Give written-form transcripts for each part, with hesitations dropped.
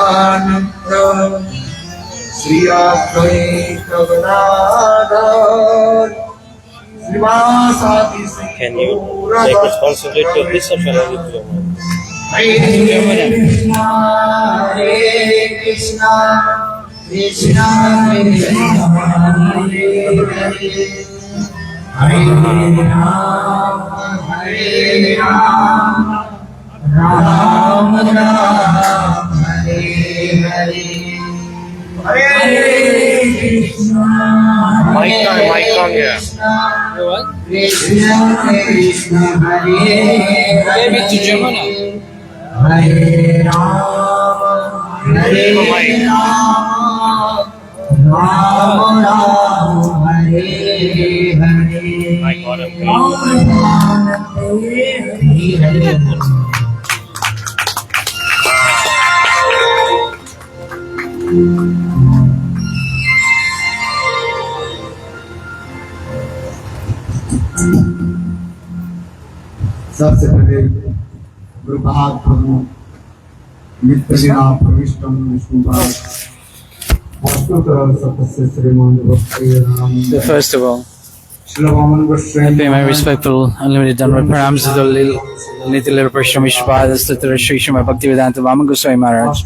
Nityananda Sri Advaita Gadadhar Srivasadi Can you take responsibility of this or shall I give to your mom? Hare Krishna, Hare Krishna, Krishna Krishna, Hare Hare, Hare Rama, Hare Rama, Rama Rama, Hare Hare, Hare Krishna, Mic on, yeah. Krishna Krishna, Hare Hare, Hare Rama, Hare Rama, Rama Rama, Hare Hare, My God, I'm सबसे पहले प्रभात प्रभु नित्यलीला प्रविष्टम विष्णुपाद वस्तुतः सतस्य श्रीमान भक्ति Ram. So first of all, श्रीवामन I pay my respectful unlimited downward pranams to the Nitya Prashram Vishwadas Tattva Sri Srimad Bhaktivedanta Vaman Goswami Maharaj,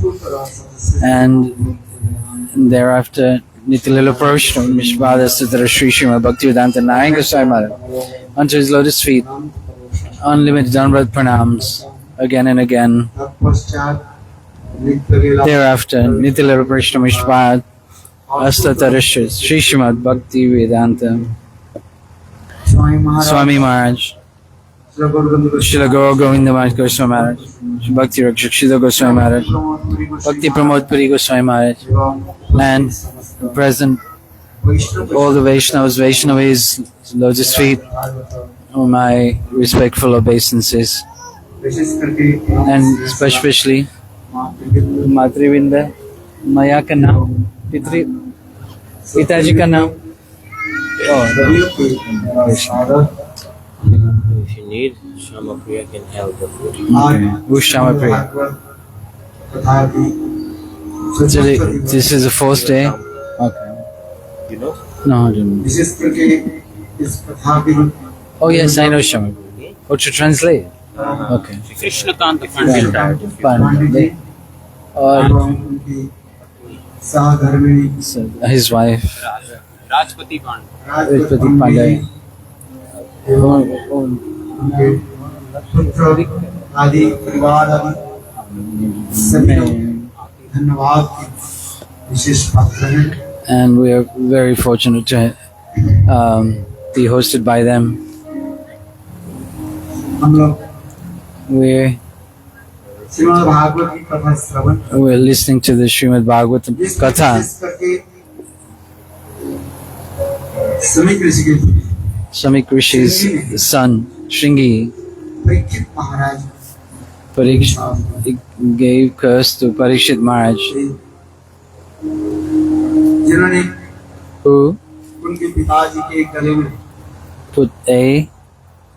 and thereafter Nitya Prashram Vishwadas Tattva Sri Srimad Bhaktivedanta Narayan Goswami Maharaj. Unto his lotus feet, unlimited downward pranams again and again. Thereafter, Nitya Prashram Vishwad Astatarashya Sri Srimad Bhaktivedanta Swami Maharaj, Srila Gaur Govinda Maharaj Goswami Maharaj, Bhakti Rakshak Srila Goswami Maharaj, Bhakti Pramod Puri Goswami Maharaj, and present all the Vaishnavas, Vaishnavis, lotus feet, my respectful obeisances, and especially Matrivinda, Maya ka naam, Pitaji ka naam. Oh, If you need, Shama Priya can help. okay. Who's Shama Priya? So this is the fourth day? Okay. You know? No, I don't know. Oh yes, I know Shama Priya. Oh, to translate? Okay. Krishna Kanta Pandit. Pandit. Or so his wife, Rajpati Pandit. Rajpati Pandit. आदि परिवार आदि सभी लोग धन्यवाद की विशेष पात्र हैं। And we are very fortunate to be hosted by them. हम लोग We're श्रीमद् भागवत की कथा श्रवण listening to the Srimad Bhagvat Katha. Samik ऋषि के Samik Rishi's son, Shringi, Parikshit Maharaj gave curse to Parikshit Maharaj, जिन्होंने who उनके पिताजी के गले में put a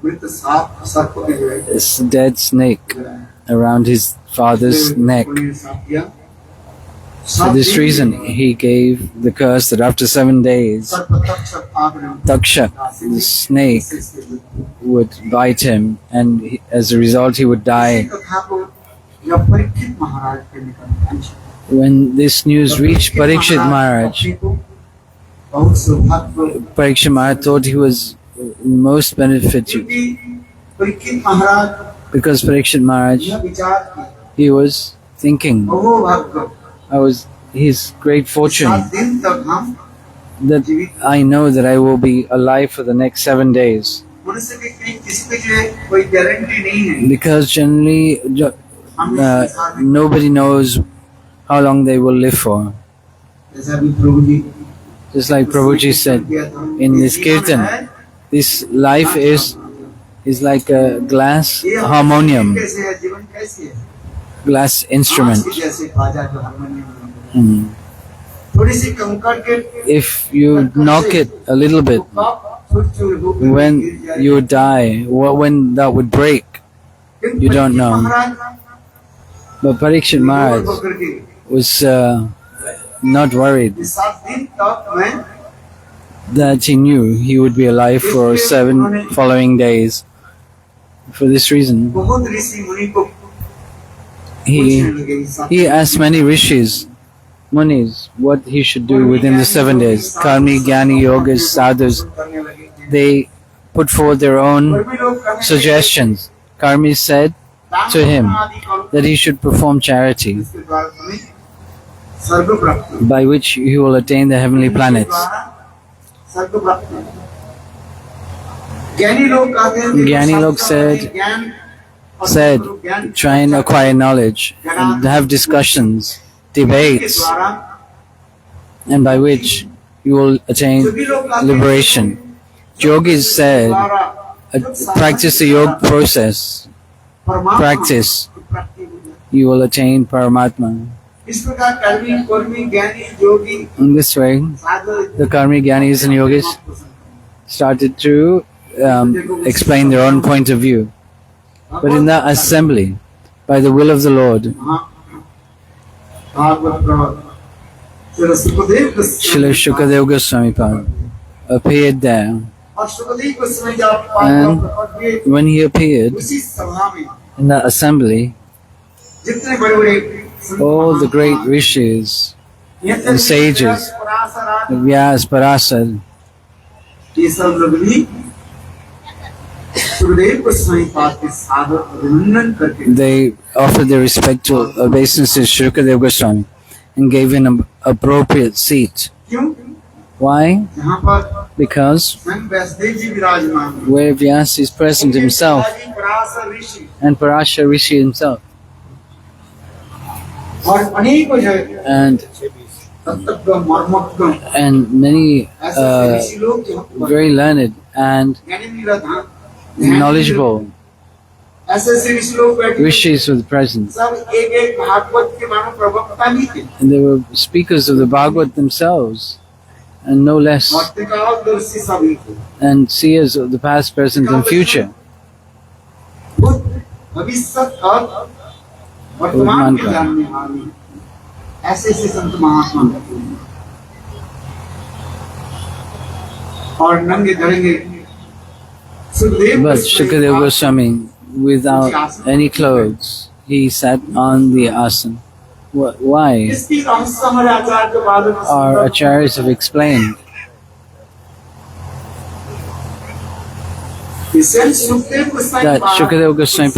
मृत सांप सर्प के जो है dead snake around his father's neck. उन्हें साफ किया। For this reason, he gave the curse that after 7 days, सर्प तक्षक आग में Takshak, the snake, would bite him, and as a result, he would die. कथा को जब परीक्षित महाराज के निकट पहुंची, When this news reached Parikshit Maharaj, बहुत सौभाग्य Parikshit Maharaj thought he was most benefited क्योंकि परीक्षित महाराज because Parikshit Maharaj, यह विचार की he was thinking, बहु भाग्य his great fortune 7 दिन तक हम that I know that I will be alive for the next 7 days. मनुष्य के कहीं किसी के लिए कोई गारंटी नहीं है। Because generally, nobody knows how long they will live for. जैसा भी प्रभु जी Just like Prabhuji said in this kirtan, this life is like a glass harmonium, कैसे है जीवन कैसे है glass instrument. जैसे बाजा जो हारमोनियम Mm. थोड़ी सी कंकड़ के If you knock it a little bit, when you die, when that would break, you don't know. But Parikshit Maharaj was not worried ये 7 दिन तक मैं that he knew he would be alive for 7 following days. For this reason, बहुत ऋषि मुनि को he asked many rishis, munis, what he should do within the 7 days. Karmi, Gyani, Yogas, Sadhus, they put forward their own suggestions. Karmi said to him that he should perform charity, by which he will attain the heavenly planets. Gyani Lok said, try and acquire knowledge and have discussions, debates, and by which you will attain liberation. Yogis said, practice the yoga process, practice, you will attain Paramatma. In this way, the Karmi, Gyanis and Yogis started to explain their own point of view. But in the assembly, by the will of the Lord, Srila Shukadeva Goswami Pad appeared there. And when he appeared in the assembly, all the great rishis and sages, Vyas, Parasad, they offered their respectful obeisances to Shukadeva Goswami and gave him an appropriate seat. Why? Because where Vyas is present himself and Parasha Rishi himself, and many very learned and knowledgeable rishis were present, and they were speakers of the Bhagvat themselves, and no less, and seers of the past, present and future. But Shukadeva Goswami, without any clothes, he sat on the asana. Why? Our acharyas have explained that Shukadeva Goswami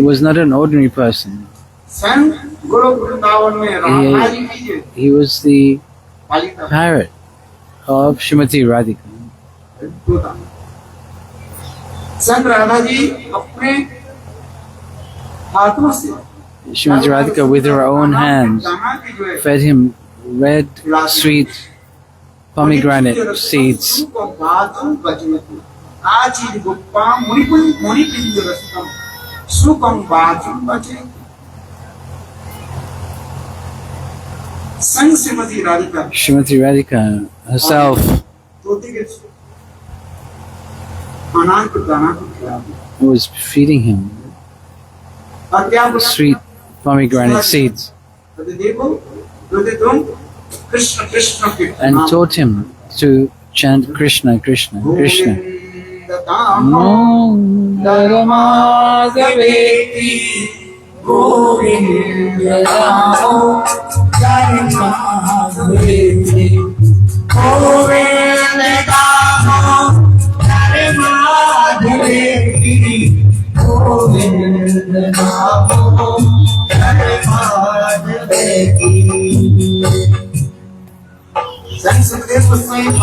was not an ordinary person. He was the parrot of Srimati Radhika. Srimati Radhika, with her own hands, fed him red, sweet pomegranate seeds. Srimati Radhika herself was feeding him sweet pomegranate seeds and taught him to chant Krishna, Krishna, Krishna.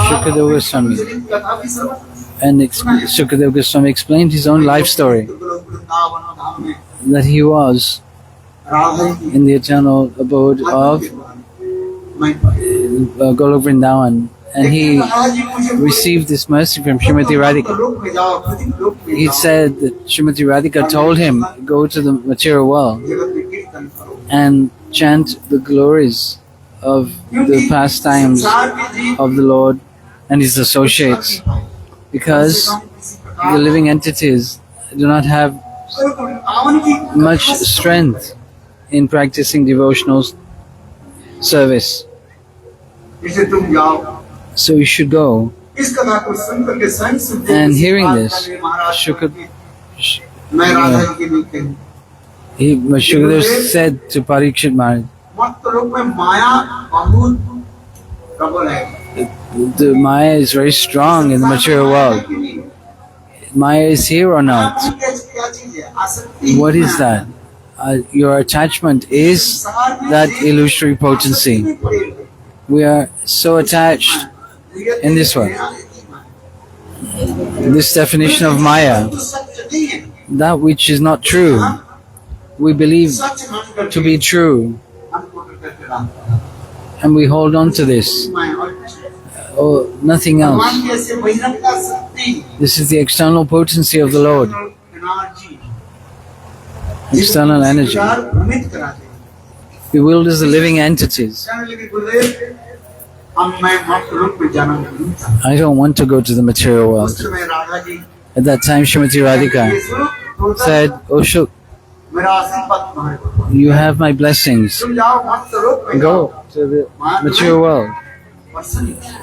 Shukadeva Goswami, and Shukadeva Goswami explained his own life story, that he was in the eternal abode of Golok Vrindavan, and he received this mercy from Srimati Radhika. He said that Srimati Radhika told him, go to the material world and chant the glories of the pastimes of the Lord and His associates, because the living entities do not have much strength in practicing devotional service. इसे तुम जाओ So you should go. इस कथा को सुनकर के स्वयं Sukhdev And ji hearing बात this, कर रहे महाराज Shukad- मैं राधा जी के लिए कहूँ Shukadev said to Parikshit Maharaj, मत लोग में माया बहुत प्रबल है the Maya is very strong in the material world. Maya is here or not? क्या चीज है आसक्ति What is that? Your attachment is that illusory potency. We are so attached in this world. This definition of Maya, that which is not true, we believe to be true, and we hold on to this. Oh, nothing else. This is the external potency of the Lord, external energy. Bewilders the living entities. I don't want to go to the material world. At that time, Srimati Radhika said, "Oh Shuk, you have my blessings. Go to the material world.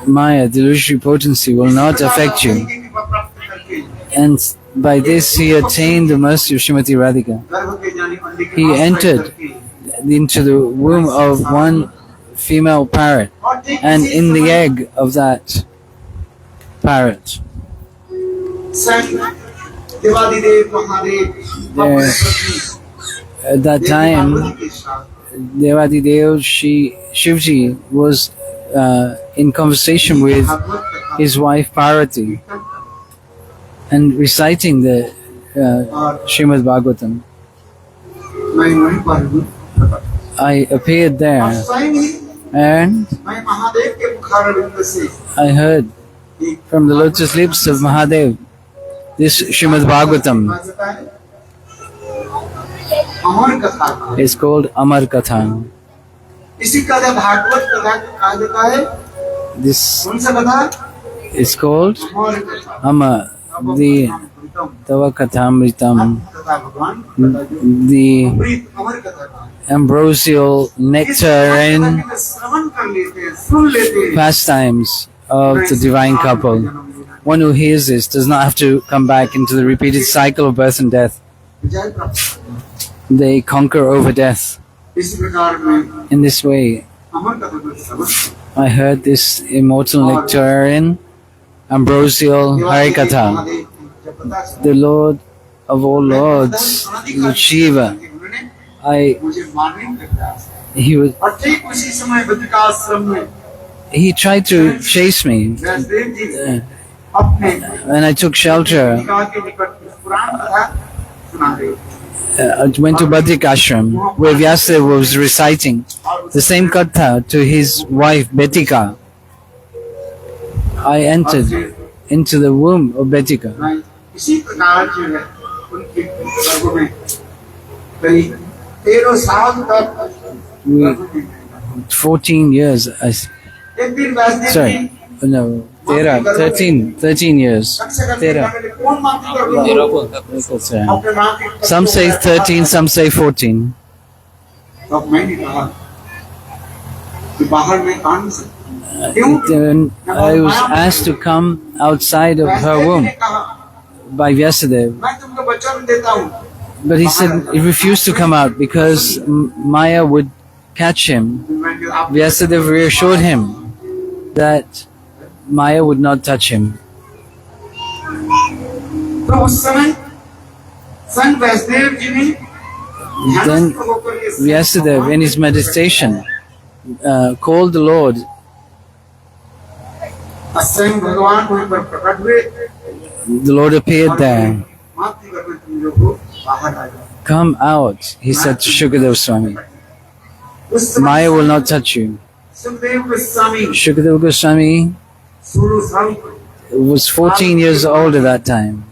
Maya, the illusory potency, will not affect you." And by this, he attained the mercy of Srimati Radhika. He entered into the womb of one female parrot, and in the egg of that parrot, there, at that time, Devadidev, Shivji was in conversation with his wife Parvati and reciting the Srimad Bhagavatam. I appeared there and I heard from the lotus lips of Mahadev this Srimad Bhagavatam is called Amar Katha. This is called Amar, the Tava Kathamritam, the ambrosial nectarine pastimes of the divine couple. One who hears this does not have to come back into the repeated cycle of birth and death. They conquer over death. In this way, I heard this immortal nectarine, ambrosial Harikatha. The Lord of all Lords, Lord Shiva, he tried to chase me, and I took shelter. I went to Badrik Ashram, where Vyasadeva was reciting the same katha to his wife Betika. I entered into the womb of Betika. 14 years, sorry, no, 13 years. Some say 13, some say 14. Then I was asked to come outside of her womb by Vyasadeva. But he said he refused to come out because Maya would catch him. Vyasadeva reassured him that Maya would not touch him. Then Vyasadeva, in his meditation, called the Lord. The Lord appeared there. Come out, he said to Shukadeva Swami. Maya will not touch you. Shukadeva Goswami was 14 years old at that time.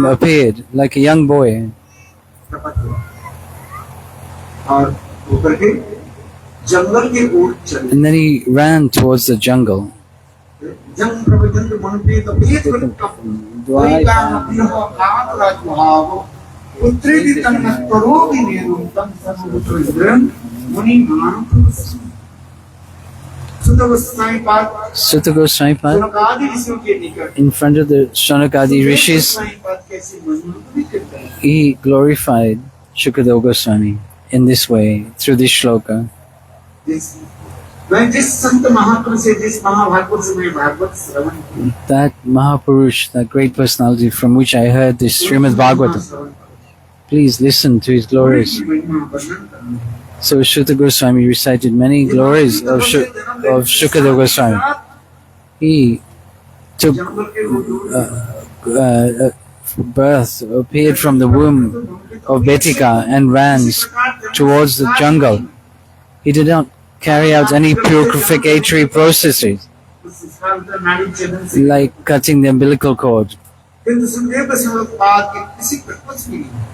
Appeared like a young boy. And then he ran towards the jungle. पुत्रेति तन्न करोति नेरुं तं सर्वपुत्रं मुनि महापुरुष Sutta Goswami Pad Sutta Goswami Pad, Shonakadi ऋषियों के निकट in front of the Shonakadi rishis, Goswami Pad कैसे महिमा करता है he glorified Shukadeva Goswami in this way, through this shloka. मैं जिस संत महापुरुष से जिस महाभागवत से मैं भागवत श्रवण किया That Mahapurush, that great personality from which I heard this Srimad Bhagavatam, please listen to his glories. महिमा वर्णन करना So Sutta Goswami recited many glories of Shukadeva Goswami. He took birth, appeared from the womb of Betika and ran towards the jungle. He did not carry out any purificatory processes like cutting the umbilical cord. किंतु सुखदेव गोस्वामी पाद के किसी पर कुछ भी नहीं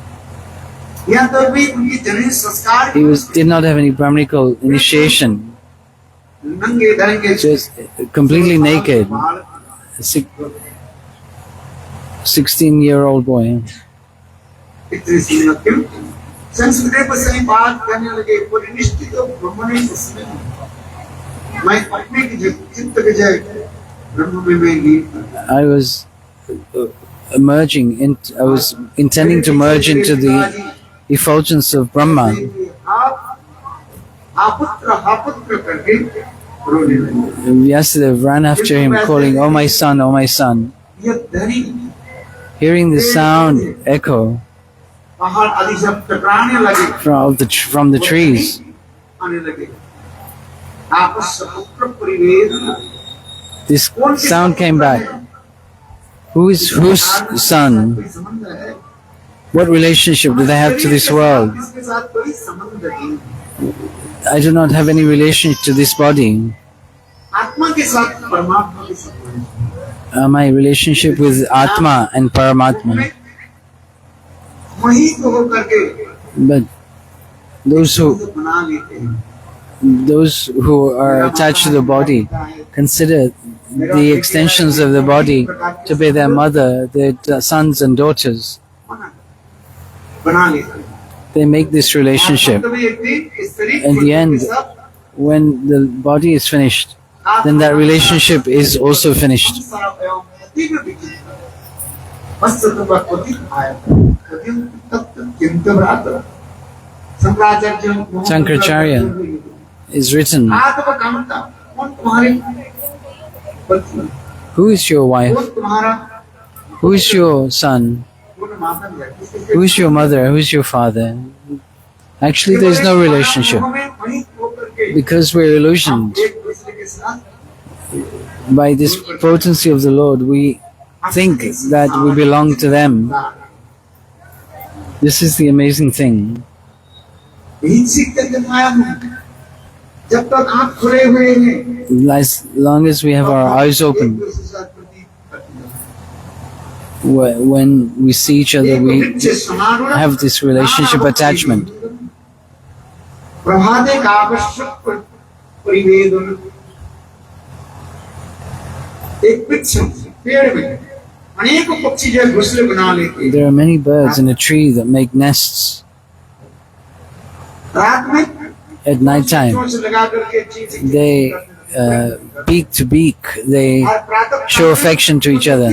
यहाँ तो भी उनकी जननी संस्कार He did not have any Brahminical initiation, नंगे धरंगे just completely naked, 16-year-old boy. इतनी सी क्यों संस्कृत गोस्वामी पाद करने लगे पूरी निष्ठित ब्रह्मणे उसमें मैं अपने की चित्त विजय ब्रह्म में मैं गीत I was I was intending to merge into the effulgence of Brahma. Vyasadeva ran after him, calling, "Oh my son, oh my son." Hearing the sound echo from the trees, this sound came back. Who is whose son? What relationship do they have to this world? I do not have any relationship to this body. My relationship with Atma and Paramatma. But those who are attached to the body consider the extensions of the body to be their mother, their sons and daughters. They make this relationship. In the end, when the body is finished, then that relationship is also finished. Shankaracharya is written, who is your wife? Who is your son? Who is your mother? Who is your father? Actually, there is no relationship because we are illusioned. By this potency of the Lord, we think that we belong to them. This is the amazing thing. As long as we have our eyes open, when we see each other, we have this relationship attachment. There are many birds in a tree that make nests. At night time, they beak to beak, they show affection to each other.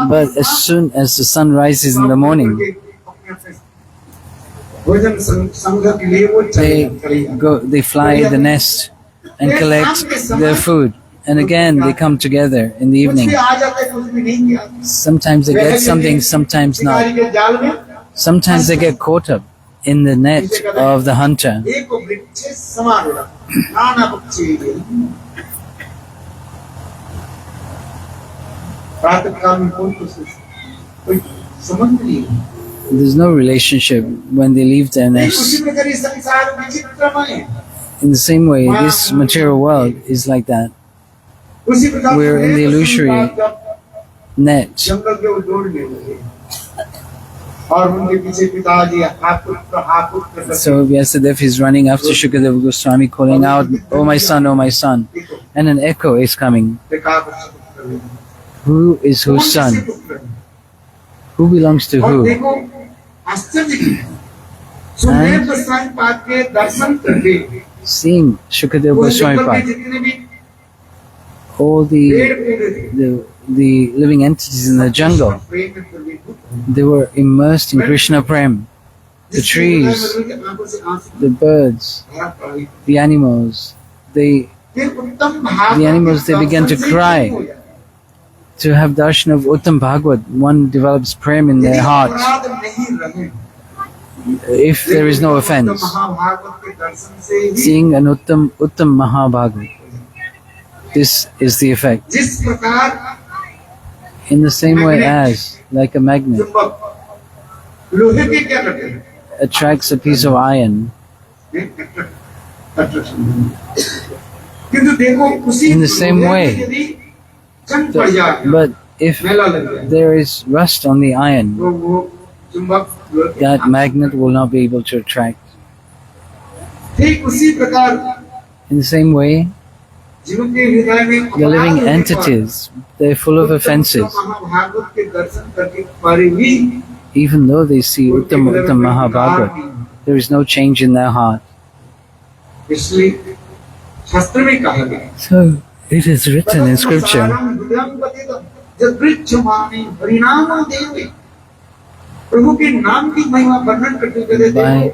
But as soon as the sun rises in the morning, they fly the nest and collect their food. And again, they come together in the evening. Sometimes they get something, sometimes not. Sometimes they get caught up in the net of the hunter. There's no relationship when they leave their nest. In the same way, this material world is like that. We're in the illusory net. So Vyasadeva is running after Shukadeva Goswami, calling out, "Oh my son, oh my son." And an echo is coming. Who is whose son? Who belongs to who? आश्चर्य की सुखदेव गोस्वामी पाद के दर्शन करके seeing Shukadeva पूरे Goswami जंगल में Pad, जितने भी all पेड़ पौधे थे the living entities in the jungle, प्रेम में Praveen they were immersed in Krishna Prem. The trees, the birds, the animals, they began to cry to have darshan of Uttam Bhagvat. One develops prem in their heart if there is no offense. Seeing an Uttam Mahabhagavad, this is the effect. In the same way as, like a magnet attracts a piece of iron, in the same way, but if there is rust on the iron, that magnet will not be able to attract. In the same way, the living entities, they're full of offenses. Even though they see Uttam Mahabhagavad, there is no change in their heart. So, it is written in scripture, by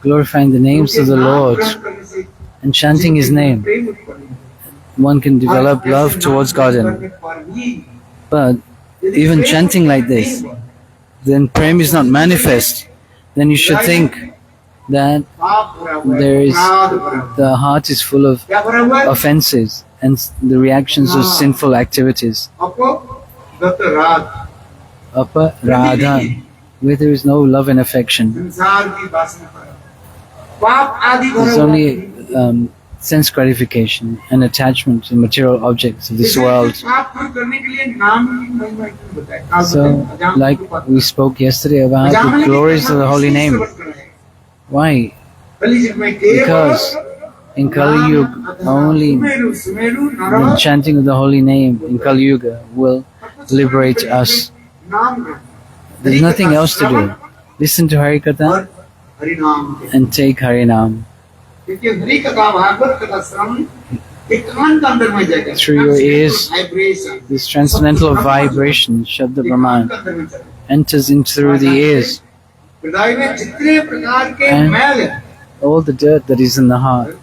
glorifying the names of the Lord and chanting His name, one can develop love towards God. But even chanting like this, then prem is not manifest, then you should think that the heart is full of offenses and the reactions of sinful activities. Upper Radha, where there is no love and affection. There's only sense gratification and attachment to material objects of this world. So, like we spoke yesterday about the glories of the holy name. Why? Because in Kali Yuga, only the chanting of the holy name in Kali Yuga will liberate us. There's nothing else to do. Listen to Harikatha and take Harinam. Through your ears, this transcendental vibration, Shabda Brahman, enters in through the ears, and all the dirt that is in the heart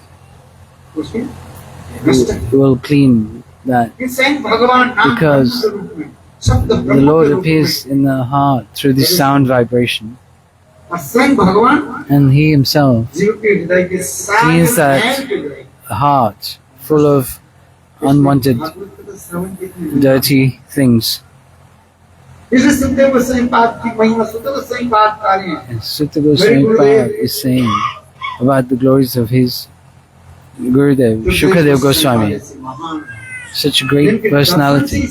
will clean that, because the Lord appears in the heart through this sound vibration, and He Himself cleans that heart full of unwanted, dirty things. And Sutta Goswami Pad is saying about the glories of his Gurudev, Shukadev Goswami, such a great personality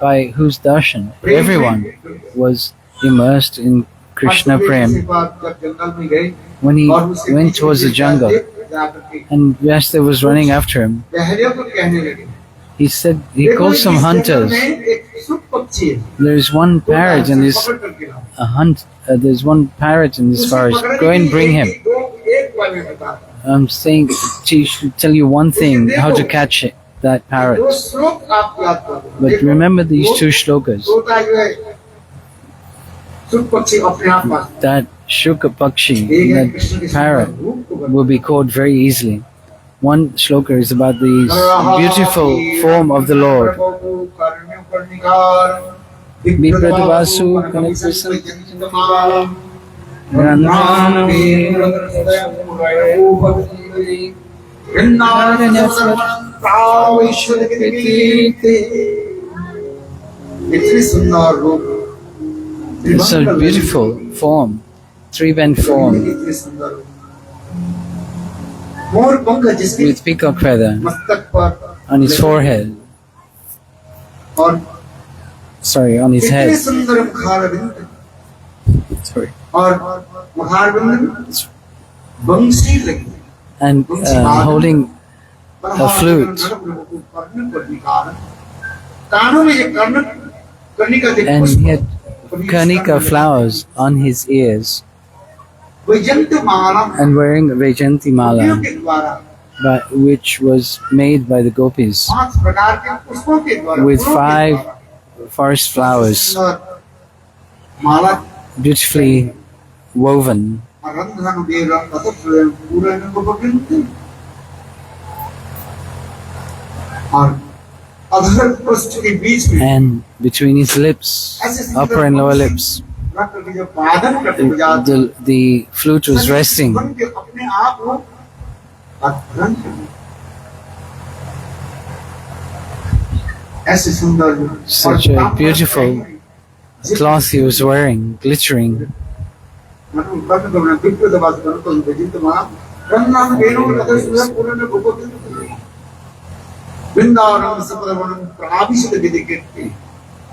by whose darshan everyone was immersed in Krishna Prem. When he went towards the jungle and Vyasdev was running after him, he said, he called some hunters. There is one parrot in this there's one parrot in this forest. Go and bring him. I'm saying, she should tell you one thing, how to catch it, that parrot. But remember these two shlokas. That Shuka Pakshi, that parrot, will be caught very easily. One shloka is about the beautiful form of the Lord. Viprativasu It's a beautiful form, three-bent form, with peacock feather on his forehead. Sorry, on his head. Sorry. And holding a flute. And he had Karnika flowers on his ears वैजंत Mala and wearing Vajanti गोपियों mala, के द्वारा which was made by the gopis 5 प्रकार के पुष्पों के द्वारा with फूलों के 5 द्वारा forest flowers सुंदर माला beautifully woven. रंधन बेर अतः पूरे में गोपवृंद और अधर पृष्ठ के बीच में And between his lips, upper and lower lips, रक्त के जो वादन करते बजाते the flute was resting. मन के अपने आप वो अधरन ऐसे सुंदर Such a beautiful cloth he was wearing, glittering.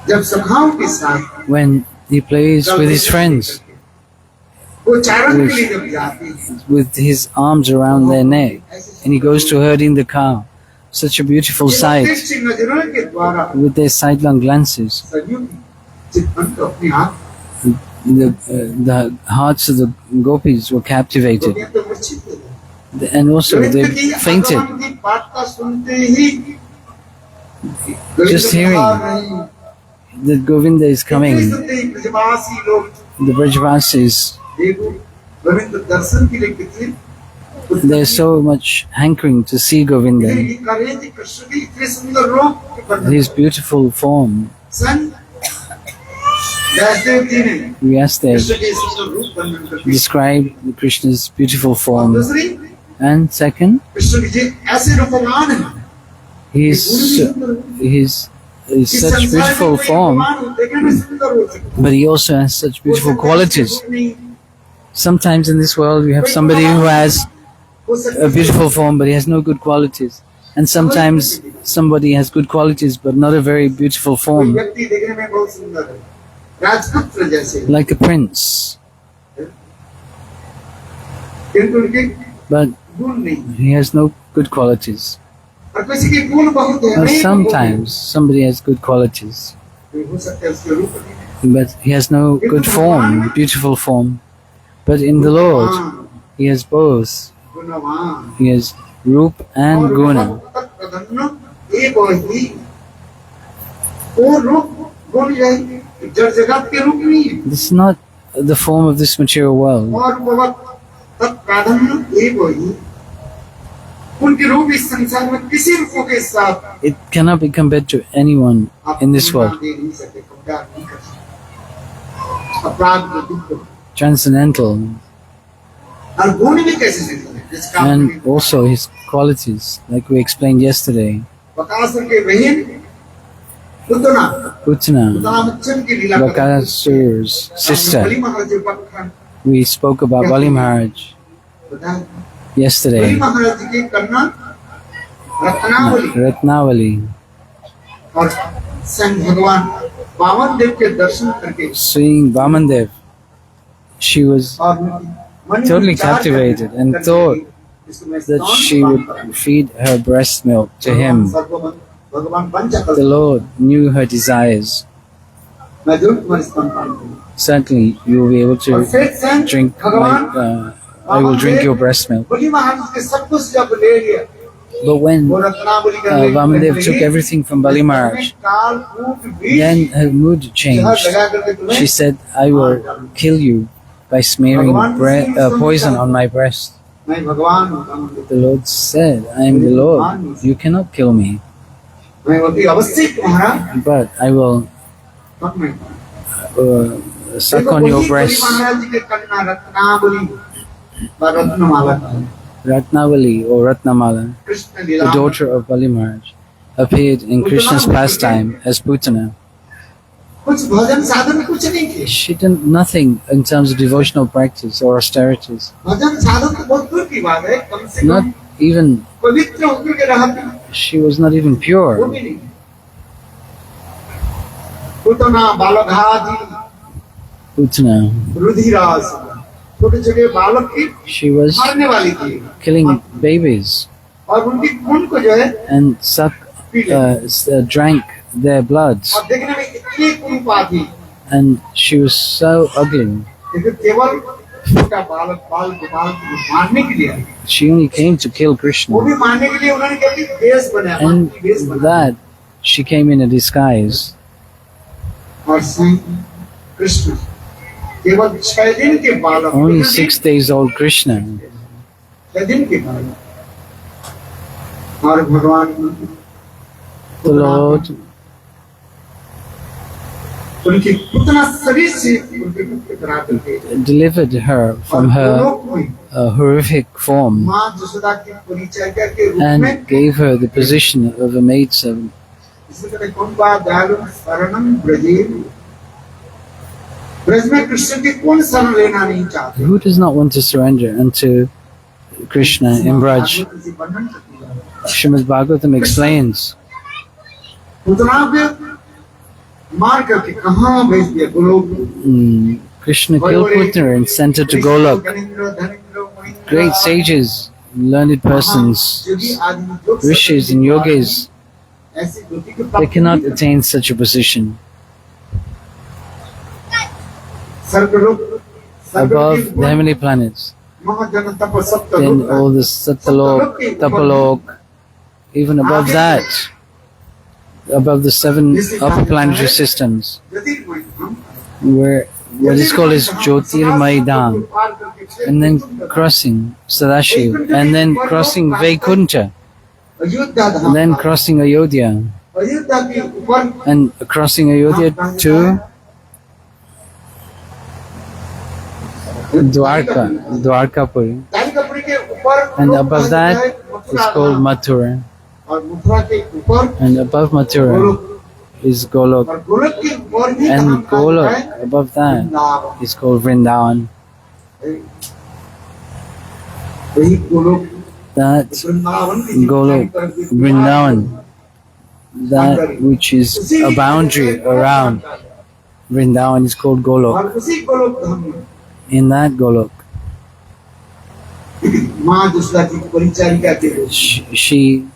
जब सखाओं के साथ When he plays with his friends, वो चारण के लिए जब जाते हैं with his arms around their neck, and he goes to herding the cow. Such a beautiful sight, प्रत्यक्ष नजरों के द्वारा with their sidelong glances. सजीव चित्तन को अपने हाथ The hearts of the gopis were captivated, तो मूर्छित हो गए। and also they गोविंद की fainted. आगमन की वार्ता सुनते ही Just hearing that Govinda is coming, सुनते ही ब्रजवासी लोग the Brajavasis, देखो गोविंद दर्शन के लिए कितने they're so much hankering to see Govinda, Krishna की इतने सुंदर रूप his beautiful form. सन व्यासदेव जी ने Vyasdev कृष्ण के सुंदर रूप वर्णन करके described Krishna's beautiful form. दूसरी And second, कृष्ण की जी ऐसे रूपवान है he's such beautiful form, but he also has such beautiful qualities. Sometimes in this world, we have somebody who has a beautiful form, but he has no good qualities. And sometimes somebody has good qualities, but not a very beautiful form, व्यक्ति देखने में बहुत सुंदर है राजपुत्र जैसे like a prince, किंतु उनके but गुण नहीं he has no good qualities. और किसी के गुण बहुत है Or नहीं sometimes somebody has good qualities, हो सकता है उसके रूप नहीं but he has no good form, beautiful form. But in the Lord, he has both. गुणवान He has Roop and Guna. एक ही वो रूप गुण यही जड़ जगत के रूप नहीं है This is not the form of this material world. और वो तत्प्राधान्य एक ही उनके रूप इस संसार में किसी रूपों के साथ It cannot be compared to anyone आप in this world. दे नहीं सकते कंपेयर नहीं कर सकते अपराध दुख Transcendental, और गुण भी कैसे सकते हैं जिसका and also his qualities, like we explained yesterday. Bakasur के बहन पुतना Putana, मुच्चन की लीला Bakasur's sister. बलि महाराज के पक्ष We spoke about Bali Maharaj बताएं yesterday. बलि महाराज की कन्या रत्नावली Ratnavali, और स्वयं भगवान पावन देव के दर्शन करके seeing Vamandev, she was और मन totally विचार captivated and करके thought इसको मैं that स्तवन she would मानता हूं। feed her breast milk to him. भगवान पंचकल The Lord knew her desires. मैं जरूर तुम्हारे स्तन पान करूं। Certainly, you will be able और to फिर स्वयं drink भगवान I will drink your breast milk. बलि महाराज के सब कुछ जब ले लिया But when वो रत्नावली करने Vamadev took everything from Bali Maharaj, काल कूट बीज then her mood जहर changed. लगा करके तुम्हें She said, I will kill you by smearing poison on my breast. मैं भगवान हूं The Lord said, I am the Lord. You cannot kill me, मैं अति अवश्य तुम्हारा but I will तब मैं suck on your breast. महाराज जी के कन्या रत्नावली व Ratnamala Ratnavali or Ratnamala, Krishna the Leela daughter of Bali Maharaj, appeared in Krishna's pastime as Putana. कुछ भजन साधन कुछ नहीं किए She did nothing in terms of devotional practice or austerities. भजन साधन तो बहुत दूर की बात है कम से Not कम even, पवित्र होकर के रहती she was not even वो pure. भी नहीं पुतना बालघादी Putana, रुधिराज छोटे छोटे बालक की she was मारने वाली थी killing babies और उनकी खून को जो है and drank their bloods. और देखने में इतनी कुरूपा थी and she was so ugly. लेकिन केवल छोटा बालक बाल गोपाल को मारने के लिए, She only came to kill वो Krishna, भी मारने के लिए उन्होंने केवल वेश बनाया, and मानवी वेश बनाया। that she came in a disguise. और स्वयं कृष्ण केवल 6 दिन के बालक, Only 6 days old Krishna, 6 दिन के बालक, और भगवान the Lord उनकी उतना शरीर से उनके मुक्त करा करके delivered her from her horrific form माँ यशोदा की परिचारिका के रूप में, and gave her the position of a maidservant. इसलिए कहते हैं, कौन बा दयालु शरणम ब्रजेन, ब्रज में कृष्ण की कौन शरण लेना नहीं चाहते। Who does not want to surrender unto Krishna in Braj? Srimad Bhagavatam explains, उतना भी मार करके कहाँ भेज दिया, Golok. Krishna killed Putna and sent her to Golok. Great sages, learned persons, rishis and yogis, they cannot attain such a position. Above the heavenly planets, in all the Satalok, Tapalok, even above that, above the 7 upper planetary systems, where what is called as Jyotirmay Dham, and then crossing Sadashiv, and then crossing Vaikunta, and then crossing Ayodhya, and crossing Ayodhya to Dwarkapuri, and above that is called Mathura, and above Mathura is Golok, and Golok above that is called Vrindavan. That Golok, Vrindavan, that which is a boundary around Vrindavan is called Golok. In that Golok, she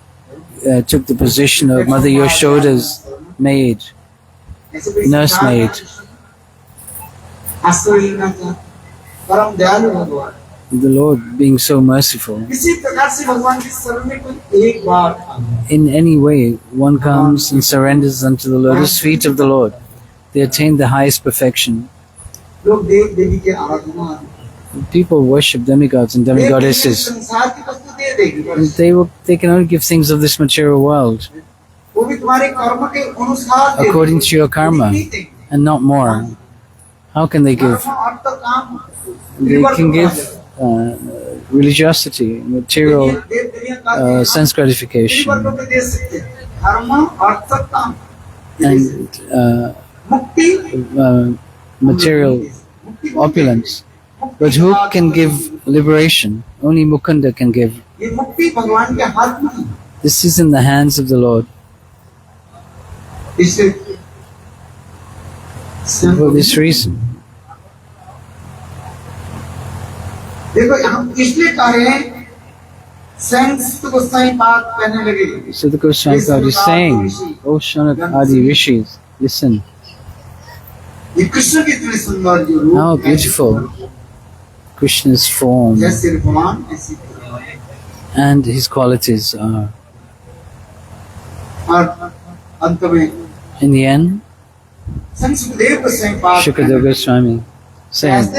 took the position of Mother Yashoda's maid, nursemaid. The Lord being so merciful. In any way, one comes and surrenders unto the lotus feet of the Lord. They attain the highest perfection. People worship demigods and demigoddesses. And they can only give things of this material world according to your karma and not more. How can they give? They can give religiosity, material sense gratification, and material opulence. But who can give liberation? Only Mukunda can give. This is in the hands of the Lord. For this reason. So the Goswami God is saying, O Shanak Adi Rishis, listen. How beautiful Krishna's form and his qualities are. In the end, Shukadeva Goswami saying,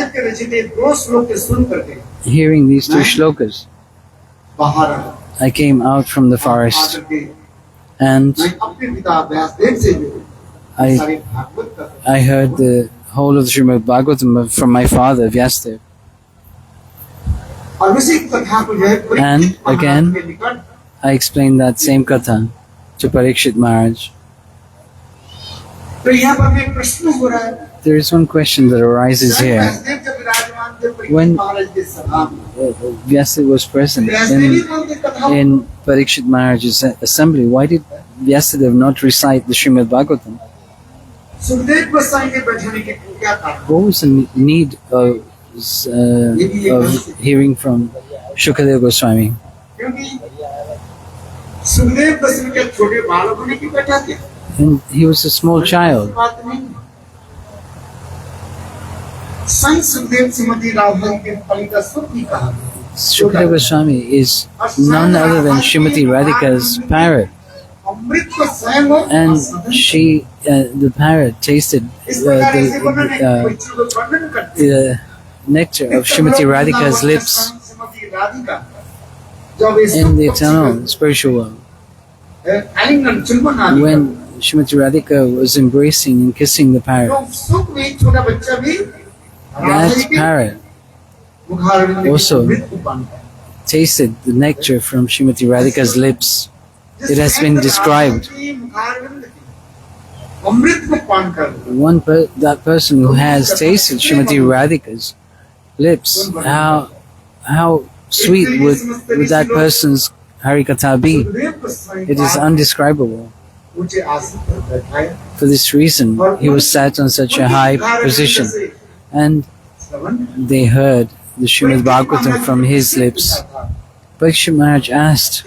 hearing these 2 shlokas, I came out from the forest and I heard the whole of the Srimad Bhagavatam from my father, Vyasadeva. And again, I explained that same katha to Parikshit Maharaj. There is one question that arises here. When Vyasadeva was present in Parikshit Maharaj's assembly, why did Vyasadeva not recite the Srimad Bhagavatam? What was the need of hearing from Shukadeva Goswami? And he was a small child. संत सुखदेव श्रीमती राधा के फल का स्वप्न कहा। Shukadeva Goswami is none other than Srimati Radhika's parrot, अमृत को स्वयं हो and the parrot tasted इस प्रकार ऐसे वर्णन है, बच्चों को वर्णन करते हैं। the nectar of Srimati Radhika's lips Shrimati Radhika जब इस in the eternal spiritual world. आलिंगन चुंबन आदि When Srimati Radhika was embracing and kissing the parrot, तो सुख में छोटा बच्चा भी that parrot also tasted the nectar from Srimati Radhika's lips. It has been described. That person who has tasted Srimati Radhika's lips, how sweet would that person's Harikatha be? It is undescribable. For this reason, he was sat on such a high position, and they heard the Srimad Bhagavatam from his lips. Parikshit Maharaj asked,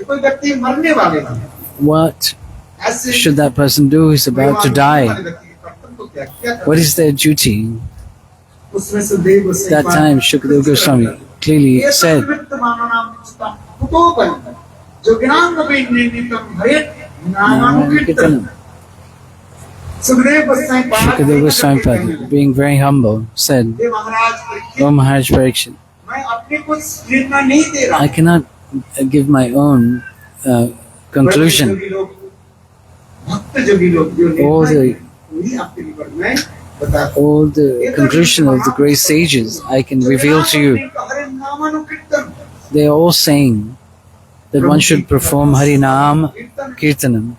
what should that person do who is about to die? What is their duty? That time Shukadeva Goswami clearly said, Shukadeva Goswami Pad, being very humble, said, O Maharaj Parikshit, I cannot give my own conclusion. All the conclusion of the great sages I can reveal to you. They are all saying that one should perform Harinam Kirtanam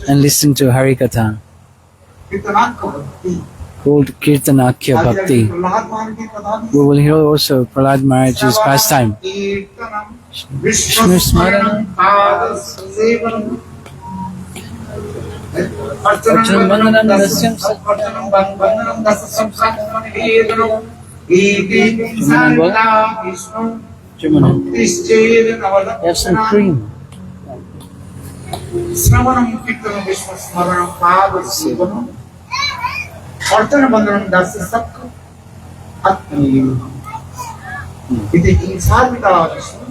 and listen to Harikatha, called Kirtanakya Bhakti. We will hear also Prahlad Maharaj's pastime. Vishnu Smaranam Archanam Vandanam Dasyam Satyam. Have some cream. Sravanam Kirtanam Vishnu Smaranam Pada Sevanam Archanam Vandanam Dasyam Satyam Atmaniyam. Iti Insarvita Vishnu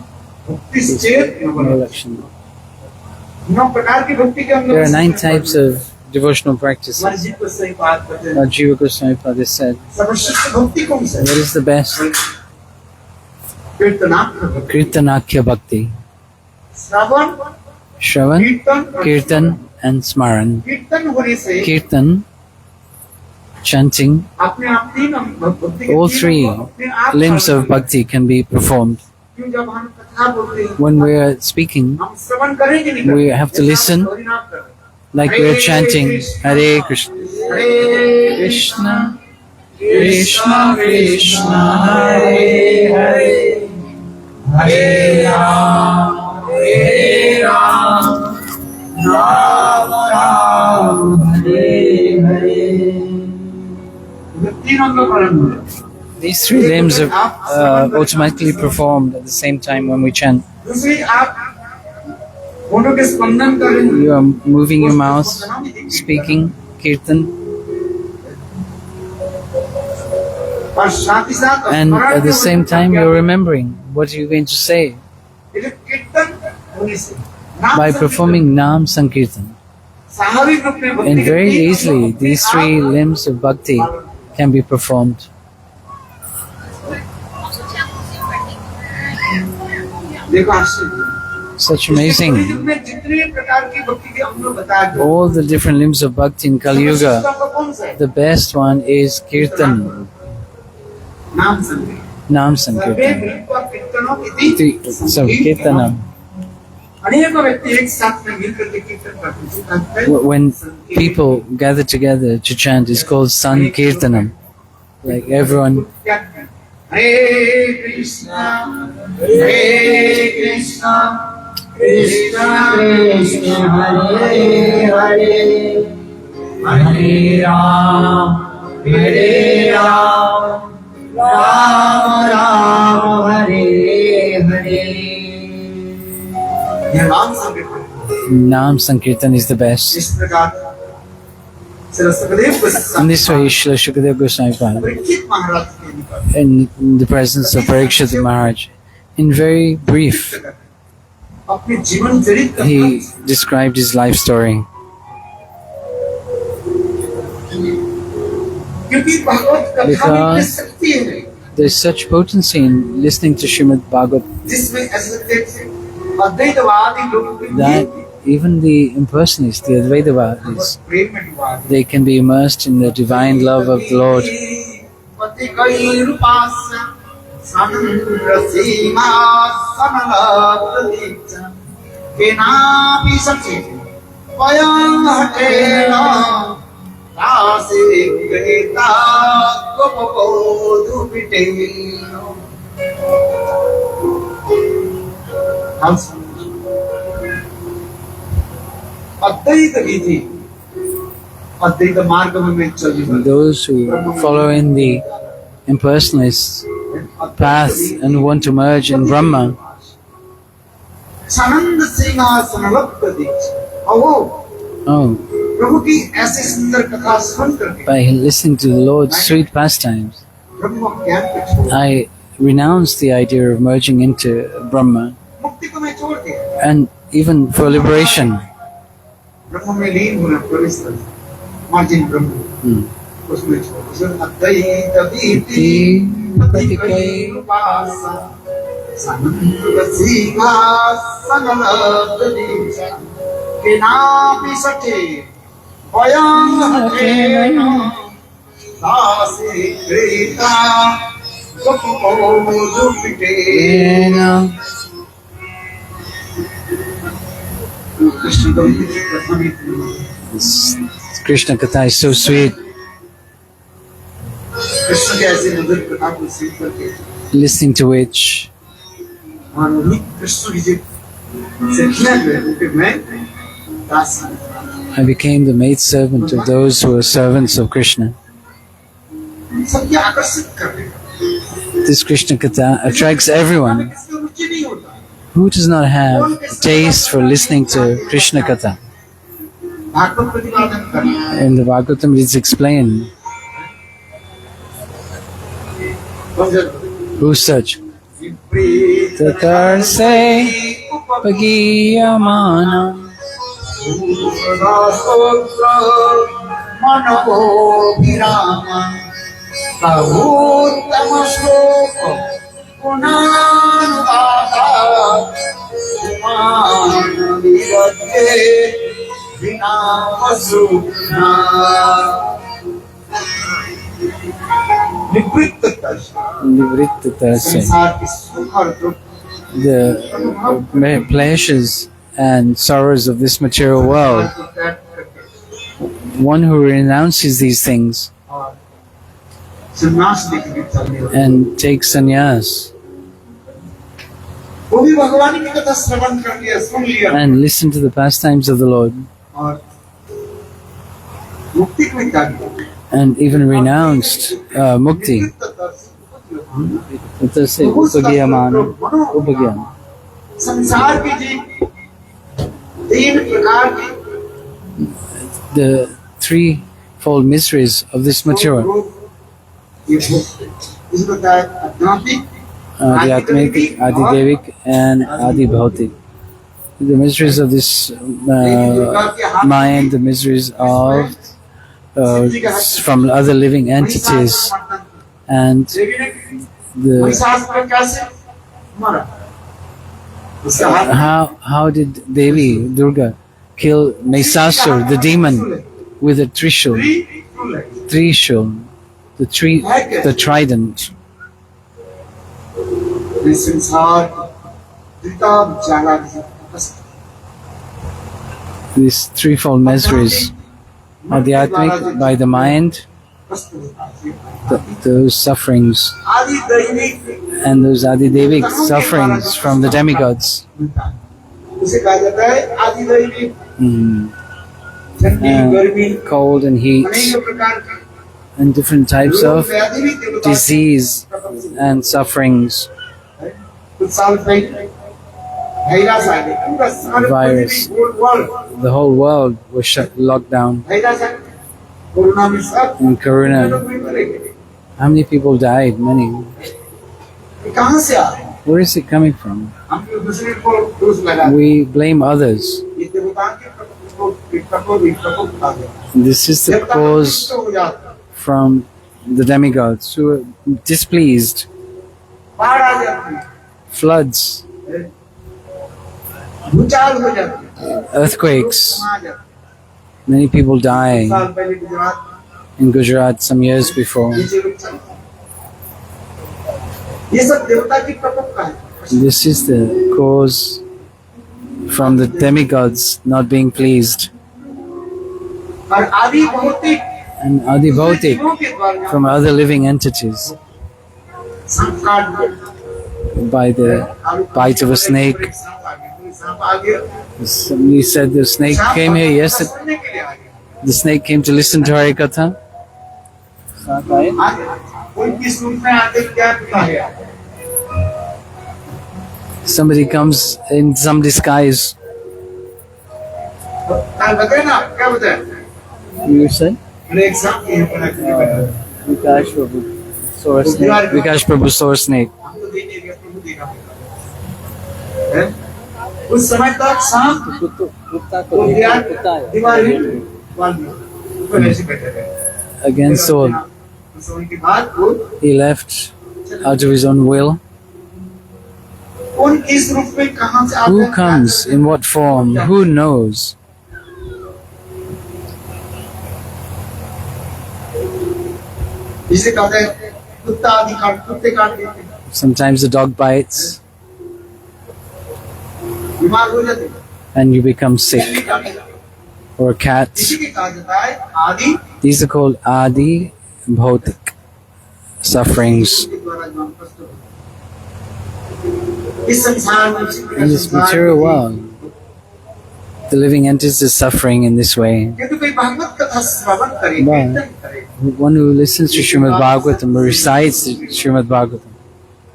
There are 9 types of devotional practices. Jiva Goswami Pada said, what is the best? Kirtanakya Bhakti. Shravan, Kirtan and Smaran. Kirtan, chanting, all 3 limbs of bhakti can be performed. When we are speaking, we have to listen like we are chanting Hare Krishna, Krishna, Krishna Krishna, Hare Hare, Hare Ram, Hare Ram, Ram Ram, Hare Hare. These 3 limbs are automatically performed at the same time when we chant. You are moving your mouth, speaking, kirtan, and at the same time you are remembering what you are going to say by performing Nam Sankirtan. And very easily these 3 limbs of bhakti can be performed. Such amazing. All the different limbs of bhakti in Kali Yuga, the best one is Kirtan, Nam Sankirtan. So Kirtanam. When people gather together to chant, it's called Sankirtanam. Like everyone. Hare Krishna, Hare Krishna, Krishna Krishna, Hare Hare, Hare Ram, Hare Ram, Ram Ram, Hare Hare. Nam Sankirtan is the best. In this way, Srila Shukadeva Goswami Pada in the presence of Parikshit Maharaj. In very brief, अपने जीवन चरित्र he described his life story. क्योंकि भागवत कथा में इतनी शक्ति है There's such potency in listening to Srimad Bhagvat जिसमें ऐसे अद्वैतवादी लोग that even the impersonalists, the Advaitavadis, प्रेम में डूबा दिए। they can be immersed in the divine love of the Lord. पति कई रूपास्य संरसीमा सनलप्रतीक्षा केनापि सखि वयं हटेन दासे गृहीता गोपबोधुपिटे। अद्वैत विधि अद्वैत मार्ग में चली Those who follow in the impersonalist path and want to merge in Brahma, सानंद सिंहासन लब्धदीक्षा। oh, प्रभु की ऐसी सुंदर कथा सुन करके by listening to the Lord's sweet pastimes, ब्रह्म ज्ञान को छोड़ I renounce the idea of merging into Brahma, मुक्ति को मैं छोड़ दिया, and even for liberation. ब्रह्म में लीन होना प्रवेश कर मार्जिन ब्रह्म उसमें छोड़ उसमें अद्वैत विधि पति कई रूपासा सानंद सिंहासन लब्धदीक्षा केनापि सखे वयं हटेन दासे गृहीता गोपबोधुपिटे। कृष्ण कवि की कथा में This Krishna Katha is so sweet. Krishna के ऐसे मधुर कथा को सुन करके Listening to which और वही कृष्ण की से किया गया कि मैं दास I became the maidservant of those who are servants of Krishna. सबके आकर्षित कर देगा। This Krishna Katha attracts everyone. किसी रुचि नहीं होता। Who does not have taste for listening to Krishna Katha? Bhagavat प्रतिपादन करना In the Bhagavatam it is explained, who's such? Tatar se pagiyamana Nivrittata se. संसार की सुख और दुख The pleasures and sorrows of this material world, one who renounces these things संन्यास लेके चलने वाले and takes sannyas वो भी भगवान की कथा श्रवण कर लिया सुन लिया and listen to the pastimes of the Lord और मुक्ति को त्याग दिया and even renounced mukti. Tatasya upagiyamana, upagiyam. संसार की जी तीन प्रकार की The threefold miseries of this material, इसको क्या है अध्यात्मिक Adhyatmic, Adidevik and Adibhautik. The miseries of this mind, the miseries of from other living entities, and the how did Devi Durga kill Mahisasur, the demon, with a trishul, the trident. These threefold miseries, Adhyatmic by the mind, those sufferings, and those Adidevic sufferings from the demigods. And cold and heat, and different types of disease and sufferings. Virus. The whole world was locked down. In Corona, How many people died? Many. ये कहाँ से आ रहे हैं? Where is it coming from? हम लोग दूसरे को दोष लगाते हैं। We blame others. ये देवताओं के प्रकोप आ गया। This is the देवता cause प्रकोप हो जाता है। from the demigods who are displeased. बाढ़ आ जाती है, Floods, भूचाल हो जाती है, earthquakes. आ जाती है। Many people dying साल पहले Gujarat in Gujarat some years before. नीचे रुक चला। ये सब देवता की प्रकोप का है। This is the cause from the demigods not being pleased. और आदि भौतिक And Adibhautik जीवों के द्वारा from other living entities सांप काट दिया। by the bite of a snake. सांप आ गया। Somebody said the snake came here yesterday. सुनने के लिए आ गया। The snake came to listen to Harikatha. कोई किस रूप में आते क्या पता है? Somebody comes in some disguise. बताए ना क्या बताए? You said? मैंने एक सांप के ऊपर Vikash Prabhu saw a snake. Vikash Prabhu saw a snake. हम तो देखे गए प्रभु देखा है। उस समय तक सांप वो दीवार ऊपर ऐसे बैठे रहे। Against Saul. उस समय के बाद वो He left out of his own will. कौन किस रूप में कहाँ से आते Who हैं? comes? In what form? Who knows? जिसे कहते हैं कुत्ता आदि कुत्ते काट देते हैं, Sometimes the dog bites बीमार हो जाते हैं, and you become sick. बिल्ली काट देते हैं। Or cats. इसी के कहा जाता है आदि These are called Adi Bhautik sufferings. के द्वारा जो हम कष्ट होते हैं। इस संसार में In this material world, the living entities is suffering in this way. यदि कोई भागवत कथा श्रवण करे, Wow. कीर्तन करे, One who listens to Srimad Bhagavatam or recites Srimad Bhagavatam,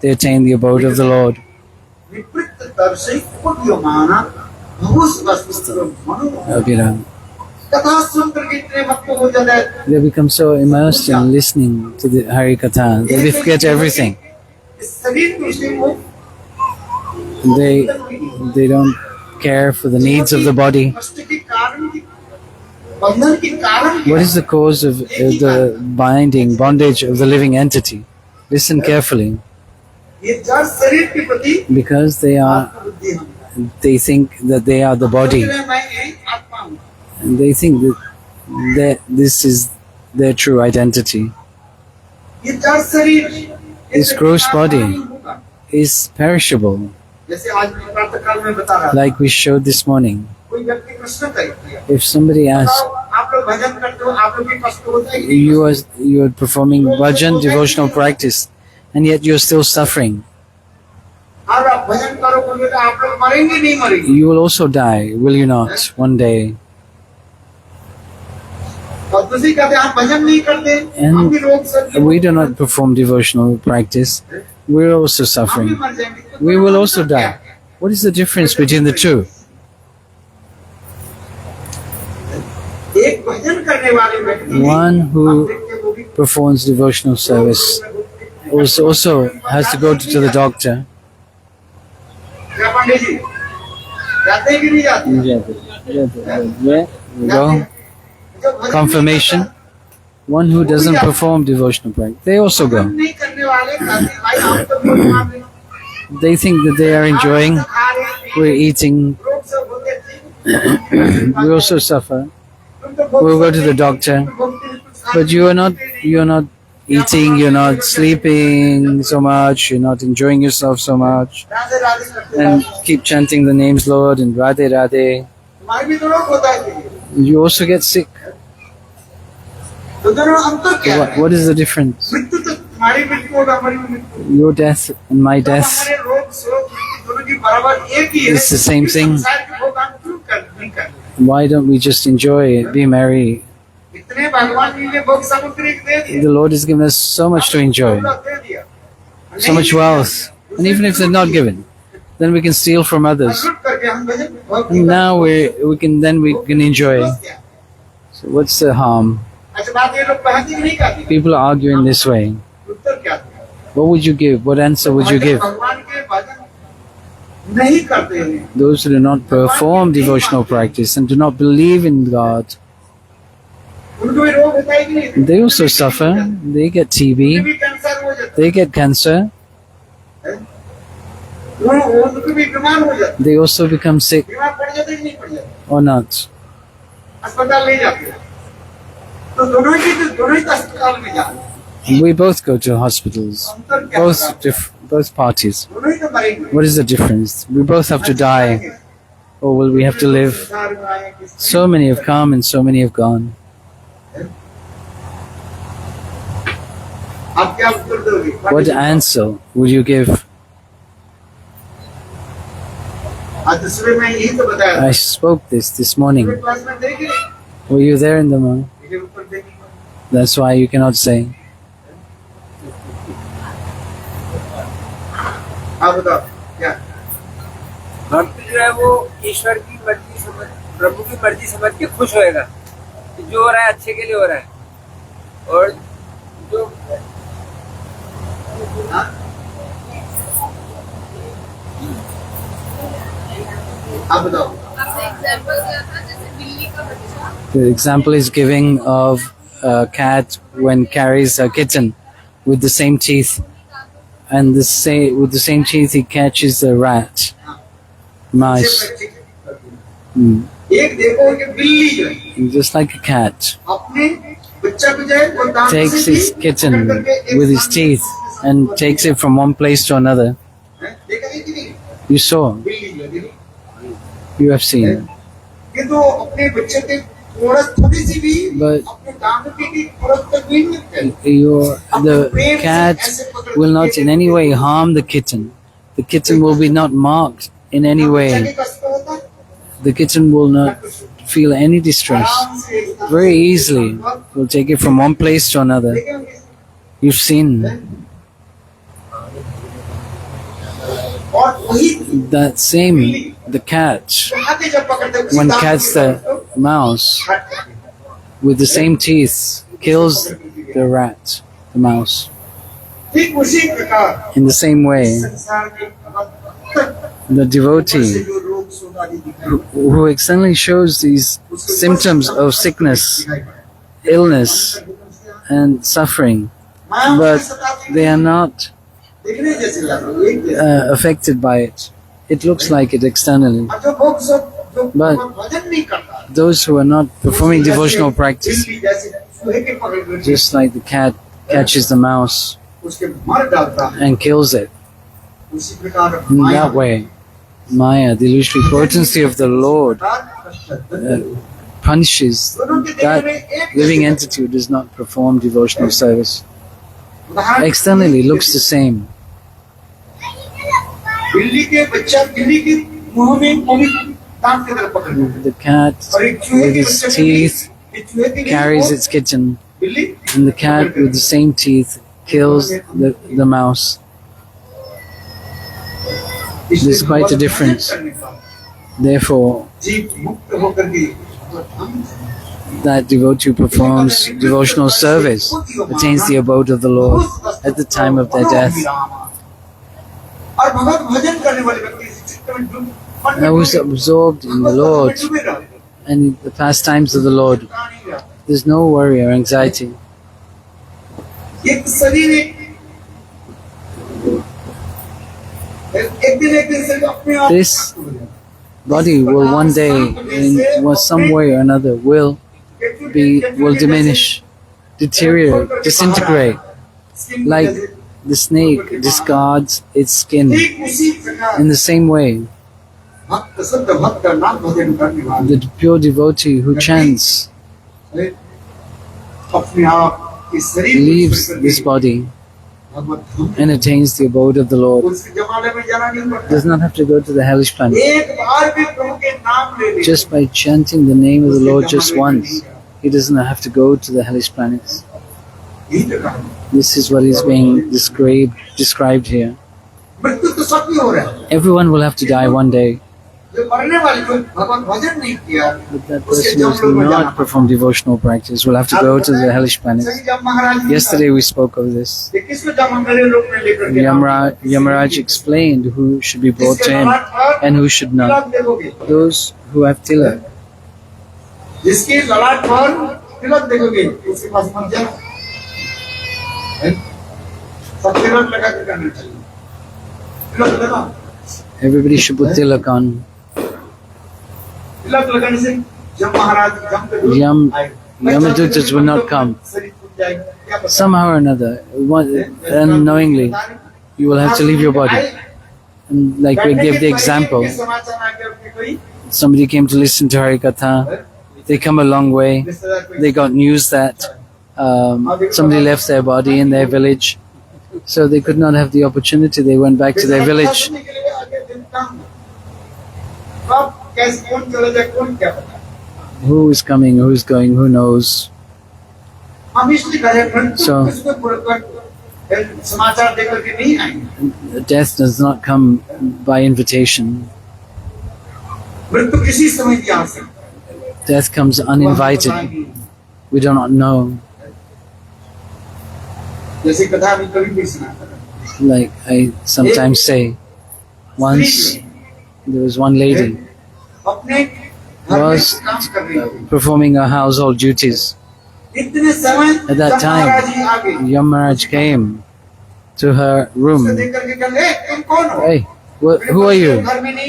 they attain the abode of the Lord. विपरीत दर्शी उद्यमाना भवुस वस्तुस्थिरम मनो। Abhiram. कथा सुनकर के इतने भक्त हो जाते हैं, They become so immersed in listening to the Hari Katha that they forget everything. इस शरीर को से वो They don't care for the needs of the body. कष्ट के कारण की बंधन के कारण What is the cause of the bondage of the living entity? Listen carefully. ये जड़ शरीर के प्रति Because they think that they are the body. मैं एक आत्मा हूँ। And they think that this is their true identity. ये जड़ शरीर This gross body is perishable, जैसे आज मैं प्रातः काल में बता रहा था, like we showed this morning. कोई व्यक्ति प्रश्न किया, If somebody asks, आप लोग भजन करते हो, आप लोग भी कष्ट होता है कि you are performing bhajan, devotional practice, and yet you're still suffering, और आप भजन करोगे तो आप लोग मरेंगे नहीं मरेंगे? you will also die, will you not, one day? और दूसरी कहते हैं आप भजन नहीं करते, हम भी रोग सकते We do not perform devotional practice, we're also हम भी suffering. मर जाएंगे। तो We will also die. What is the difference between the two? एक भजन करने वाले व्यक्ति One who आप देखते हो वो भी performs devotional service also has to go to the doctor. क्या पांडे जी जाते हैं कि नहीं जाते? Yeah, we go. जो भजन Confirmation. One who doesn't perform devotional practice, they also go. नहीं करने वाले कहते हैं, भाई आप तो रोज मार रहे हो, They think that they are enjoying, आप खा रहे हैं, we're eating, रोग सब होते हैं, we also suffer. तुम तो भोग We'll go to सकते the हैं, doctor, भोगते हैं, कुछ खा but you're not eating, you're not sleeping so much, you're not enjoying yourself so much, Radhe Radhe करते and हैं। keep chanting the names Lord and Radhe Radhe. तुम्हारे भी तो रोग होता है कि You also get sick. तो दोनों अंतर क्या है? What is the difference? मृत्यु तो तुम्हारी मृत्यु और हमारी मृत्यु, Your death and my तो death हमारे रोग शोक मृत्यु दोनों की बराबर एक ही है। It's the same thing. संसार के भोग हम क्यों नहीं करते? Why don't we just enjoy it, be merry? इतने भगवान जी ने भोग समुद्र एक दे दिए, The Lord has given us so much to enjoy, दे दिया, so much wealth, and even if they're not given, then we can steal from others. लूट करके हम भजन भोग And now we can enjoy. So what's the harm? अच्छा बात ये लोग पहनती नहीं करती, People are arguing this way. What would you give? What answer would you give? भगवान के भजन नहीं करते हैं, Those who do not perform devotional practice and do not believe in God, उनको भी रोग होता है कि नहीं? they also suffer. They get उन्हें TB, भी कैंसर हो जाता they get cancer, है, उनको भी बीमार हो जाता है, they also become sick बीमार पड़ जाते हैं कि नहीं पड़ जाते, or not. अस्पताल नहीं जाते हैं। तो दोनों ही तो अस्पताल में जाते हैं, We both go to hospitals, अंतर क्या होता है? both parties. दोनों ही तो मरेंगे। What is the difference? We both have to die, or will we have to live? संसार में आए किसी- So many have come and so many have gone. आप क्या उत्तर दोगे? What answer would you give? आज सुबह में यही तो बताया था। I spoke this morning. सुबह क्लास में देगी, Were you there in the morning? ये उत्तर देगी। That's why you cannot say. आप बताओ क्या? भक्त जो है वो ईश्वर की मर्जी समझ, प्रभु की मर्जी समझ के खुश होएगा कि जो हो रहा है अच्छे के लिए हो रहा है। और जो हाँ? आप बताओ। The example is giving of a cat when carries a kitten with the same teeth, and with the same teeth he catches a rat, mice. एक देखो कि बिल्ली जो है And just like a cat अपने बच्चा को जो है वो दांत takes से his भी kitten पकड़ करके एक with his साथ teeth and takes it from one place to another. है, देखा है कि नहीं? You saw, बिल्ली जो है, देखो। you have seen. कि तो अपने बच्चे के थोड़ी सी भी But अपने दांत की थोड़ा तक भी मत करे। The cat will not in any way harm the kitten. The kitten will be not marked in any बच्चा way. के कष्ट होता है, The kitten will not feel any distress. आराम से एक साथ Very easily, will take it from one place to another. देखे होंगे। You've seen और वही that same, the cat, हाथी जब पकड़ते हैं, उसी when दांत catch के the साथ mouse काट देते हैं। with the same teeth, kills the rat, the mouse. ठीक उसी प्रकार In the same way, संसार के the devotee से जो रोग शोक आदि दिखाई who externally shows these symptoms of sickness, illness, and suffering, but they are not देखने जैसे लग रहा है, एक जैसे। affected by it. It looks like it externally. और जो भोग सब जो But भजन नहीं करता, those who are not performing devotional practice, बिल्ली जैसे चूहे के पकड़ करके just like the cat catches the mouse उसके मार डालता है, and kills it, उसी प्रकार in Maya that way, Maya, the illusory potency of the Lord, punishes that living entity who does not perform devotional service. Externally looks the same. बिल्ली के बच्चा बिल्ली के मुंह में पूरी दांत की तरफ पकड़ लेता है। The cat और एक चूहे with के his बच्चे को teeth भी- एक चूहे के लिए carries वो its kitten, बिल्ली and the cat with the same teeth kills the mouse. There's quite a difference. Therefore, जीव मुक्त होकर के that devotee who performs devotional service attains the abode of the Lord at the time of their death. और भगवत भजन करने वाले व्यक्ति इस चित्त में डूब- Now who's absorbed in the Lord डूबे रहते हैं। and the pastimes of the Lord, कहानी है। there's no worry or anxiety. एक शरीर एक दिन से अपने आप This body will one day, in some way or another, will diminish, deteriorate, disintegrate, like the snake discards its skin. ठीक उसी प्रकार In the same way, भक्त शुद्ध भक्त नाम भजन करने वाले the pure devotee who chants अपने आप इस शरीर को leaves छोड़ this करके body Bhagavad Dham and attains the abode of the Lord. उसके जमाने में जाना नहीं पड़ता। Does not have to go to the hellish planet. एक बार भी प्रभु के नाम ले ले Just by chanting the name of the Lord just once, he doesn't have to go to the hellish planets. यही तो कहानी। This is what is being described here. मृत्यु तो सबकी हो रहा है, Everyone will have to die one day. जो मरने वाले जो भगवान भजन नहीं किया But that उसके person who जम has लोग में जाना not performed devotional practice will have to go to the hellish planets. सही जब महाराज Yesterday we spoke of this. ये किसको जम मेरे लोग में लेकर के Yamaraj explained who should be brought to him and who should not. Those who have tilak. जिसकी ललाट पर तिलक देखोगे उसके पास मत जाओ सब तिलक लगा के करना चाहिए तिलक लगा Everybody should put tilak on. तिलक लगाने से जब महाराज जम के दूर Yamadutas will not come. शरीर टूट जाएगा Somehow or another, unknowingly, you will have to leave your body. And like we gave the example, somebody came to listen to Harikatha. They come a long way. They got news that somebody left their body in their village, so they could not have the opportunity. They went back to their village. Who is coming? Who is going? Who knows? So death does not come by invitation. Death comes uninvited. We do not know. Like I sometimes say, once there was one lady who was performing her household duties. At that time, Yamaraj came to her room. Hey, who are you?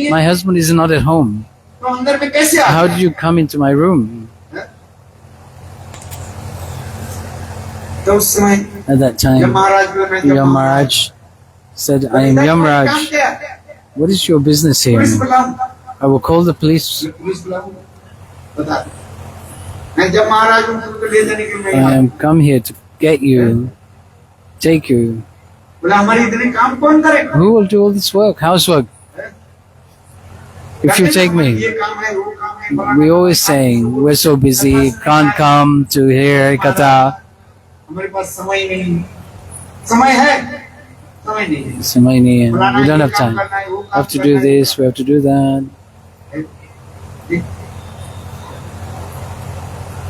My husband is not at home. How did you come into my room? At that time, Yamaraj said, I am Yamaraj. What is your business here? I will call the police. I am come here to get you, take you. Who will do all this work, housework? If you take me. We always saying, we're so busy, can't come to hear Katha. Samay nahi hai. We don't have time. We have to do this, we have to do that.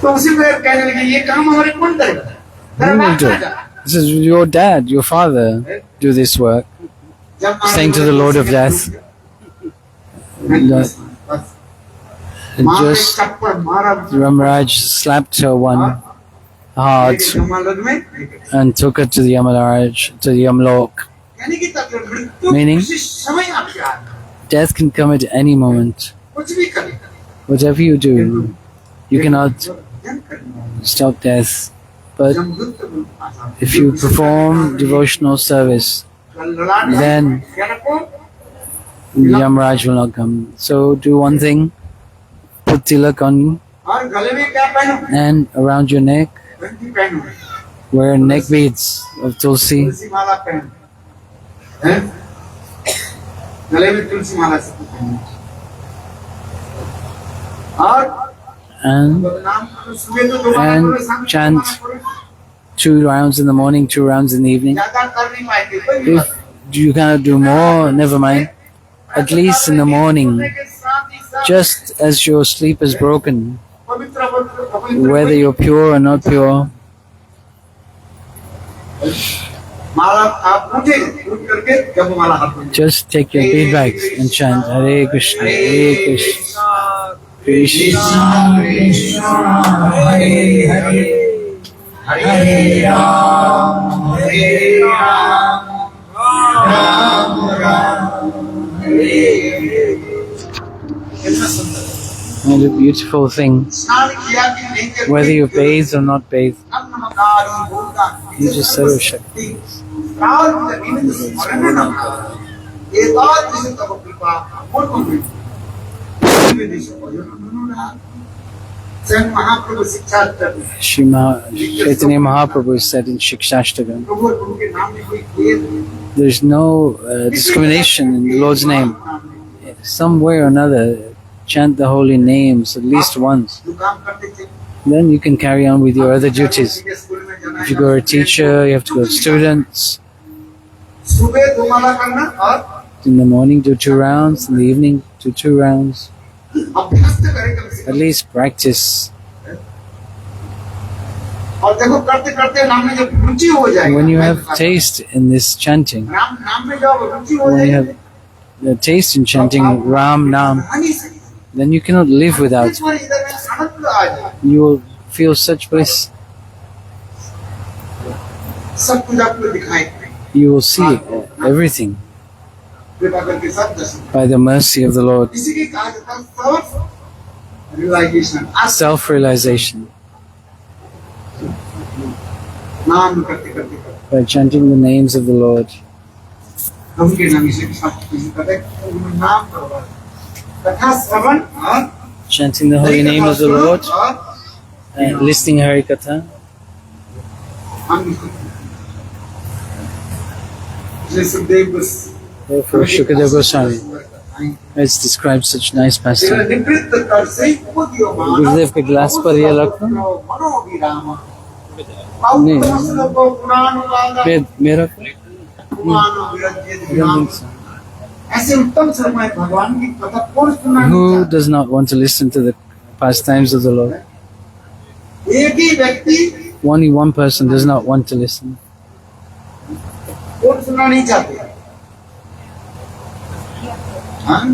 Who will do it? This is your dad, your father, do this work. Saying to the Lord of Death, just Yamaraj slapped her one hard and took her to the Yamaraj, to the Yamlok. Meaning, death can come at any moment. Whatever you do, you cannot stop death. But if you perform devotional service, then Yamaraj will not come. So do one thing, put tilak on you, and around your neck, wear neck beads of tulsi. And chant 2 rounds in the morning, 2 rounds in the evening. If you cannot do more, never mind. At least in the morning, just as your sleep is broken, whether you're pure or not pure, just take your bead bags and chant Hare Krishna, Hare Krishna, Krishna Krishna, Hare Hare, Hare Ram, Hare Ram, Ram Ram, Hare Hare. What a beautiful thing. Whether you bathe or not bathe, you just serve Shakti. Chaitanya Mahaprabhu said in Shikshashtakam, there is no discrimination in the Lord's name. Some way or another, chant the holy names at least once. Then you can carry on with your other duties. If you go to a teacher, you have to go to students. In the morning, do 2 rounds. In the evening, do 2 rounds. अभ्यास तो करें कम से At come. least practice. और देखो करते करते नाम में जब रुचि हो जाएगी, When you have taste in this chanting, नाम में जब रुचि हो when you जाएगी, have the taste in chanting Ram Nam, then you cannot live without it. इधर में आनंद आ जाए, You will feel such bliss. सब कुछ आपको दिखाई You will see everything कृपा करके सब दर्शन। by the mercy of the Lord. इसी के कहा जाता है self realization, Self-realization. नाम करते करते करते By chanting the names of the Lord. हम के नाम से सब कुछ करते नाम करो, कथा श्रवण और Chanting the holy name of the Lord and listening Hari Katha. हम जैसे सुखदेव बस Therefore, Shukadeva Goswami has described such nice pastime. गुरुदेव के गिलास पर ये रखो। नहीं, मेरा ऐसे उत्तम समय भगवान की कथा कौन सुनना Who does not want to listen to the pastimes of the Lord? एक ही व्यक्ति Only one person does not want to listen. कौन सुनना नहीं चाहते, हाँ?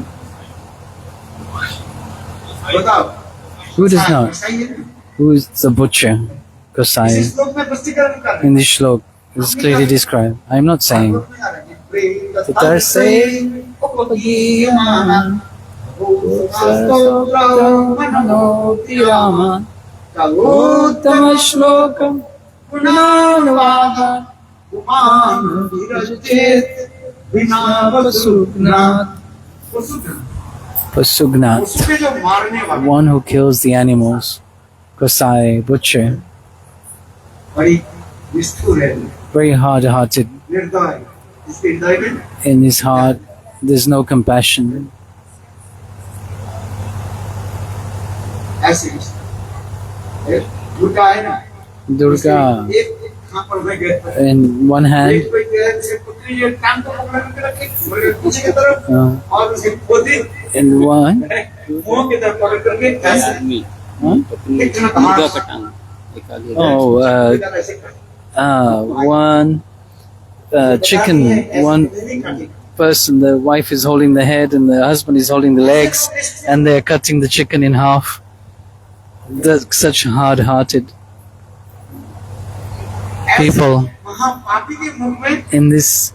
बताओ Who does not? Who is the butcher? इस Gosai. श्लोक में स्पष्टीकरण कर रहे In this shlok, it is clearly described. I am not saying. Uttama shlokam gunanvada Pasugnat, उसके जो मारने वाले one who kills the animals. Gosai, butcher, बड़ी निष्ठुर है, very hard-hearted. निर्दय, इसके हृदय में In his heart, there's no compassion. ऐसे दुर्गा है ना, Durga, एक हाथ पर में गए, in one hand, एक कोई कह रहे पुत्री ये टांग को पकड़ के रखे, बोले पीछे की तरफ, और उसकी पोती in one, मुंह की तरफ पकड़ करके ऐसे इतना कहा, oh, ऐसे करते। one chicken, one person, the wife is holding the head and the husband is holding the legs, and they're cutting the chicken in half. That's such hard-hearted people. महापापी के मुख में In this,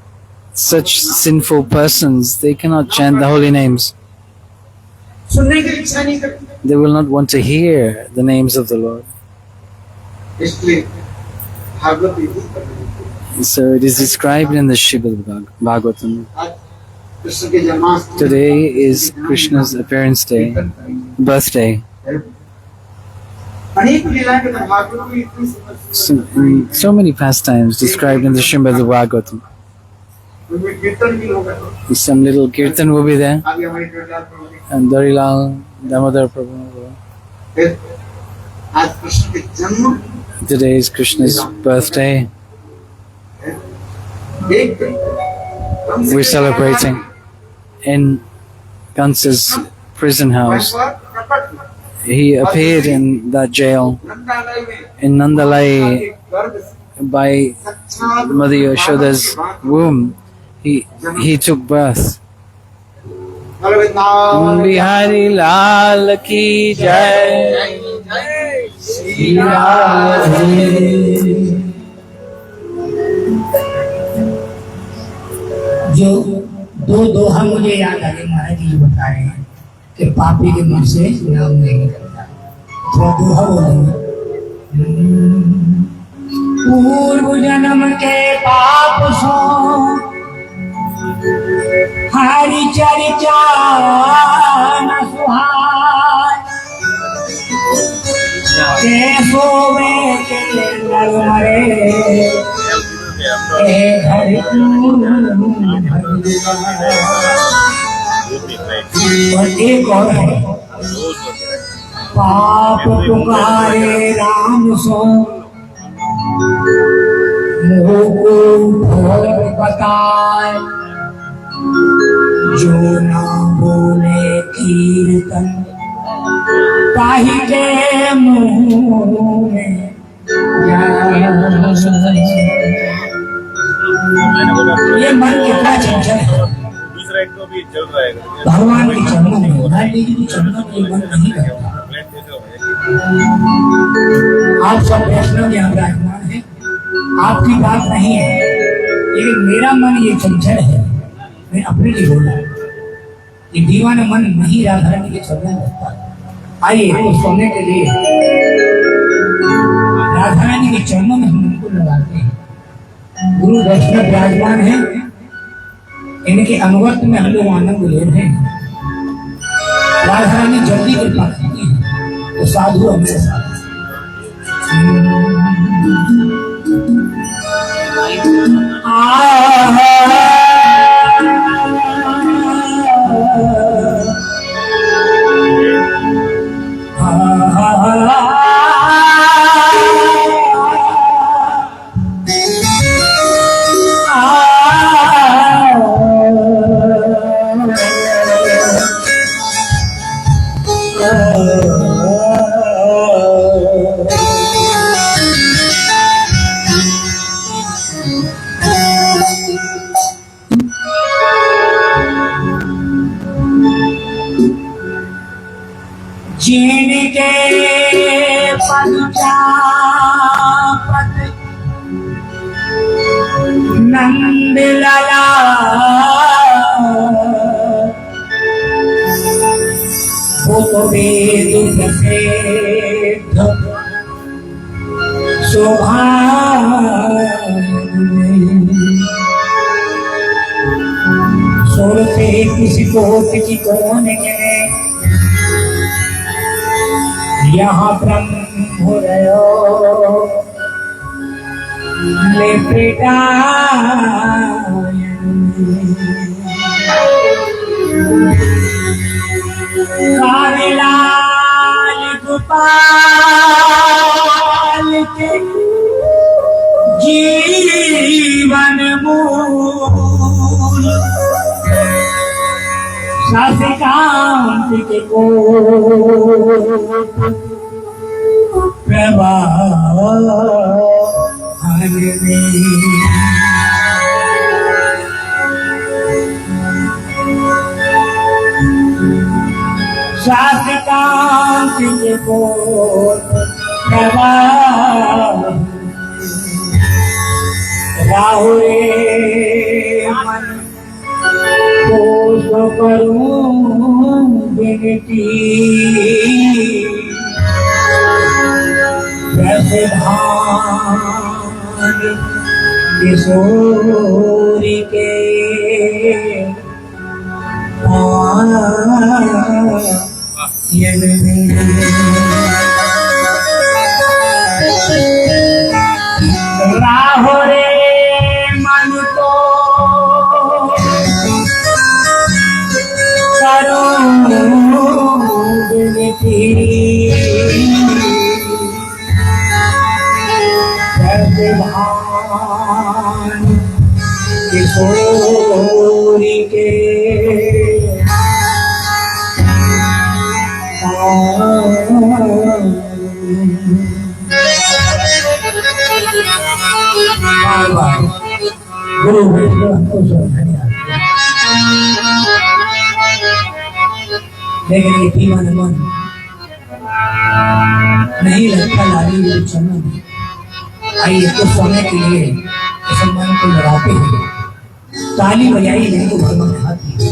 such sinful persons, they cannot chant the holy names. सुनने की इच्छा नहीं करते, They will not want to hear the names of the Lord. इसलिए भागवत यही कर रहे हैं। So it is described in the Srimad Bhagavatam. आज कृष्ण के Janmashtami Today is Krishna's appearance day, birthday. अनेक लीलाएं के भागवत में इतनी समझ So many pastimes described in the Srimad Bhagavatam. उनमें कीर्तन भी होगा, Some little kirtan will be there, आगे हमारे जोड़दार प्रभु and Darilal, Damodar Prabhu. फिर आज कृष्ण के जन्म Today is Krishna's birthday. एक We're celebrating in Kansa's prison house. He appeared in that jail in Nandalai by Mother Yashoda's womb. He took birth. Bihari Lal ki jai. Shri Radhe. जो दो दोहा मुझे याद आ गए, महाराज जी बता रहे हैं कि पापी के मुंह से नाम नहीं निकलता। थोड़ा दोहा बोलेंगे। पूर्व जन्म के पाप सो हरि चर्चा न सुहाय, कैसो में के नर मरे और एक और है, पाप पुकारे राम सो मोह को भोर बताए, जो ना बोले कीर्तन ताहि के मुँह में ये मन कितना चंचल है। दूसरा एक तो भी चल रहा है भगवान के चरणों में लाली जी के चरणों में मन नहीं करता। आप सब वैष्णव यहाँ विराजमान है, आपकी बात नहीं है, लेकिन मेरा मन ये चंचल है। मैं अपने लिए बोला, ये दीवाना मन नहीं राधा रानी के चरणों में रहता। आइए तो सोने के लिए राधा रानी के चरणों में हम उनको लगाते हैं। गुरु वैष्णव विराजमान है, इनके अनुगत में हम लोग आनंद ले रहे हैं। राधा रानी जल्दी कृपा करती है तो साधु हमारे साथ। जिनके पंचापत नंद लाला वो तो वेद प्रसिद्ध सोरते किसी कोट की कौन के यहाँ ब्रह्म रहो ले बेटा कारेलाल गोपाल के जीवन मूल शासिकांत के को प्रवाहन में शासिकांत के को प्रवाह राहुए मन को तो करूं विनती जैसे भान किशोरी के राहो रे मन को करूं विनती जैसे भान किशोरी के गुरु हमको लेकिन ये दीवाना मन नहीं लगता लाली जी चरणों में। आइए तो सोने के लिए इस मन को लगाते हैं, ताली बजाई जिनको भगवान हाथ दिए,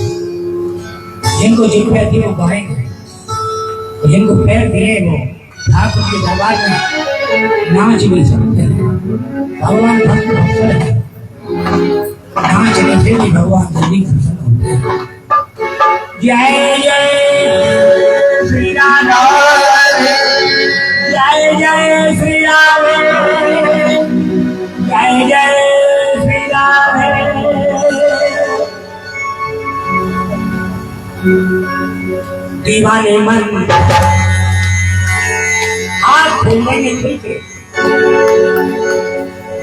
जिनको जिक्र दिए वो गाएंगे, जिनको पैर दिए वो ठाकुर के दरबार में नाच भी सकते हैं। भगवान भक्त भक्त है, नाचने से भी भगवान जल्दी प्रसन्न होते हैं। जय जय श्री राम, जय जय श्री राम, जय जय श्री राम। दीवाने मन हाथ खोलेंगे ठीक,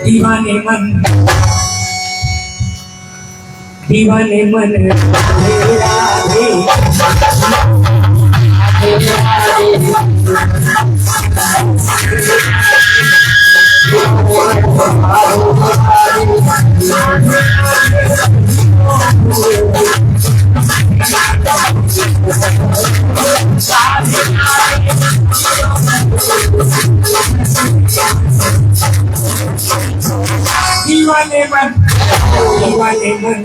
दीवाने मन दीवाने मन राधे राधे दीवाने मन दीवाने मन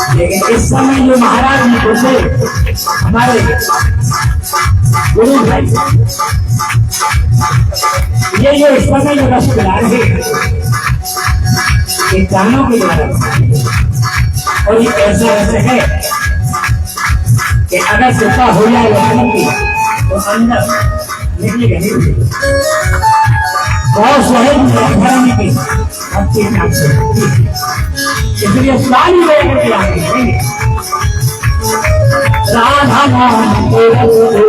लेकिन इस समय जो महाराज ने पूछे हमारे गुरु भाई ये जो इस समय जो रस पिला रहे ये गानों के द्वारा और ये ऐसे ऐसे है कि अगर कृपा हो जाए वाणी की तो अंदर निकलेगा नहीं बहुत सहज धर्म की भक्ति नाम से इसलिए सारी लोगों की आगे राधा नाम तेरा राधा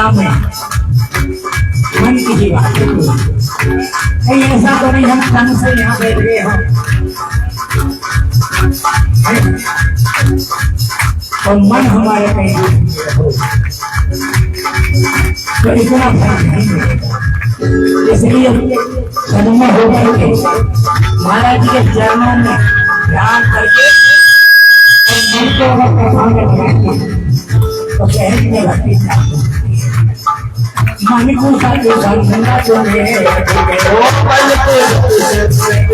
नाम मन की ही बात है ऐसा तो नहीं हम तन से यहाँ बैठ गए हम और मन हमारे कहीं तो इतना फर्क नहीं मिलेगा इसलिए जन्म होकर के महाराज जी के चरणों में ध्यान करके और मन को अगर प्रभावित करके तो शहर में भक्ति मन को साथ बंधना तुम्हें ओ पल को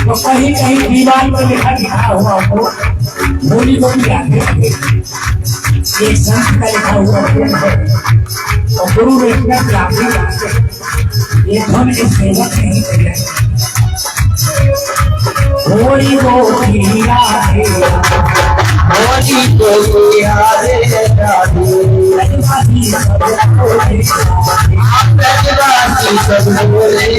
तो कहीं कहीं दीवार पर लिखा हुआ हो बोली बोली आगे एक संत का लिखा हुआ और गुरु ने इतना प्राप्ति ये धन के सेवक नहीं कर होली को राधे होली को राधे राधे सब बोले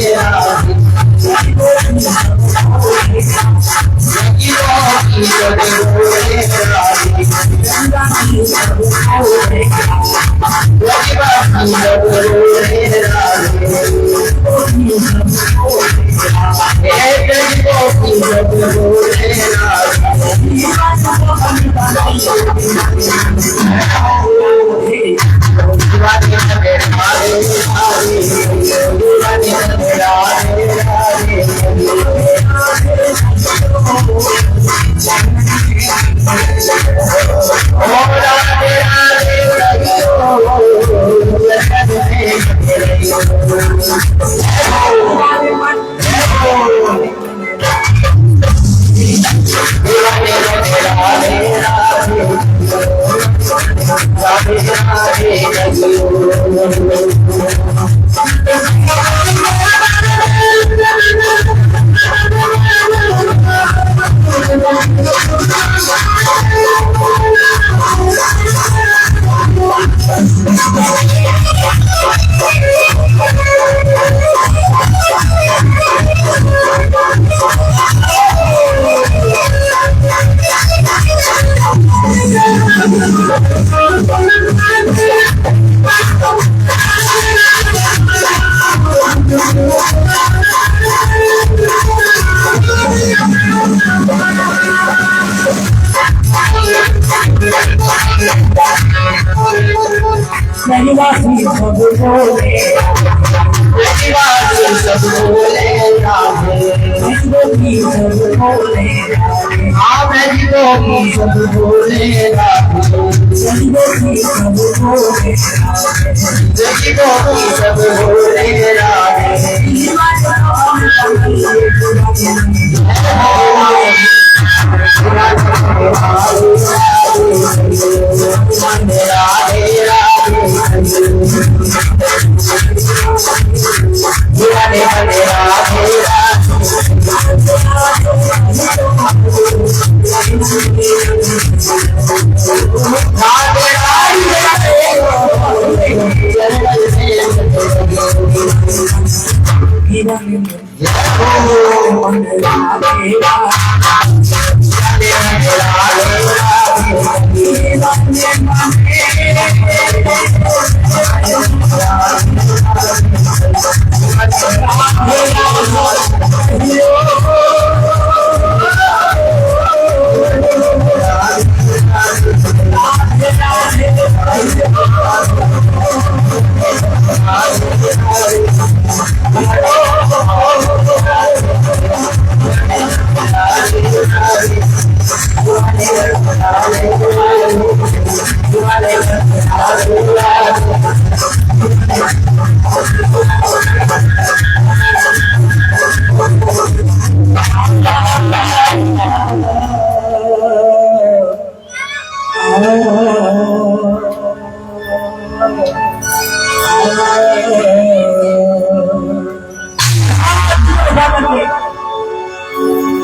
Oh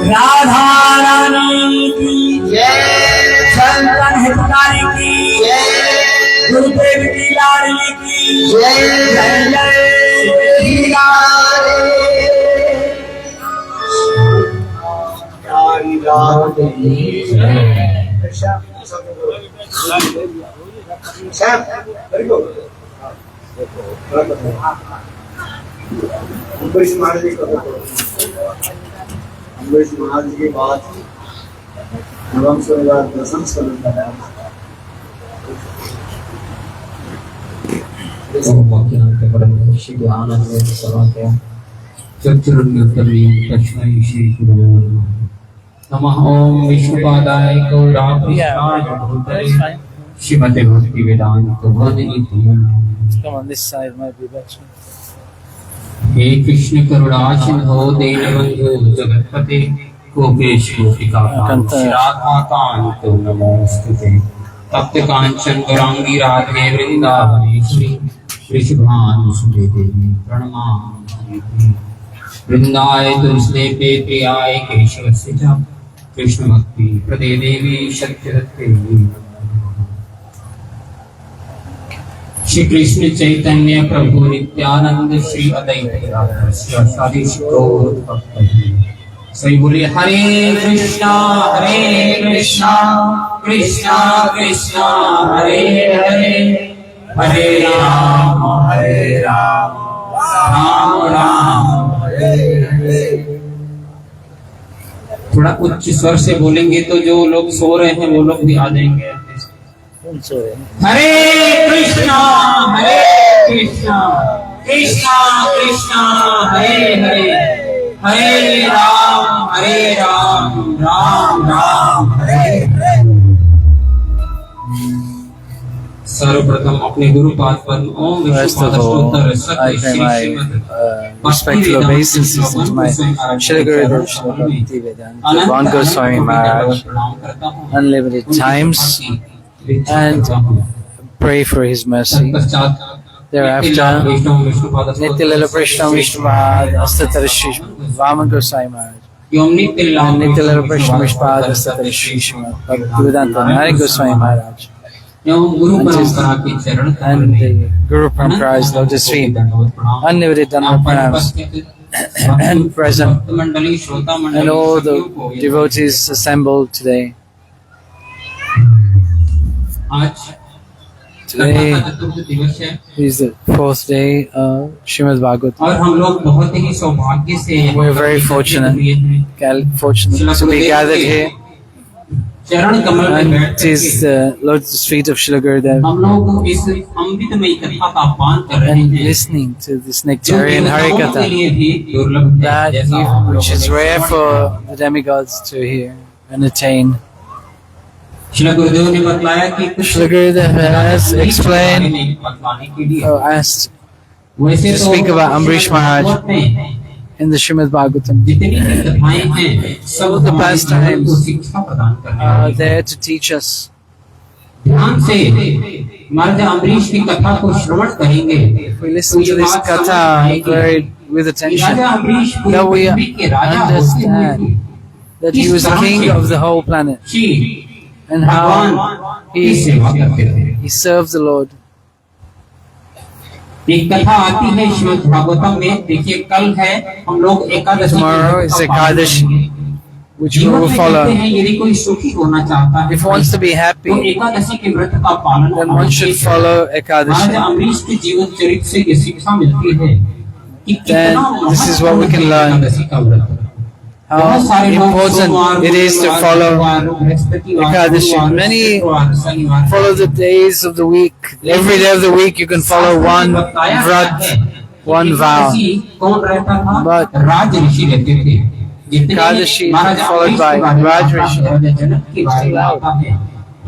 राधा रानी की जय, संतन हितकारी की जय, गुरुदेव की लाडली की जय, जय जय हीरा अम्बरीश महाराज जी अम्बरीश महाराज के बाद नवम स्वर्गार दसम स्वर्गार नमः ओम विष्णुपादाय गौराकृष्णाय श्रीमते भक्ति वेदांत Come on, this side might be better. हे कृष्ण करुणा सिंधो दीनबंधु जगत्पते गोपेश गोपिकाकांत राधाकांत नमोस्तुते तप्त कांचन गौरांगी राधे वृंदावनेश्वरी वृषभानुसुते देवी प्रणमामि वृंदाय तुलसीदेवे प्रियाय केशवस्य च कृष्ण भक्ति प्रदे देवी सत्यदत्ते श्री कृष्ण चैतन्य प्रभु नित्यानंद श्री अद्वैत शादी सही बोलिए हरे कृष्णा कृष्णा कृष्णा हरे हरे हरे राम राम राम हरे हरे। थोड़ा उच्च स्वर से बोलेंगे तो जो लोग सो रहे हैं वो लोग भी आ जाएंगे। हरे कृष्णा कृष्णा कृष्णा हरे हरे हरे राम राम राम हरे हरे। सर्वप्रथम अपने गुरुपाद पर ओम First of all, I pay my respectful obeisances to my Shri Gurudev Shri Bhakti Vedanta Bhagwan Goswami Maharaj, unlimited times, and pray for his mercy. Thereafter, Nityalila Prishna Vishnupada Astatara Shri Vaman Goswami Maharaj, and Nityalila Prishna Vishnupada Astatara Shri Bhaktivedanta Nari Goswami Maharaj, and the Guru Parampara's lotus feet, unlimited Dhamma pranams, and present, and all the devotees assembled today. Today is the 4th day of Srimad Bhagvat. We are very fortunate to be gathered here, and it is the lotus feet of Srila Gurudev, and listening to this nectarian Harikatha, which is rare for the demigods to hear and attain. Srila Gurudev has explained or asked to speak about Ambrish Maharaj in the Srimad Bhagavatam. Some of the pastimes are there to teach us. If we listen to this katha with attention, then we understand that he was the king of the whole planet, and how he served the Lord. एक कथा आती है श्रीमद् भागवतम में, देखिए कल है हम लोग Ekadashi Tomorrow is Ekadashi, which we will follow. यदि कोई सुखी होना चाहता है, If one wants to be तो happy, एकादशी के व्रत का पालन then one should follow Maharaj Ekadashi. Ambarish के जीवन चरित्र से ये शिक्षा मिलती है कि Then this is what we can learn. Ekadashi का व्रत How important it is to follow Ekadashi. Many follow the days of the week. Every day of the week you can follow one vrat, one vow. But राज ऋषि रहते थे, Ekadashi is followed by Raj Rishi. जनक के बारे में आता है,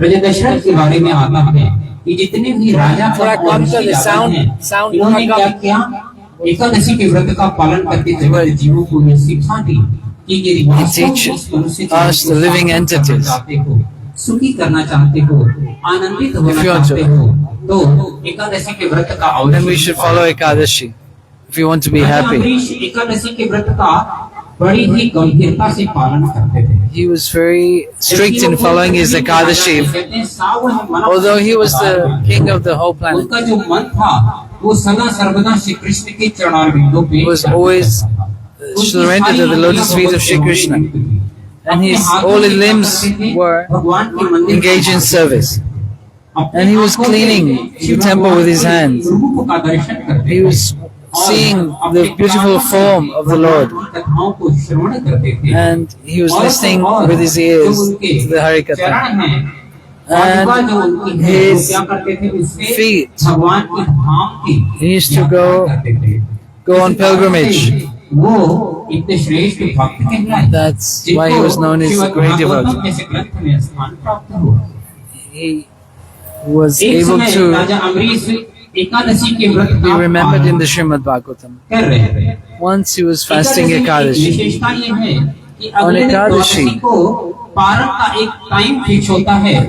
राजा दशरथ के बारे में आता है कि जितने भी राजा थोड़ा कम कर दे, sound इन्होंने क्या किया, एकादशी के व्रत का पालन करके जगत जीवों को ये शिक्षा दी कि यदि teach us, the living entities, सुखी करना चाहते हो, आनंदित होना चाहते हो, तो एकादशी के व्रत का then we should follow Ekadashi if you want to be happy. Ekadashi के व्रत का बड़ी ही गंभीरता से पालन करते थे. He was very strict in following his Ekadashi, although he was the king of the whole planet. उनका जो मन था वो सदा सर्वदा श्री कृष्ण के चरणारविंदों पे He was always surrendered to the lotus feet of Shri Krishna, and all his limbs were engaged in service. And he was cleaning the temple with his hands. He was seeing the beautiful form of the Lord, and he was listening with his ears to the Harikatha. And his feet, he used to go on pilgrimage. That's why he was known as a great devotee. He was able to be remembered in the Srimad Bhagavatam. Once he was fasting Ekadashi. On Ekadashi,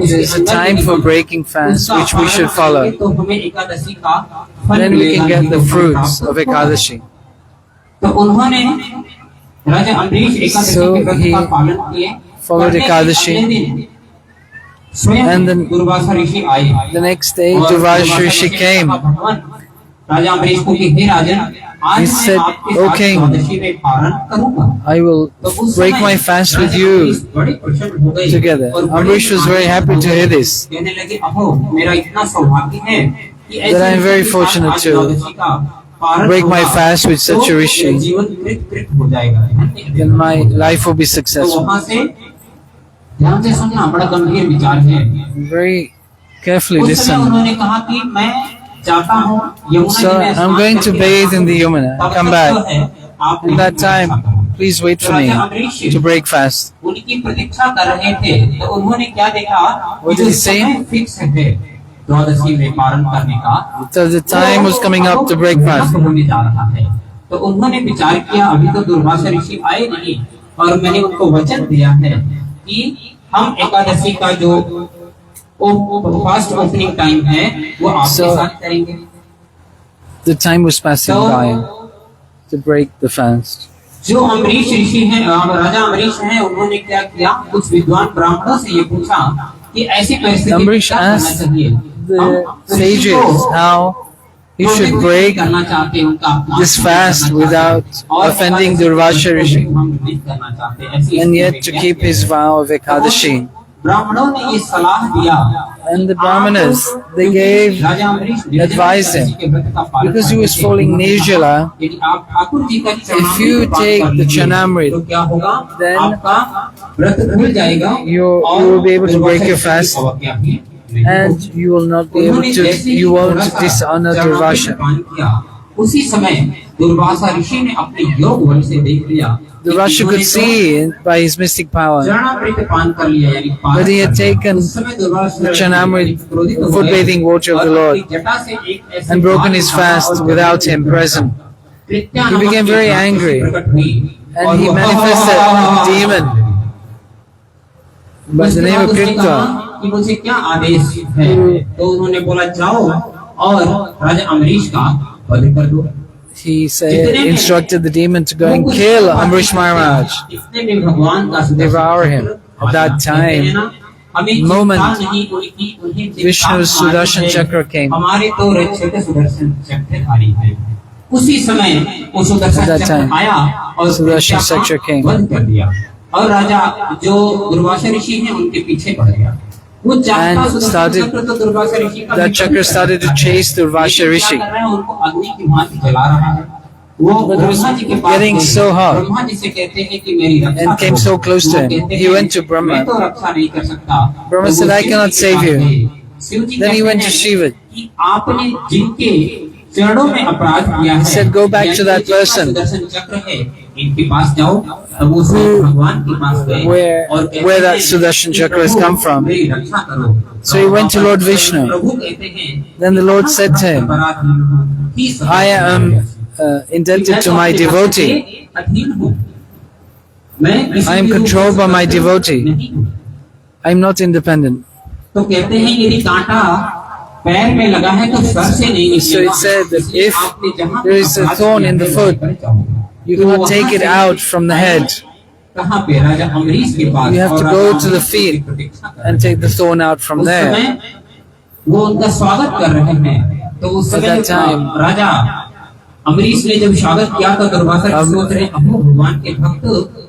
there is a time for breaking fast which we should follow. Then we can get the fruits of Ekadashi. So he followed Ekadashi, and then the next day Durvasa Rishi came. He said, "O king, I will break my fast with you together." Ambarish was very happy to hear this, that I am very fortunate to break my fast with such a rishi, then my life will be successful. Very carefully listen. So I'm going to bathe in the Yamuna, come back. In that time, please wait for me to break fast. What did he say? So the time was coming up to break fast. तो उन्होंने विचार किया अभी तो दुर्वासा ऋषि आए नहीं और मैंने उनको वचन दिया है कि हम एकादशी का जो फास्ट ओपनिंग टाइम है वो आपके साथ करेंगे. The time was passing by to break the fast. जो अम्बरीश ऋषि हैं, राजा अम्बरीश हैं, उन्होंने क्या किया, कुछ विद्वान ब्राह्मणों से ये पूछा कि ऐसी परिस्थिति में क्या करना चाहिए. The sages how he should break this fast without offending Durvasa Rishi, and yet to keep his vow of Ekadashi. And the Brahmanas, they gave advice him, because he was following Nirjala. If you take the Chanamrit, then you will be able to break your fast, and you will not be able to, you won't dishonor Durvasa. Durvasa could see by his mystic power that he had taken the Chanamrit, foot bathing water of the Lord, and broken his fast without him present. He became very angry, and he manifested a demon by the name of Kripta. कि मुझे क्या आदेश है, तो उन्होंने बोला जाओ और राजा अम्बरीश का वध कर दो. He said, instructed the demon to go and kill Ambrish Maharaj, devour him. At that time, moment Vishnu's Sudarshan Chakra came. हमारे तो छोटे सुदर्शन चक्रधारी हैं। उसी समय वो सुदर्शन चक्र आया और Sudarshan Chakra came. बंद कर दिया और राजा जो दुर्वासा ऋषि हैं उनके पीछे पड़ गया। वो चाहता सुदर्शन चक्र तो दुर्वासा ऋषि का That chakra started to chase Durvasha Rishi. उनको अग्नि की भांति जला रहा है। वो ब्रह्मा जी के पास Getting so hot Brahma ji से कहते हैं कि मेरी रक्षा and came so close to him. He went to Brahma. मैं तो रक्षा नहीं कर सकता। Brahma said, I cannot save you. Then he went to Shiva. कि आपने जिनके चरणों में अपराध किया है, He said, go back to that person. Sudarshan चक्र है, इनके पास जाओ। तब वो भगवान के पास गए और where that Sudarshan Chakra has come from. मेरी रक्षा करो। So he went to Lord Vishnu. प्रभु कहते हैं, Then the Lord said to him, I am indebted to my devotee. I am controlled by my devotee. I am not independent. तो कहते हैं यदि कांटा पैर में लगा है तो सर से नहीं So it said that if there is a thorn in the foot, you cannot take it out from the head. कहाँ पे राजा अमरीश के पास You have to go to the feet and take the thorn out from there. वो उनका स्वागत कर रहे हैं तो उस समय राजा अमरीश ने जब स्वागत किया तो दुर्वासा सोच रहे भगवान के भक्त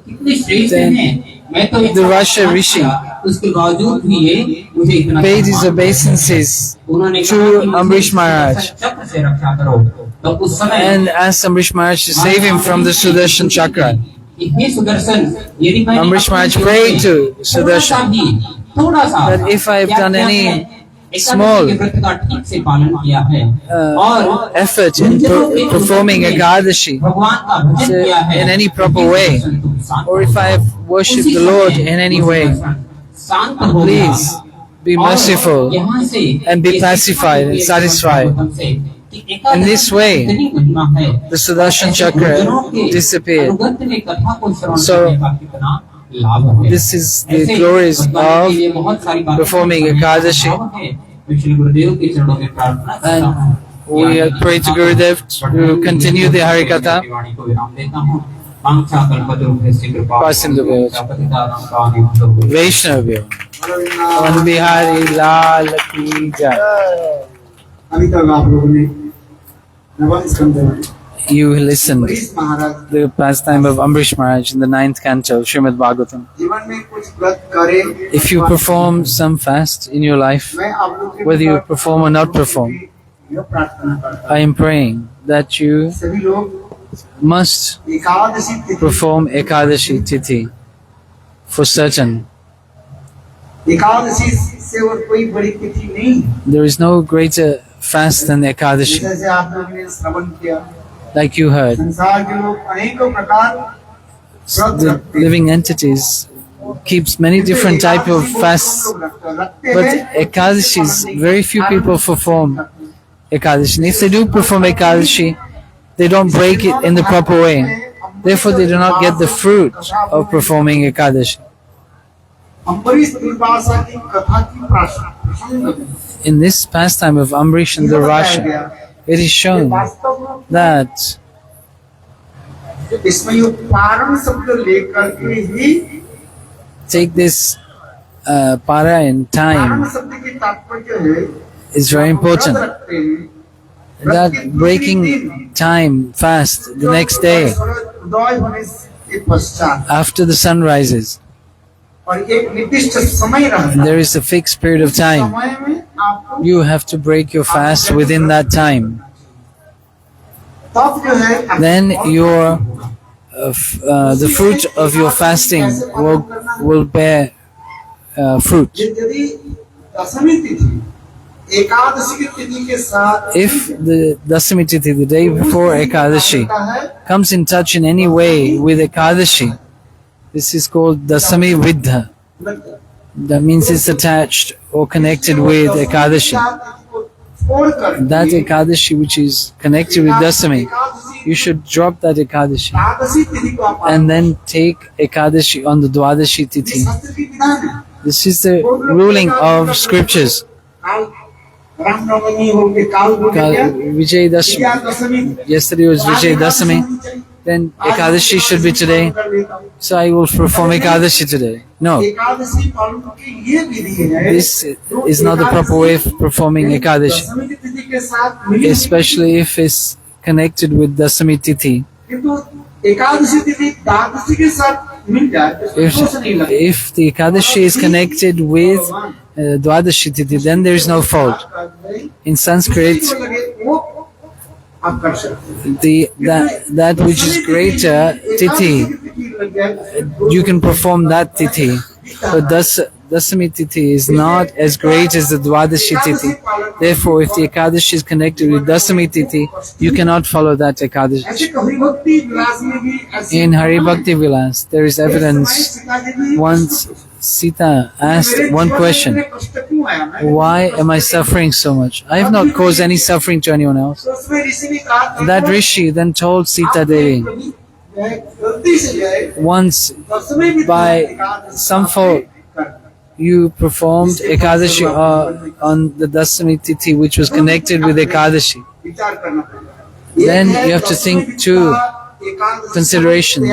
कितने श्रेष्ठ हैं। मैं तो Durvasha Rishi उसके बावजूद भी ये मुझे इतना paid his obeisances to Amrish Maharaj चक्र से रक्षा करो। तो उस समय and asked Amrish Maharaj to save him from the Sudarshan Chakra. Amrish Maharaj prayed to Sudarshan that if I have done any small effort in performing Ekadashi in any proper way, or if I have worshipped the Lord in any way, please be merciful and be pacified and satisfied. In this way, the Sudarshan Chakra disappeared. So, this is the glories of performing Ekadashi. And we pray to Gurudev to continue the Harikatha. Pasindubhyo Vaishnavyo Avan Bihari Lal Ki Jai. अभी तक आप लोगों ने नवम स्कंद में You listened Amrish Maharaj the pastime of Amrish Maharaj in the 9th canto, Srimad Bhagavatam. जीवन में कुछ व्रत करें। If you perform some fast in your life, मैं आप लोग के whether you perform or not perform, यह प्रार्थना करता I am praying that you हूँ सभी लोग must एकादशी तिथि perform Ekadashi Tithi for certain. Ekadashi से और कोई बड़ी तिथि नहीं। There is no greater fast than Ekadashi. जैसे आप लोगों ने श्रवण किया, Like you heard, संसार के लोग अनेकों प्रकार व्रत the रखते हैं। living entities keeps many different type of fasts, but Ekadashis, very few people perform Ekadashi. And if they do perform Ekadashi, they don't break it in the proper way. Therefore, they do not get the fruit of performing Ekadashi. Ambarish Durvasa की कथा की प्रसंग In this pastime of Amrish and Durvasha, it is shown that इसमें ये पारण शब्द लेकर के ही take this para in पारण time शब्द की तात्पर्य है is very important. रखते हैं That breaking time fast the next day उदय होने के पश्चात after the sun rises. और एक निर्दिष्ट समय रहता There is a fixed period of है। time. समय में आपको You have to break your fast within that time. तब जो है Then the fruit of your fasting will bear fruit. यदि दशमी तिथि एकादशी की तिथि के साथ If the Dasami Tithi, the day before Ekadashi, comes in touch in any way with Ekadashi, this is called Dasami Vidha. That means it's attached or connected with Ekadashi. That Ekadashi which is connected with Dasami, you should drop that Ekadashi Ekadashi तिथि को आप and then take Ekadashi on the Dwadashi Tithi. शास्त्र की विधान है। This is the ruling of scriptures. काल रामनवमी हो गई, काल हो गया, Vijay Dashami. Dashami Yesterday was Vijay Dasami. then Ekadashi should be today, so I will perform Ekadashi today. No, Ekadashi पालन की ये विधि है, this is not the proper way of performing Ekadashi, दशमी की तिथि के साथ मिली, especially if it's connected with Dasami Tithi. किंतु एकादशी तिथि द्वादशी के साथ मिल जाए तो दोष नहीं लगता। If the Ekadashi is connected with Dwadashi Tithi, then there is no fault. In Sanskrit, वो आप कर सकते हैं। that which is greater Tithi, you can perform that Tithi. But Dasami Tithi is not as great as the Dwadashi Tithi. Therefore, if the Ekadashi is connected with Dasami Tithi, you cannot follow that Ekadashi. ऐसे हरिभक्ति विलास में भी ऐसे In Hari Bhakti Vilas, there is evidence. Once Sita asked one question: why am I suffering so much? I have not caused any suffering to anyone else. तो उसमें ऋषि ने कहा That Rishi then told Sita Devi, गलती से गए once दसवें भी by some fault you performed Ekadashi on the Dasami Tithi, which was connected with Ekadashi. विचार करना पड़ेगा। Then you have to think two considerations.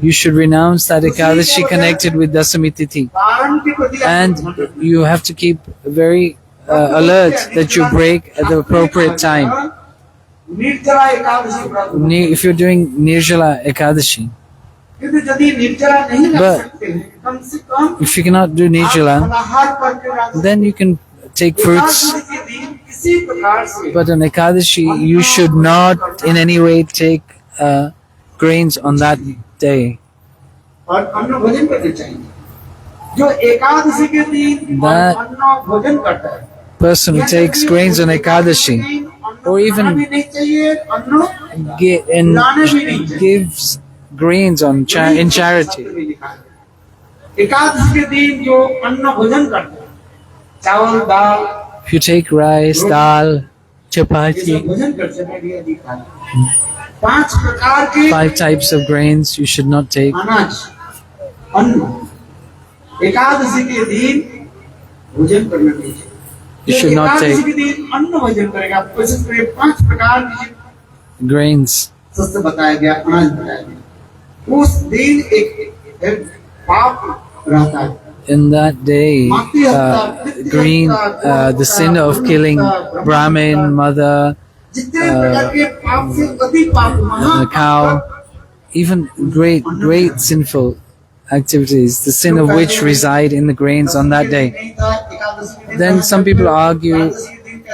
You should renounce that Ekadashi connected with Dasami Tithi, कारण के प्रति and you have to keep very alert that you break at the appropriate time. Nirjala Ekadashi व्रत, If you're doing Nirjala Ekadashi, किंतु यदि निर्जला नहीं रख But- सकते हैं, कम से कम if you cannot do आप Nirjala, फलाहार करके रख सकते then you can take हैं। fruits. एकादशी के दिन किसी प्रकार से But on Ekadashi, you should not in any way take grains on that day. और अन्न भोजन करने चाहिए। जो एकादशी के दिन That- अन्न भोजन करता है, Person who takes grains on Ekadashi or even भी नहीं चाहिए, अन्न and gives grains on in charity. Ekadashi के दिन जो अन्न भोजन करता है, चावल दाल If you take rice, dal, ये chapati, सब भोजन कर सकते हैं। 5 प्रकार के 5 types of grains you should not take. अनाज अन्न एकादशी के दिन भोजन करना चाहिए। You should not Ekadashi take के दिन अन्न भोजन करेगा, कोशिश करिए 5 प्रकार की grains. शस्त्र बताया गया, अनाज बताया गया। उस दिन एक पाप रहता है। In that day, the sin of killing Brahmin, mother, जितने प्रकार के पाप से अधिक पाप the cow, even great sinful activities, the sin of which reside in the grains on that day. Then some people argue,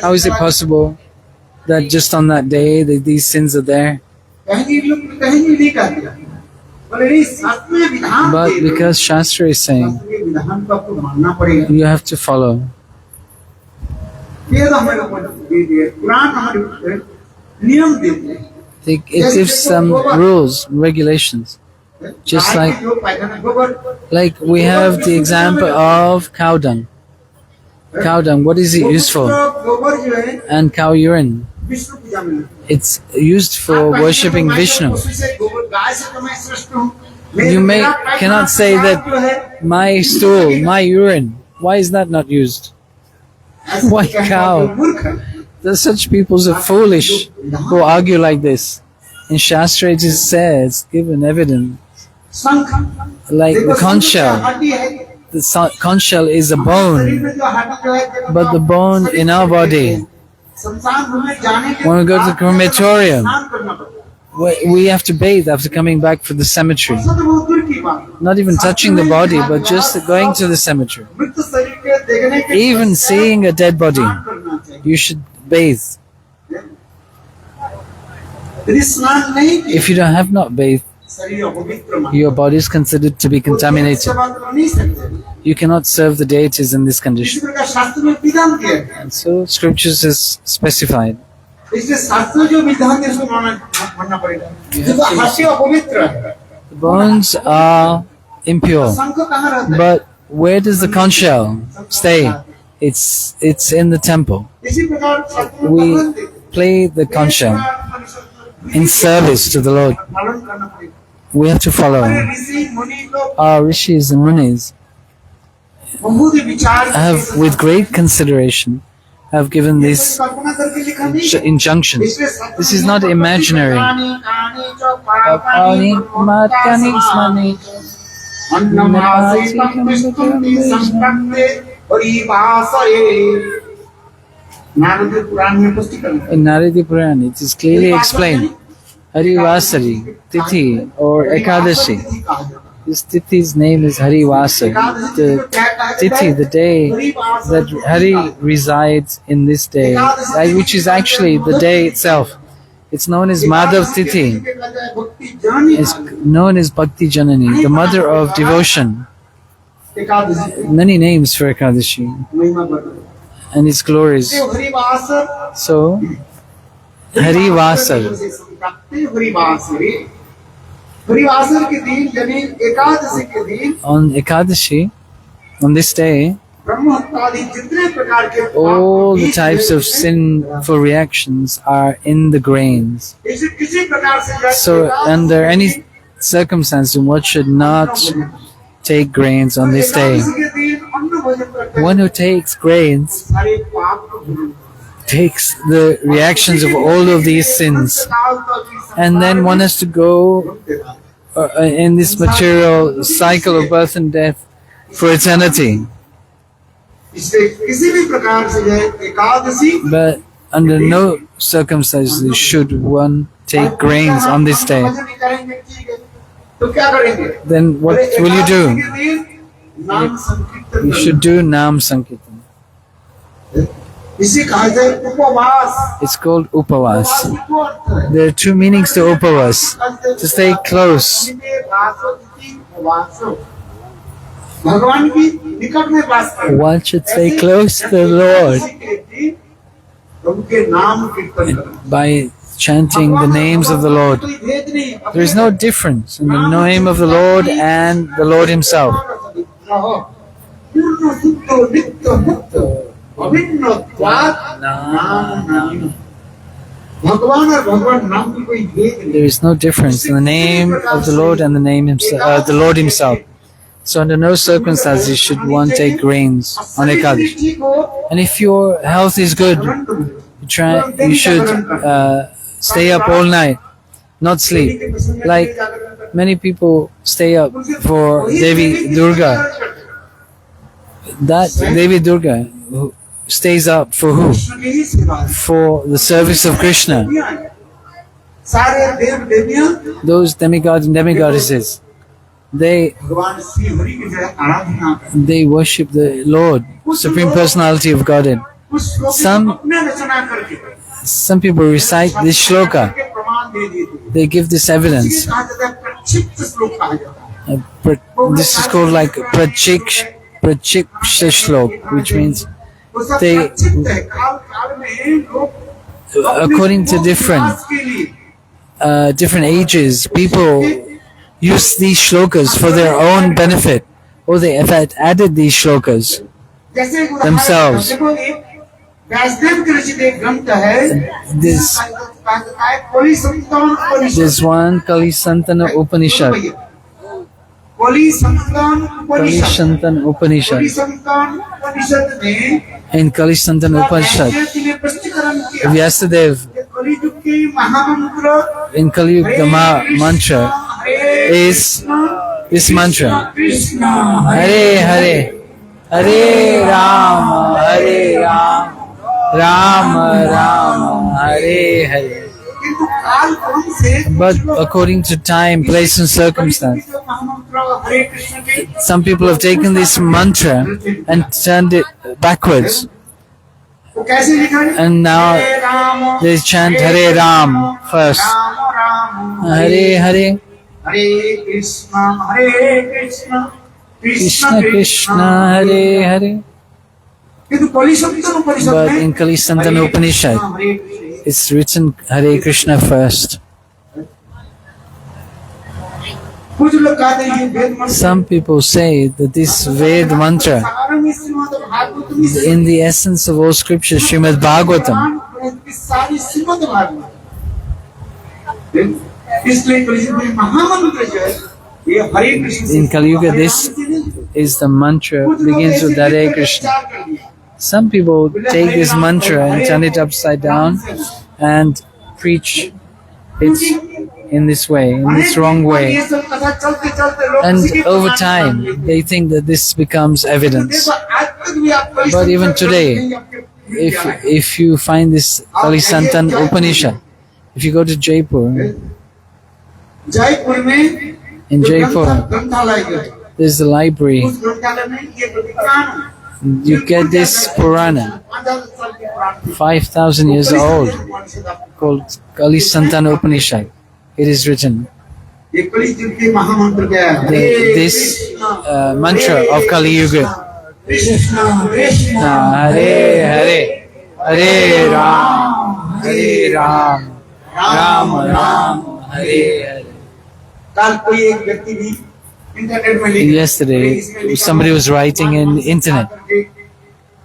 how is it possible that just on that day that these sins are there? But because Shastra is saying, you have to follow. It gives some rules, regulations. Just like we have the example of cow dung. Cow dung, what is it used for? And cow urine. It's used for worshipping Vishnu. You cannot say that my stool, my urine, why is that not used? Why cow? There's such people are foolish who argue like this. In Shastra it says, given evidence, like the conch shell. The conch shell is a bone, but the bone in our body, when we go to the crematorium, we have to bathe after coming back from the cemetery. Not even touching the body, but just going to the cemetery. Even seeing a dead body, you should bathe. If you have not bathed, your body is considered to be contaminated. You cannot serve the deities in this condition. And so scriptures is specified. The bones are impure, but where does the conch shell stay? It's in the temple. We play the conch shell in service to the Lord. We have to follow our rishis and munis have with great consideration have given these कल्पना करके लिखा नहीं। injunctions. इसलिए सत्य This is not imaginary. कहानी जो पापानि Matani smani. अन्नमासीतं विष्णुति संपन्ने परिभासये। Narad पुराण में पुस्तक In Narada Purana, it is clearly explained. Harivasari, Tithi or Ekadashi. This Tithi's name is Harivasari. The Tithi, the day that Hari resides in this day, which is actually the day itself. It's known as Madhav Tithi. It's known as Bhakti Janani, the mother of devotion. Many names for Ekadashi and its glories. So, Harivasar. On Ekadashi, on this day, all the types of sinful reactions are in the grains. So, under any circumstance, one should not take grains on this day. One who takes grains takes the reactions of all of these sins, and then one has to go in this material cycle of birth and death for eternity. But under no circumstances should one take grains on this day. Then what will you do? You should do Nam Sankirtan. It's called Upavas. There are two meanings to Upavas. To stay close. One should stay close to the Lord by chanting the names of the Lord. There is no difference in the name of the Lord and the Lord Himself. There is no difference in the name of the Lord and the name Himself, the Lord Himself. So under no circumstances should one take grains on Ekadashi. And if your health is good, you should stay up all night, not sleep. Like many people stay up for Devi Durga. That Devi Durga who stays up for who? For the service of Krishna. Those demigods and demigoddesses, they worship the Lord, Supreme Personality of Godhead. Some people recite this shloka. They give this evidence. This is called like Prachiksha Shlok, which means they, according to different ages, people use these shlokas for their own benefit, or they have added these shlokas themselves. This one Kali Santana Upanishad. Kali Santana Upanishad. In Kali Santana Upanishad, Vyasadev, in Kali Yuga, the mantra is this mantra: Hare Hare, Hare Rama, Hare Rama, Rama Rama, Hare Hare. But according to time, place and circumstance, some people have taken this mantra and turned it backwards. And now they chant Hare Ram first. Hare Hare, Krishna Krishna, Hare Hare. But in Kali Santana Upanishad, it's written Hare Krishna first. Some people say that this Ved mantra, in the essence of all scriptures, Srimad Bhagavatam, in Kali Yuga, this is the mantra, begins with Hare Krishna. Some people take this mantra and turn it upside down and preach it in this way, in this wrong way. And over time, they think that this becomes evidence. But even today, if you find this Kali Santan Upanishad, if you go to Jaipur, in Jaipur, there's a library. You get this Purana, 5,000 years old, called Kali Santan Upanishad. It is written. This mantra of Kali Yuga. Hare Hare, Hare Ram, Hare Ram, Ram Ram, Hare Hare. Yesterday, somebody was writing in internet,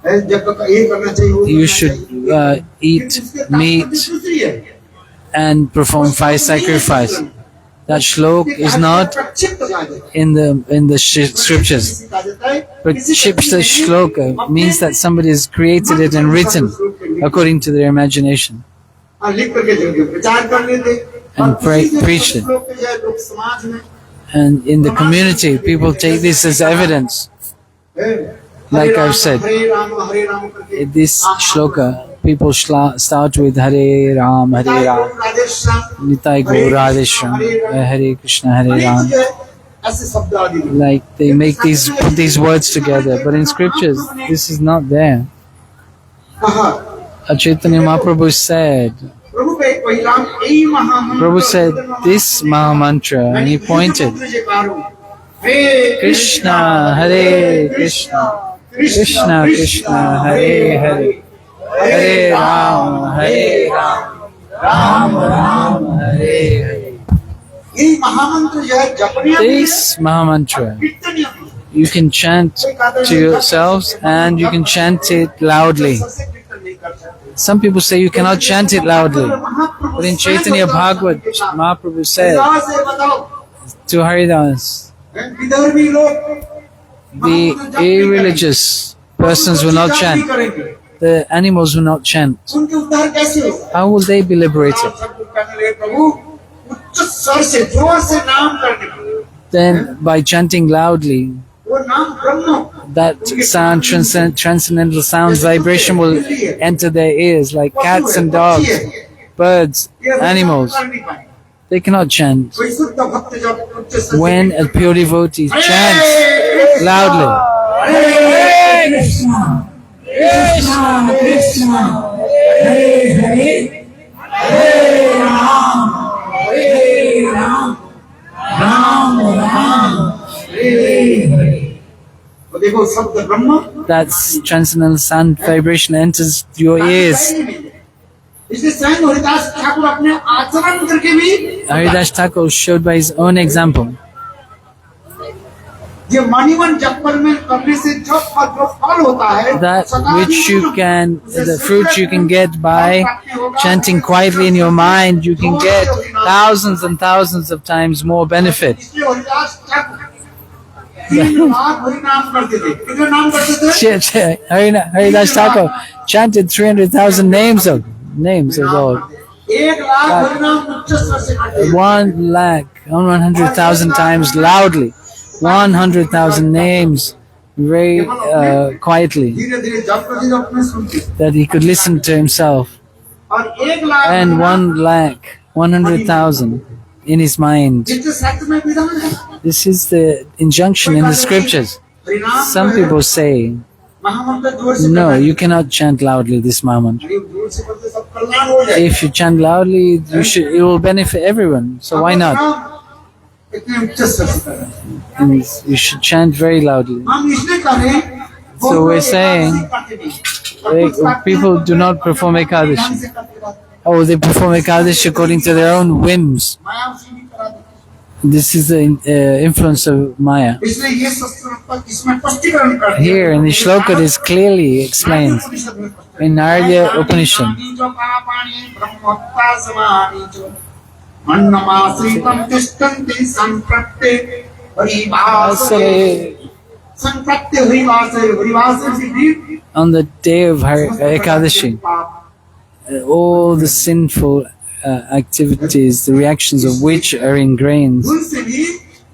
you should eat meat and perform 5 sacrifices. That shlok is not in the scriptures. But Shipsta shloka means that somebody has created it and written according to their imagination and preached it. And in the community, people take this as evidence. Like I've said, in this shloka, people start with Hare Ram, Hare Ram, Nitai Gaur Radhesham, Hare Krishna, Hare Ram. Like they put these words together, but in scriptures, this is not there. Chaitanya Mahaprabhu said, Prabhu said this Mahamantra, and he pointed, Krishna, Hare Krishna, Krishna Krishna, Hare Hare, Hare Ram, Hare Ram, Ram Ram, Hare Hare. This Mahamantra, you can chant to yourselves and you can chant it loudly. Some people say you cannot chant it loudly. But in Chaitanya Bhagvat, Mahaprabhu said to Haridas, the irreligious persons will not chant. The animals will not chant. How will they be liberated? Then by chanting loudly, that sound, transcendental sound vibration will enter their ears like cats and dogs, birds, animals. They cannot chant. When a pure devotee chants loudly, Hare Krishna, Krishna Krishna, Hare Hare, Hare Ram, Hare Ram, Ram Ram, Hare Hare. That's transcendental sound vibration enters your ears. Haridas Thakur showed by his own example that which you can, the fruit you can get by chanting quietly in your mind, you can get thousands and thousands of times more benefit. Haridas Thakur chanted 300,000 names of Lord. 100,000 times loudly. 100,000 names very quietly, that he could listen to himself. And 100,000 in his mind. This is the injunction in the scriptures. Some people say, no, you cannot chant loudly this Mahamantra. If you chant loudly, it will benefit everyone. So why not? And you should chant very loudly. So we're saying, people do not perform Ekadashi. Oh, they perform Ekadashi according to their own whims. This is the influence of Maya. Here in the shloka it is clearly explained in Narada Upanishad. संकट्य हुई वासे भी On the day of Ekadashi, all the sinful activities, the reactions of which are in grains. उनसे भी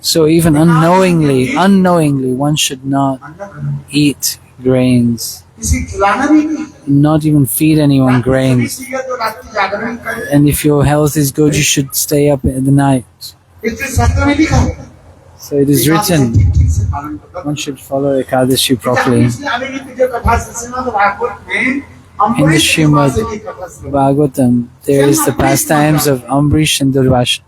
So even unknowingly, one should not eat grains, किसी खिलाना भी नहीं not even feed anyone grains. किसी का तो रात्रि जागरण करे And if your health is good, you should stay up in the night. इसलिए शास्त्र में लिखा है So it is written, ठीक से पालन करो one should follow Ekadashi properly. इसलिए अभी की जो कथा श्रीमद् भागवत में In the Srimad Bhagavatam, there is the pastimes of Ambrish and Durvasha.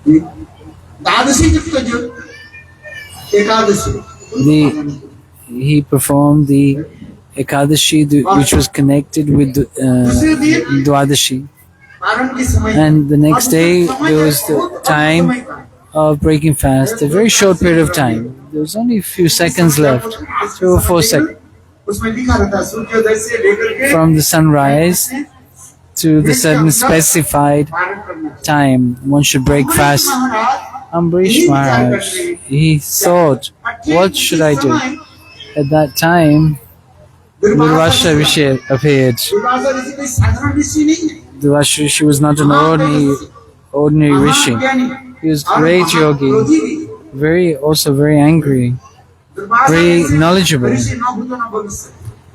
द्वादशी युक्त जो Ekadashi He performed the Ekadashi which was connected with Dwadashi. पारण के समय And the next day there was the time of breaking fast, a very short period of time. There was only a few seconds left, 3 or 4 seconds. उसमें लिखा रहता है सूर्योदय से लेकर के From the sunrise to the certain specified पारण करना time, one should break fast. Ambrish Maharaj, he thought, what should I do? At that time, Durvasha Rishi appeared. Durvasa ऋषि कोई साधारण ऋषि नहीं है Durvasha Rishi was not an ordinary rishi. He was great yogi, also very angry, very knowledgeable.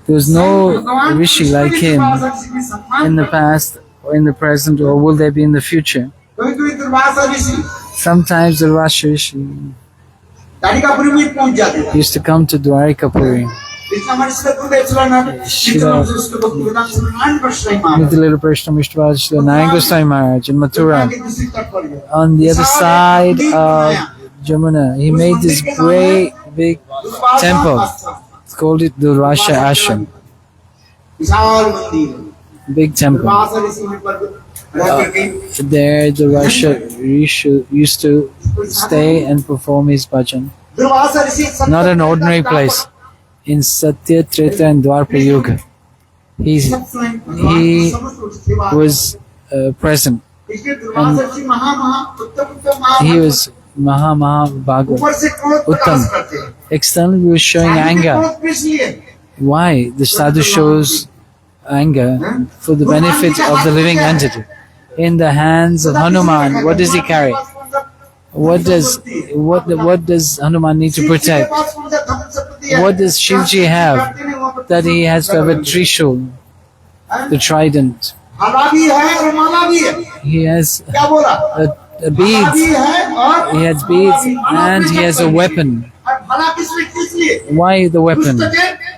There was no rishi like him in the past or in the present, or will there be in the future. कोई दुर्वासा ऋषि Sometimes Durvasha Rishi तारिकापुरी में पहुंच जाते थे used to come to Dwarikapuri इसलिए हमारे श्री गुरुदेव चला नाटक Shila- उसके भक्ति वेदांत सुनान पर श्री मान with the little Prashna Mishtravad Srila Narayan Goswami Maharaj in Mathura. के दूसरी तट पर गया On the other side of Jamuna, he made this great big temple. It's called it Durvasha Ashram, विशाल मंदिर big temple. दुर्वासा ऋषि में पर रह करके There Durvasha Rishi used to stay and perform his bhajan. Durvasa Rishi Not an ordinary place. In Satya, Treta and Dwapara Yuga, he was present. इसलिए दुर्वासा ऋषि महा उत्तम He was Maha Bhagavad. ऊपर से क्रोध प्रकाश करते हैं Externally, he was showing anger. क्रोध किस लिए Why? The sadhu shows anger for the benefit of the living entity. In the hands of Hanuman, what does he carry? What does Hanuman need to protect? What does Shivji have that he has to have a trishul, the trident? हला भी है और माला भी है He has क्या बोला a beads. भी है और He has beads and he has a weapon. और भला किस लिए Why the weapon? पुस्तकें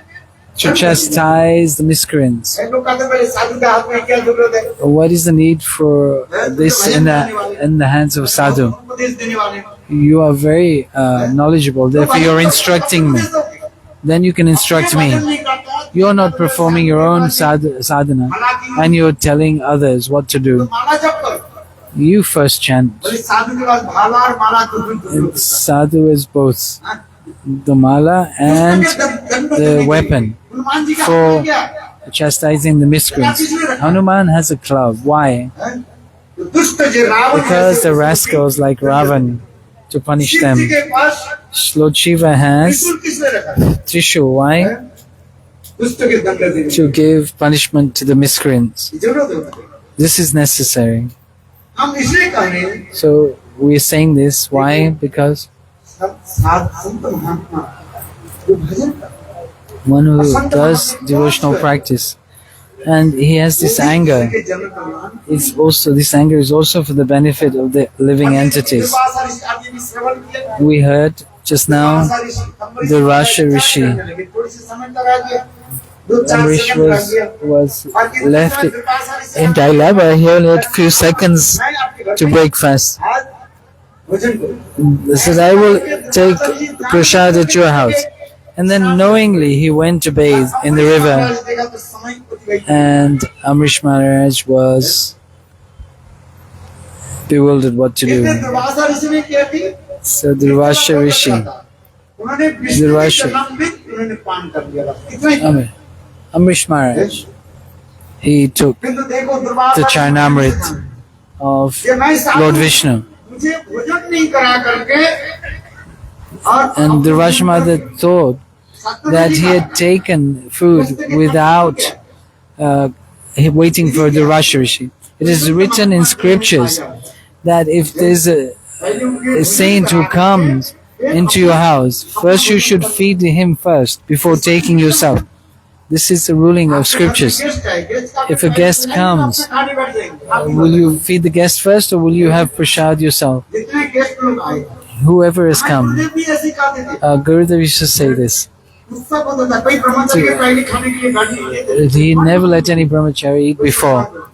To chastise the miscreants. लोग कहते हैं पहले साधु के हाथ में क्या जरूरत है What is the need for this in the hands of sadhu? उपदेश देने वाले You are very knowledgeable, therefore you're instructing me. Then you can instruct me. You're not performing your own sadhana and you're telling others what to do. माला जप करो You first chant. बोले साधु के पास भाला और माला And sadhu is both the mala and the weapon Hanuman ji का for क्या chastising the miscreants. Hanuman has a club. Why? दुष्ट जो Ravan Because the rascals like Ravan, to punish them. के पास Lord Shiva has त्रिशूल किसने रखा Trishul. Why? दुष्ट के दंड देने To give punishment to the miscreants. की जरूरत है This is necessary. हम इसलिए कह रहे हैं So we are saying this. Why? Because सब साध संत महात्मा जो भजन करते हैं, one who does devotional practice and he has this anger, के जन कल्याण this anger is also for the benefit of the living entities. Durvasa ऋषि आदि भी श्रवण किया We heard just now Durvasa ऋषि कंबल the Rasha Rishi. थोड़ी सी समय तक आ गया दो चार Amrish सेकंड लग गया was बाकी left Durvasa Rishi in dilemma. He only had a few seconds मैं आपके घर to में break fast. आज भजन करूं He said, I will take prasad at your house. And then knowingly he went to bathe in the river. देखा तो समय कुछ गई And Amrish Maharaj was bewildered what to इसलिए do. दुर्वासा ऋषि ने क्या की So Durvasha Rishi, उन्होंने विष्णु के चरणामृत उन्होंने पान कर लिया बस इतना ही Amrish Maharaj, he took किंतु देखो दुर्वासा the Charnamrit of ये मैं साधु Lord Vishnu. मुझे भोजन नहीं करा करके And Durvasha Mother thought that he had taken food without waiting for Durvasha Rishi. It is written in scriptures that if there's a saint who comes into your house, first you should feed him first before taking yourself. This is the ruling of scriptures. If a guest comes, will you feed the guest first or will you have prasad yourself? Whoever has come. Gurudev used to say this. He never let any brahmachari eat before.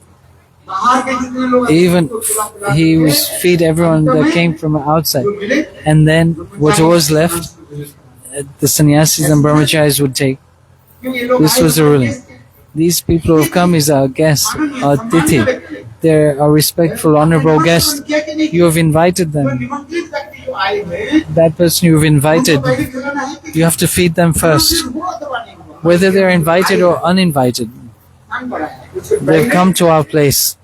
Even he was feed everyone that came from outside. And then what was left, the sannyasis and brahmacharis would take. This was the ruling. These people who have come is our guests, our tithi. They are respectful, honorable guests. You have invited them. That person you have invited, you have to feed them first. Whether they are invited or uninvited, they have come to our place.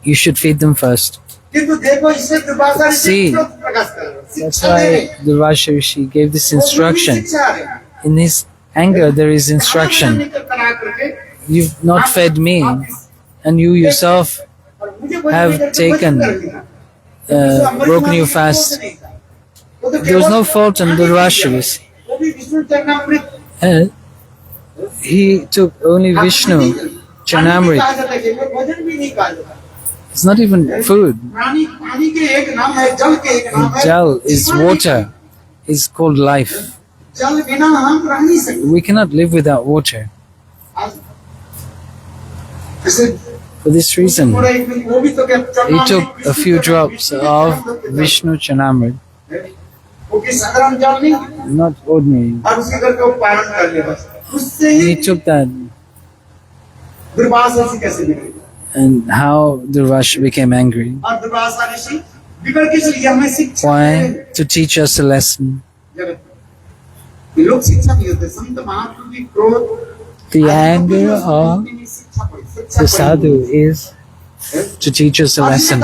You should feed them first. See, that's why Durvasha Rishi gave this instruction. In his anger, there is instruction. You've not fed me, and you yourself have taken, broken your fast. There was no fault on Durvasha Rishi. He took only Vishnu, Charnamrit. It's not even food. Jal is water, is called life. We cannot live without water. For this reason, he took a few drops of Vishnu Charnamrit. Not ordinary. And he took that. And how Durvasha became angry. Why? To teach us a lesson. The anger of the sadhu is to teach us a lesson.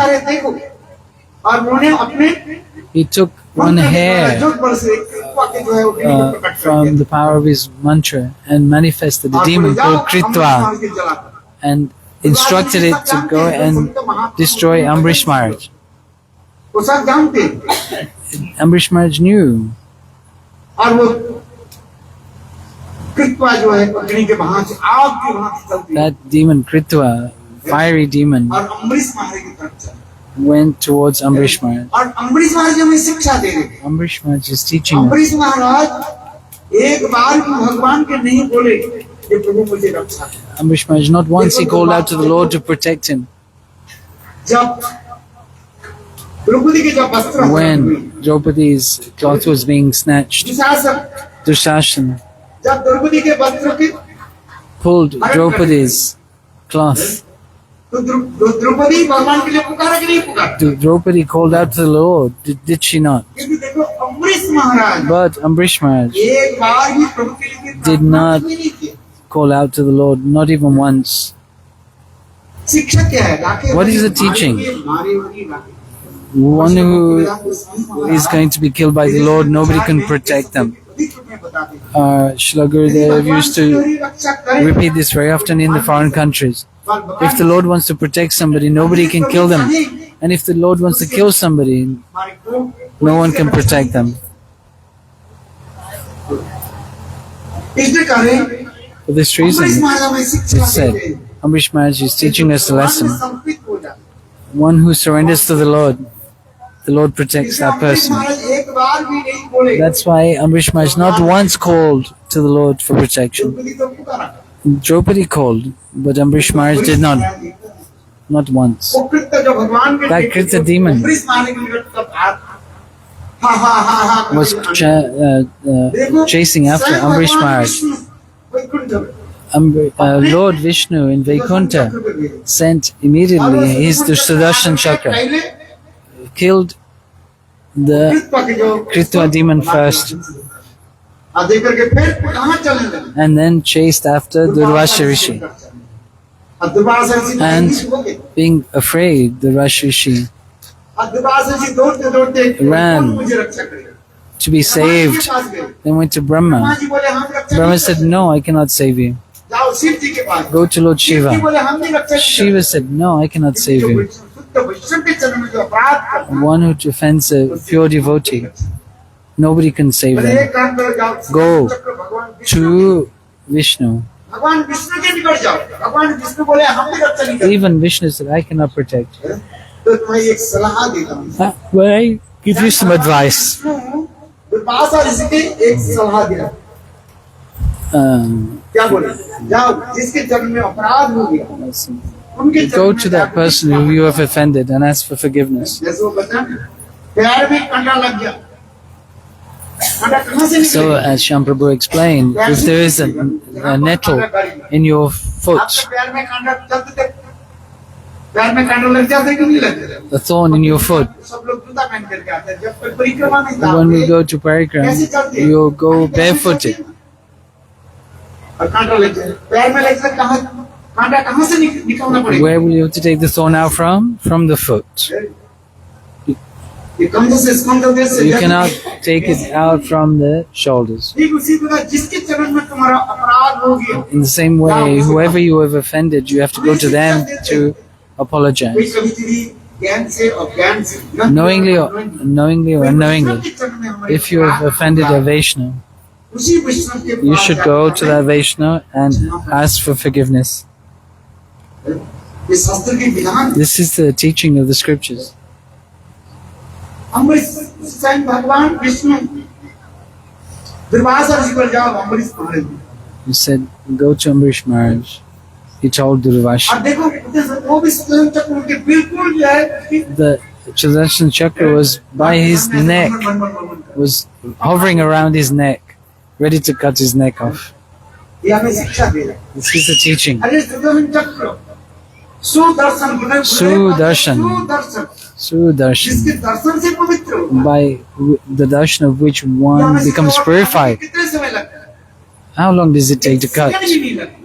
He took one hair from the power of his mantra and manifested a demon called Kritva and instructed it to go and destroy Ambrish Maharaj. Ambrish Maharaj knew. That demon Kritva, fiery demon, went towards Ambrish Maharaj. Ambrish Maharaj is teaching us. Ambrish Maharaj, not once he called out to the Lord to protect him. When Draupadi's cloth was being snatched, Dushasana pulled Draupadi's cloth. Draupadi called out to the Lord, did she not? But Ambrish Maharaj did not call out to the Lord, not even once. What is the teaching? One who is going to be killed by the Lord, nobody can protect them. Srila Gurudev used to repeat this very often in the foreign countries. If the Lord wants to protect somebody, nobody can kill them. And if the Lord wants to kill somebody, no one can protect them. For this reason, it's said, Ambrish Maharaj is teaching us a lesson. One who surrenders to the Lord protects that person. That's why Ambrish Maharaj not once called to the Lord for protection. Draupadi called, but Ambrish Maharaj did not. Not once. That Krita demon was chasing after Ambrish Maharaj. Lord Vishnu in Vaikuntha sent immediately his Sudarshan Chakra, killed the Kritva demon first, and then chased after Durvasha Rishi. And being afraid, Durvasha Rishi ran to be saved. They went to Brahma. जी बोले हम रक्षा Brahma नहीं said, no, I cannot save you. जाओ शिव जी के पास Go to Lord Shiv ji Shiva. बोले हम नहीं रक्षा Shiva said, no, I cannot save you. शुद्ध वैष्णव के चरण में जो अपराध करता One who offends a pure devotee, nobody can save बोले them. एक काम करो जाओ Go चक्र भगवान विष्णु To Vishnu. भगवान विष्णु के निकट जाओ भगवान विष्णु बोले हम भी रक्षा नहीं करते Even Vishnu said, I cannot protect. तो तुम्हें एक सलाह देता हूँ But I give you some advice. Durvasa ऋषि के एक सलाह दिया क्या बोले जाओ जिसके जन्म में अपराध हो गया उनके Go to that person who you have offended and ask for forgiveness. जैसे वो बता पैर में कंडा लग गया कंडा कहाँ से So, निकला as Shyam Prabhu explained, if there is a nettle in your foot, आपके पैर में कंडा चलते थे पैर में कंडा लग जाते कि नहीं लगते a thorn in your foot, सब लोग जूता पहन करके आते हैं जब कोई परिक्रमा नहीं था when we go to parikram, you go barefooted. और कांटा लग जाए पैर में लग सकता कहाँ कांटा कहाँ से निकलना पड़ेगा Where will you have to take the thorn out from? From the foot. ये कंधे से स्कंध से You cannot take it out from the shoulders. ठीक उसी तरह जिसके चरण में तुम्हारा अपराध हो गया In the same way, whoever you have offended, you have to go to them to कोई apologize. कभी तेरी ज्ञान से और ज्ञान से Knowingly or unknowingly, if you have offended a Vaishnava, उसी वैष्णव के you pass should go to that Vaishnava and ask for forgiveness. ये शास्त्र के विधान This is the teaching of the scriptures. अमृत स्वयं भगवान विष्णु दुर्वासा ऋषि पर जाओ अमृत महाराज He said, go to Ambrish Maharaj. He told Durvasha. अब देखो वो भी स्वयं चक्र उनके बिल्कुल जो है The Sudarshan Chakra was by his neck, was hovering around his neck, ready to cut his neck off. ये हमें शिक्षा दे रहा है This is the teaching. अरे सुदर्शन चक्र सुदर्शन सुदर्शन. सुदर्शन Sudarshan, जिसके दर्शन से पवित्र हो by the darshan of which one becomes purified. कितने समय लगता है How long does it take to cut second भी नहीं लगता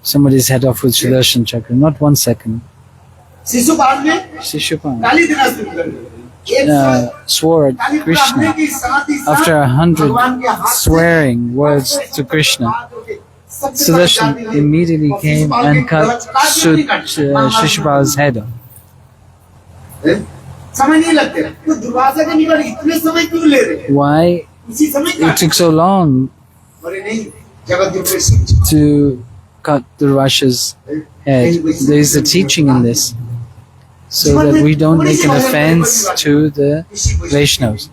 somebody's head off with Sudarshan Chakra? Not 1 second. Shishupal ने Shishupal गाली देना शुरू कर दिया swore at Krishna. After 100 swearing words to Krishna, Sudarshan immediately came and cut Shishupal's head off. समय नहीं लगते तो दुर्वासा के निकट इतने समय क्यों ले रहे हैं Why उसी समय it took so long अरे नहीं जगत के प्रसिद्ध to cut Durvasha's head? There is a teaching in this, so that we don't make an offense to the Vaishnavas.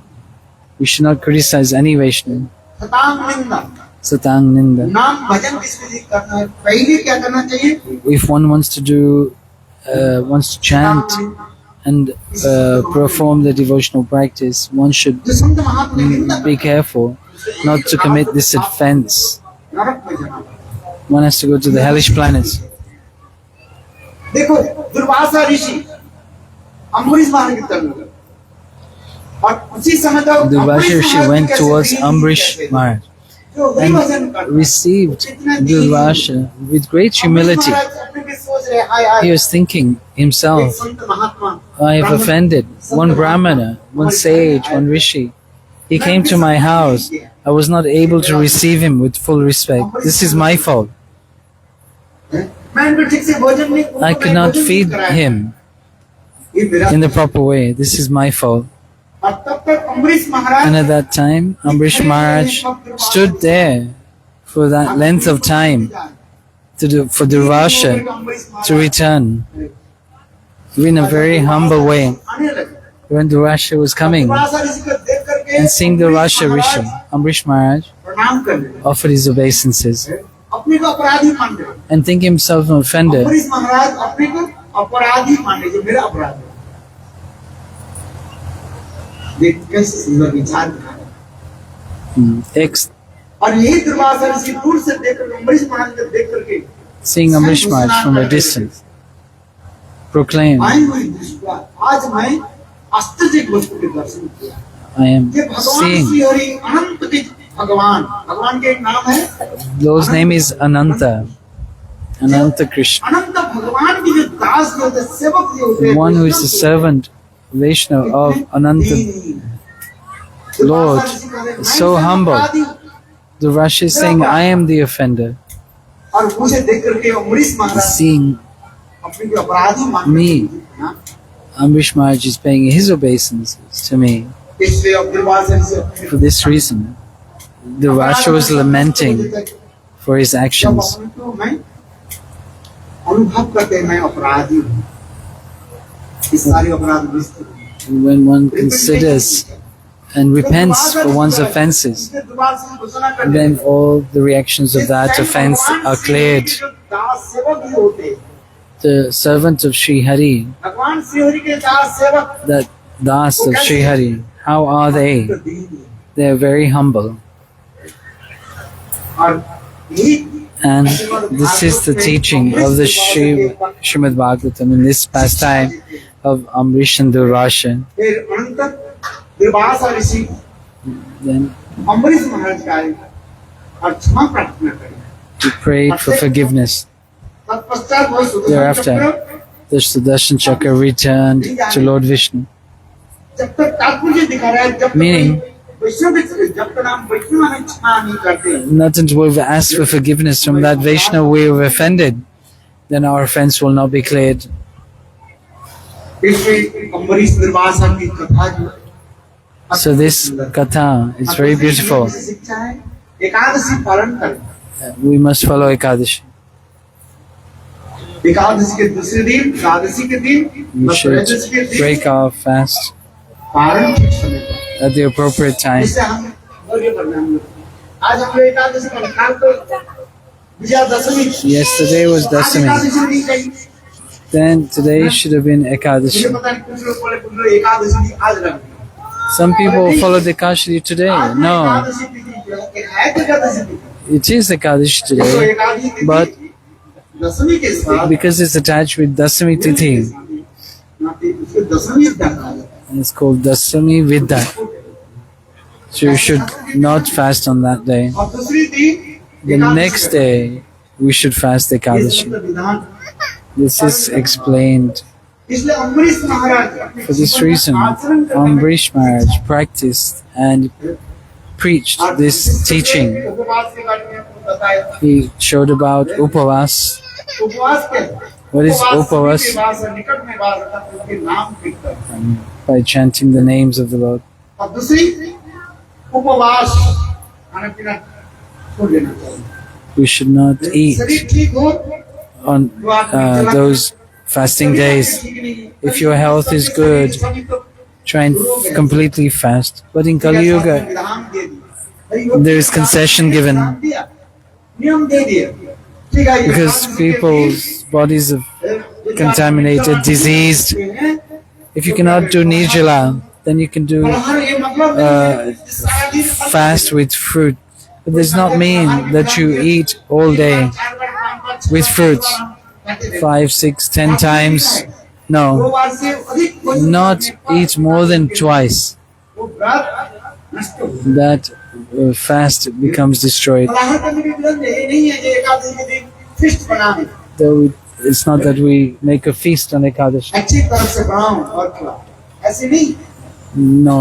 We should not criticize any Vaishnava. शतांग निंदा Satang Ninda. नाम भजन किस लिए करना है पहले क्या करना चाहिए If one wants to chant and perform the devotional practice, one should जो संत महात्मा की निंदा be careful not to commit this offense. नरक में जाना One has to go to the hellish planets. देखो दुर्वासा ऋषि अम्बरीश महाराज की तरफ और उसी समय तो Durvasha Rishi went towards Ambrish Maharaj and received Durvasha with great humility. He was thinking himself, I have offended one Brahmana, one sage, one Rishi. He came to my house. I was not able to receive him with full respect. This is my fault. I could not feed him in the proper way. This is my fault. And at that time, Ambrish Maharaj stood there for that length of time for Durvasha to return in a very humble way. When Durvasha was coming and seeing Durvasha Rishi, Ambrish Maharaj offered his obeisances and thinking himself an offender. और यही दुर्वासा ऋषि दूर से देखकर अम्बरीश महाराज को देख करके Seeing Ambrish Maharaj from a distance, proclaimed, आई हुई दृष्टि आज मैं आश्चर्य वस्तु के दर्शन किया I am ये भगवान seeing. श्री हरि अनंत के भगवान भगवान के एक नाम है Lord's name is Ananta, Ananta Krishna, अनंत भगवान की जो दास जो होते हैं, सेवक जो होते हैं, one who is the servant, Vaishnava of Ananta, Lord is so humble. Durvashi is saying, I am the offender. और मुझे देख करके अम्बरीश महाराज Seeing अपने को अपराधी मान me, Amrish Maharaj is paying his obeisances to me. इसलिए अब्दुल से For this reason, Durvashi was lamenting for his actions. मैं अनुभव करते हैं मैं अपराधी हूँ इस सारे अपराध विस्तृत When one considers and repents for one's offenses, then all the reactions of that offense are cleared. दास सेवक ही होते The servant of Sri Hari, भगवान श्री हरि के दास सेवक the Das of Sri Hari, how are they? They are very humble. और यही And this is the teaching of the Srimad Bhagavatam in this pastime of Amrish and Durvashi. फिर अनंत दुर्वासा ऋषि Then Ambarish महाराज का आए और क्षमा प्रार्थना करें he prayed for forgiveness. तत्पश्चात वह सुदर्शन Thereafter, चक्र the Sudarshan Chakra returned to Lord Vishnu. जब तक तात्पर्य दिखा रहा है जब Meaning, वैष्णव जब तक हम वैष्णव में क्षमा नहीं करते not until we've asked for forgiveness from that Vaishnava we have offended, then our offense will not be cleared. इसलिए अम्बरीश दुर्वासा की कथा जो So this katha is very beautiful. शिक्षा है एकादशी पालन करें We must follow Ekadashi. Ekadashi के दूसरे दिन द्वादशी के दिन We should त्रयोदशी के दिन break our fast पारण ठीक समय पर at the appropriate time. इससे हम गौरव करना हम लोग आज हम लोग एकादशी का काल तो विजयादशमी Yesterday was आज Dasami. एकादशी नहीं चाहिए Then today should have been मुझे Ekadashi. पता नहीं कुछ लोग बोले कुछ लोग एकादशी आज रख Some people follow the Ekadashi today. No, Ekadashi तिथि है तो एकादशी तिथि it is Ekadashi तो today, एकादशी तिथि but दशमी के साथ because it's attached with Dasami Tithi, उसको दशमी कहा जाता है it's called Dasami Vidya. So you should not fast on that day. और दूसरी दिन The next day, we should fast Ekadashi. विधान This is explained. इसलिए अम्बरीश महाराज For this reason, Amrish Maharaj practiced and preached this teaching. उपवास के बारे में आपको बताया He showed about Upavas. उपवास के What is Upavas? निकट में वास अर्थात उनके नाम कीर्तन By chanting the names of the Lord. और दूसरी उपवास खाना पीना छोड़ देना चाहिए We should not eat शरीर ठीक हो on those fasting days. If your health is good, try and completely fast. But in Kali Yuga, there is concession given नियम दे दिए ठीक है because people's bodies are contaminated, diseased. If you cannot do nirjala, then you can do ये मतलब fast with fruit. But does not mean that you eat all day with fruits 5, 6, 10 times. No, बार से अधिक not eat more than twice. वो व्रत नष्ट हो That fast becomes destroyed. फलाहार करने की विलंब ये नहीं है कि एकादशी के दिन फिस्ट बना दे Though it's not that we make a feast on Ekadashi. अच्छी तरह से बनाओ और खिलाओ ऐसे नहीं No.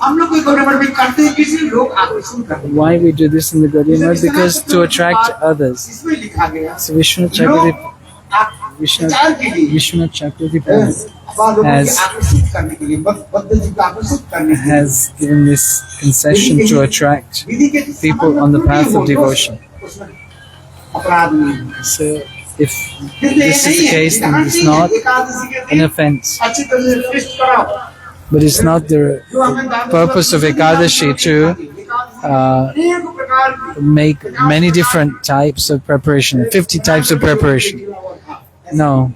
हम लोग कोई गवर्नमेंट में करते हैं किसी लोग आकर्षण करते हैं Why we do this in the Gaudiya? Because to attract others. इसमें लिखा गया So Vishnu Chakravarti विचार के लिए Vishnu Chakravarti लोगों को has आकर्षित करने के लिए बद्ध जी को आकर्षित करने के लिए has given this concession to attract विधि के people on the path of devotion. उसमें अपराध नहीं है। So if this is the case, then it's not Ekadashi के an दिन offense. अच्छी तरह से फिस्ट कराओ But it's not the purpose of Ekadashi to अनेक प्रकार की make many different types of preparation, 50 types of preparation. No,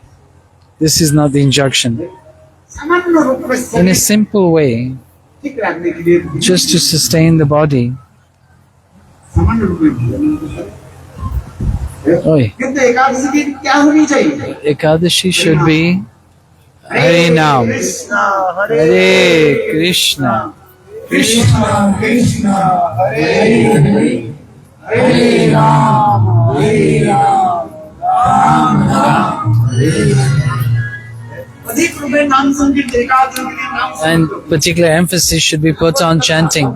this is not the injunction. सामान्य रूप में In a simple way, ठीक रखने के लिए just to sustain the body. सामान्य रूप में Oi, किंतु एकादशी की क्या होनी चाहिए Ekadashi should be Hare Nam, Hare Krishna, Krishna Krishna Hare Hare Hare Ram Ram Ram हरे अधिक रूप में नाम संकीर्तन एकाग्र के लिए नाम And particular emphasis should be put on chanting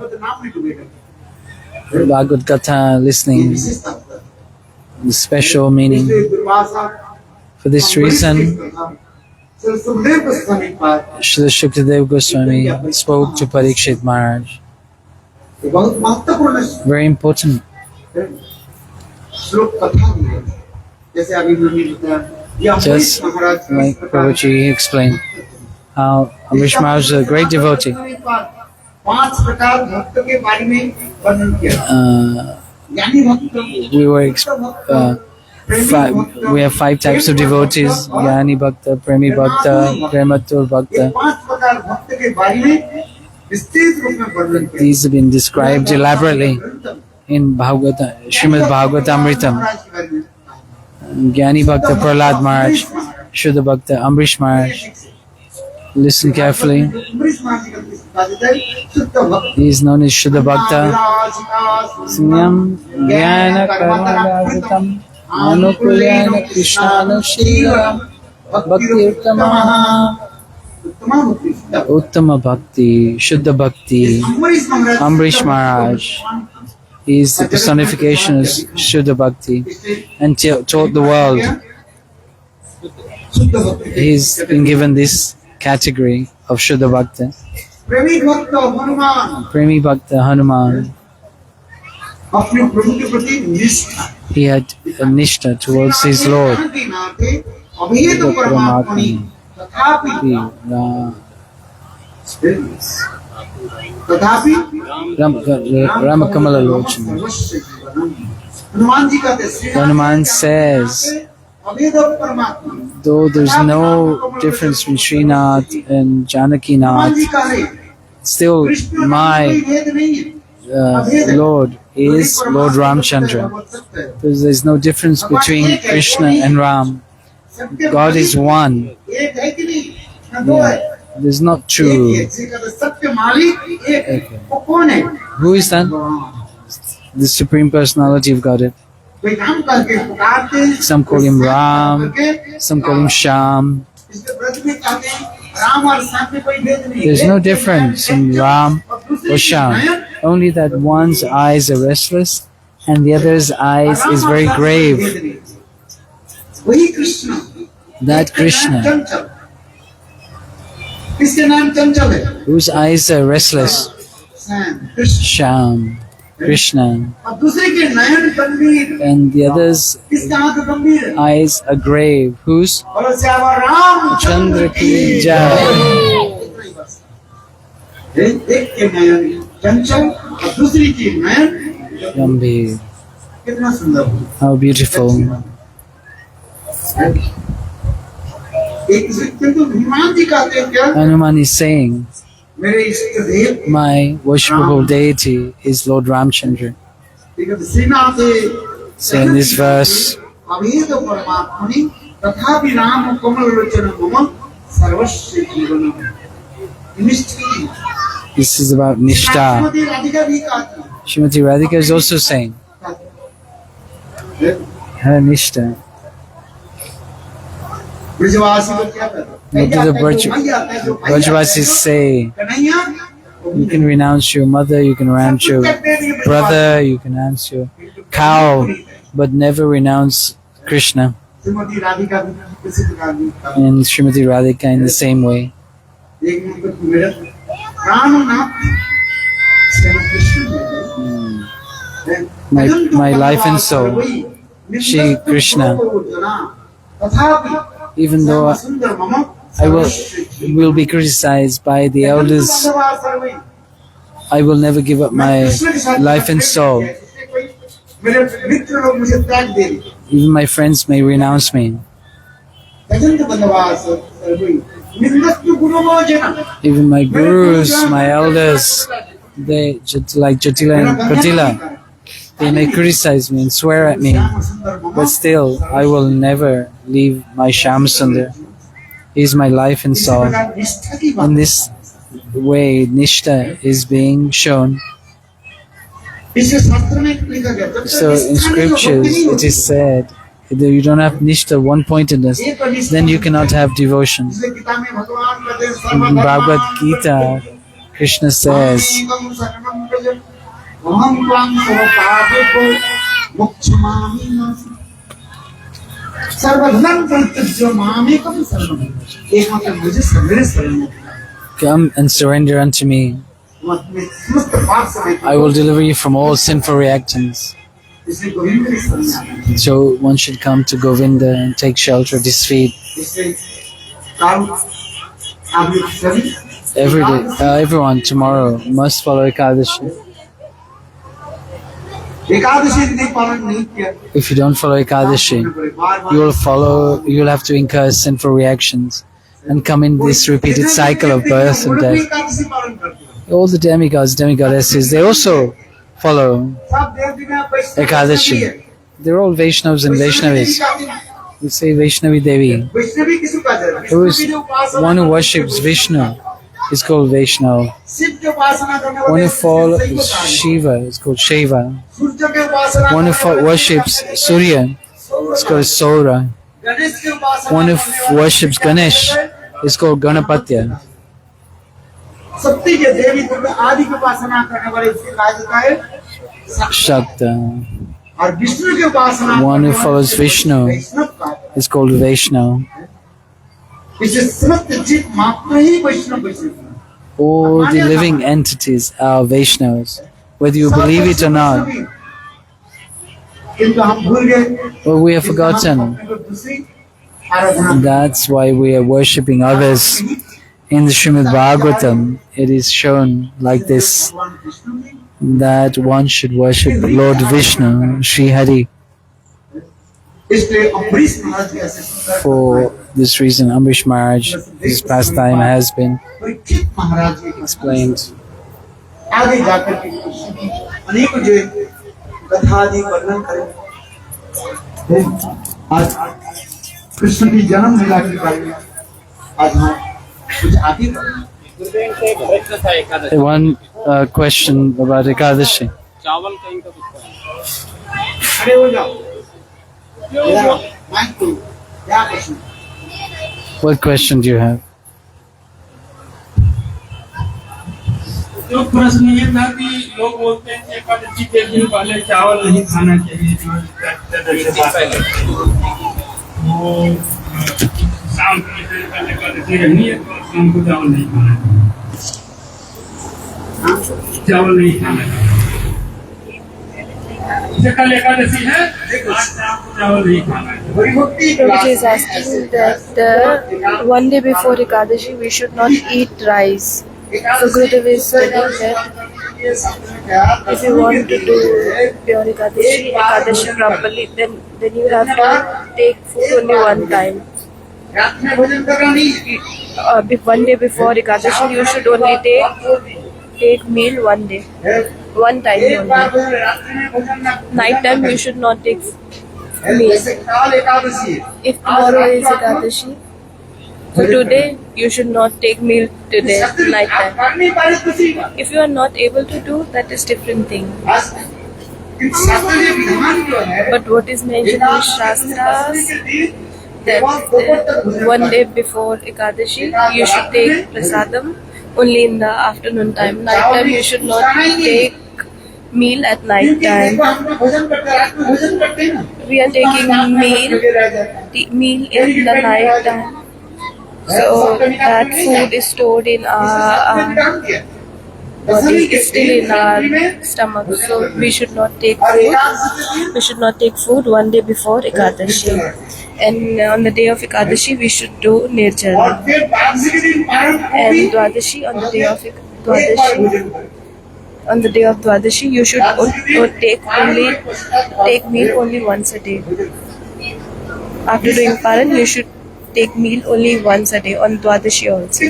Bhagavad Katha, listening, the special meaning. For this reason, Srila Shukadeva Goswami spoke to Parikshit Maharaj. Very important. Just like Prabhuji explained, how Amrish Maharaj is a great devotee. We have 5 types of devotees: Jnani Bhakta, Premi Bhakta, Prematur Bhakta. These have been described elaborately in Srimad Bhagavatamritam. Jnani Bhakta Prahlad Maharaj, Shuddha Bhakta Amrish Maharaj. Listen carefully. He is known as Shuddha Bhakta. Samyam Jnana Karmadavitam Anukulyana Krishnana Shila Bhakti Uttama. Uttama Bhakti, Shuddha Bhakti, Amrish Maharaj. He is the personification of Shuddha Bhakti and taught the world. He's been given this category of Shuddha Bhakta. Premi Bhakta Hanuman. He had a nishtha towards his Lord. Ramakamala Lochana. Hanuman says, though there's no difference between Srinath and Janakinath, still my Lord is Lord Ramchandra. There's no difference between Krishna and Ram. God is one. Yeah. There's not two. Okay. Who is that? The Supreme Personality of Godhead. Some call him Ram, some call him Sham. There's no difference in Ram or Sham. Only that one's eyes are restless and the other's eyes is very grave. That Krishna, whose eyes are restless, Sham, Krishna, and the other's eyes are grave, whose? Chandra ki jai. Gambhir. How beautiful. Hanuman is saying, my worshipable deity is Lord Ramchandra. So in this verse, this is about Nishtha. Srimati Radhika is also saying, her Nishtha. What do the Brajvasis say? You can renounce your mother, you can renounce your brother, you can renounce your cow, but never renounce Krishna. And Srimati Radhika in the same way. My life and soul, Shri Krishna. Even though I will be criticized by the elders, I will never give up my life and soul. Even my friends may renounce me. Even my gurus, my elders, they like Jatila and Pratila, they may criticize me and swear at me, but still I will never leave my Shyam Sundar. He is my life and soul. In this way, Nishtha is being shown. So in scriptures it is said, If you don't have nishta, one-pointedness, then you cannot have devotion. इसलिए गीता में भगवान कहते हैं In सर्वधर्मान् Bhagavad Gita, Krishna says, मामेकं शरणं व्रज अहं त्वां सर्वपापेभ्यो मोक्षयामि सर्वधर्म परित्यज्य मामेकं शरणं एकमात्र मुझे मेरे शरण में come and surrender unto me. तुम अपने समस्त पाप से I will deliver you from all sinful reactions. इसलिए गोविंद के शरण में आना So one should come to Govinda and take shelter at his feet. इसलिए काल आप लोग सभी Everyone tomorrow must follow Ekadashi. Ekadashi नहीं पालन नहीं किया If you don't follow Ekadashi, you will have to incur sinful reactions and come in this repeated cycle of birth and death. Ekadashi पालन करते हैं All the demigods, demigoddesses, they also follow सब देव देवी वैष्णव Ekadashi. They're all Vaishnavas and Vaishnavis. We say Vaishnavi Devi. Vaishnavi किसको कहते हैं Who Vishnu is की जो उपासना one who worships Vishnu is called Vaishnava. Shiv की उपासना करने One वाले who follows Shiva is called Shiva. सूर्य की उपासना One करने who worships Surya is called Saura. Ganesh की उपासना One करने who वाले worships Ganesh is called Ganapatya. शक्ति के देवी दुर्गा आदि की उपासना करने वाले उसके राजता है Shakta. और विष्णु की उपासना One करने who वाले follows Vishnu वैष्णव का है। is called Vaishnava. इसे समस्त जीव मात्र ही वैष्णव वैष्णव है। All the living entities are Vaishnavas, whether you believe it or not. किंतु हम भूल गए But we have forgotten. दूसरी आराधना And that's why we are worshipping others. In the Srimad Bhagavatam, it is shown like this, भगवान विष्णु की that one should worship Lord Vishnu, Sri Hari. इसलिए अम्बरीश महाराज जी ऐसे सुंदर For this reason, Amrish Maharaj, his pastime has been Parikshit महाराज जी के explained. आगे जाकर के कृष्ण की अनेक जो कथा आदि वर्णन करें आज कृष्ण की जन्म लीला के बारे में आज हम कुछ आगे बढ़ें। One question about Ekadashi. चावल कहीं का कुछ खड़े हो जाओ माइक को क्या प्रश्न What question do you have? जो प्रश्न ये था कि लोग बोलते हैं कि एकादशी के दिन पहले चावल नहीं खाना चाहिए वो शाम के दिन पहले एकादशी रहनी है तो शाम को चावल नहीं खाना चाहिए चावल नहीं खाना चाहिए जैसे कल एकादशी है आज शाम को चावल नहीं खाना चाहिए बड़ी भक्ति It is asking that one day before Ekadashi we should not eat rice. So Gurudev is telling that if you want to do pure Ekadashi properly, then you have to take food only one time. रात में भोजन करना नहीं One day before Ekadashi you should only take meal one day, one time एक बार only. भोजन रात्रि में भोजन ना Night time you should not take meal. जैसे काल एकादशी है If tomorrow is Ekadashi, so today you should not take meal today, night time. कर नहीं पा रहे किसी का If you are not able to do, that is different thing. शास्त्रीय विधान जो है But what is mentioned in Shastras, that one day before Ekadashi, you should take prasadam only in the afternoon time. Night time you should not take meal at night time. भोजन करते हैं रात में भोजन करते हैं ना We are taking meal in the night time. So that food is stored in our body, is still in our stomach. So we should not take food. We should not take food one day before Ekadashi. And on the day of Ekadashi, we should do Nirjala. And Dwadashi, on the day of Dwadashi, on the day of Dwadashi, you should take meal only once a day. After doing Paran, you should take meal only once a day on Dwadashi also.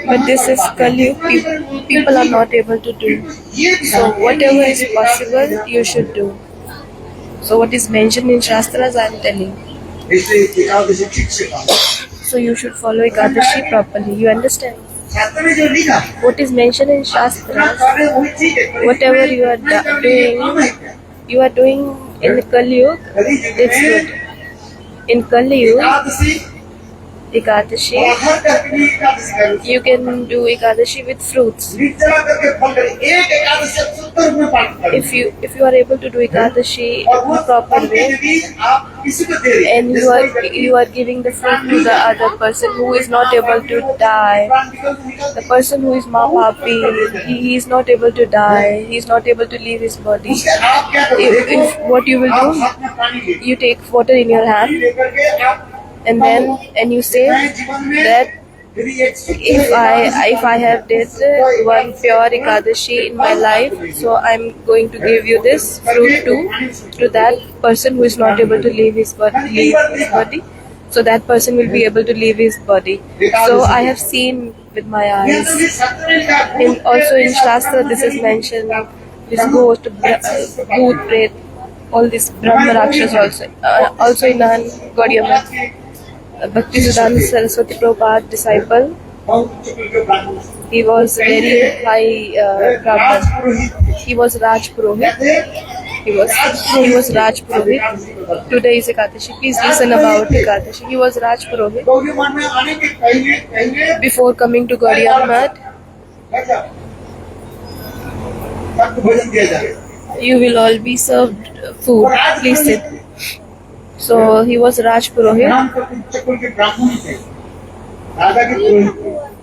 But this is Kali, people are not able to do. So whatever is possible, you should do. So what is mentioned in Shastras, I am telling. So you should follow Ekadashi properly. You understand? What is mentioned in Shastras, whatever you are doing In Kali Yuga, it's good. In Kali Yuga, Ekadashi, you can do Ekadashi with fruits. If you are able to do Ekadashi proper way, and you are giving the fruit to the other person who is not able to die, the person who is Mahapapi, he is not able to die, he is not able to leave his body. If what you will do, you take water in your hand, and you say that if I have did one pure Ekadashi in my life, so I'm going to give you this fruit to that person who is not able to leave his body. So that person will be able to leave his body. So I have seen with my eyes. Also in Shastra this is mentioned. This ghost, Bhoot, Pret, all this Brahma Rakshas also in Gaudiya Math. Bhakti Siddhanta Saraswati Prabhupada disciple. He was very high Brahman. He was Raj Purohit. He was Raj Purohit. Today is Ekadashi. Please listen about Ekadashi. He was Raj Purohit. Before coming to Gaudiya Math, you will all be served food. Please sit. So he was Raj Purohit.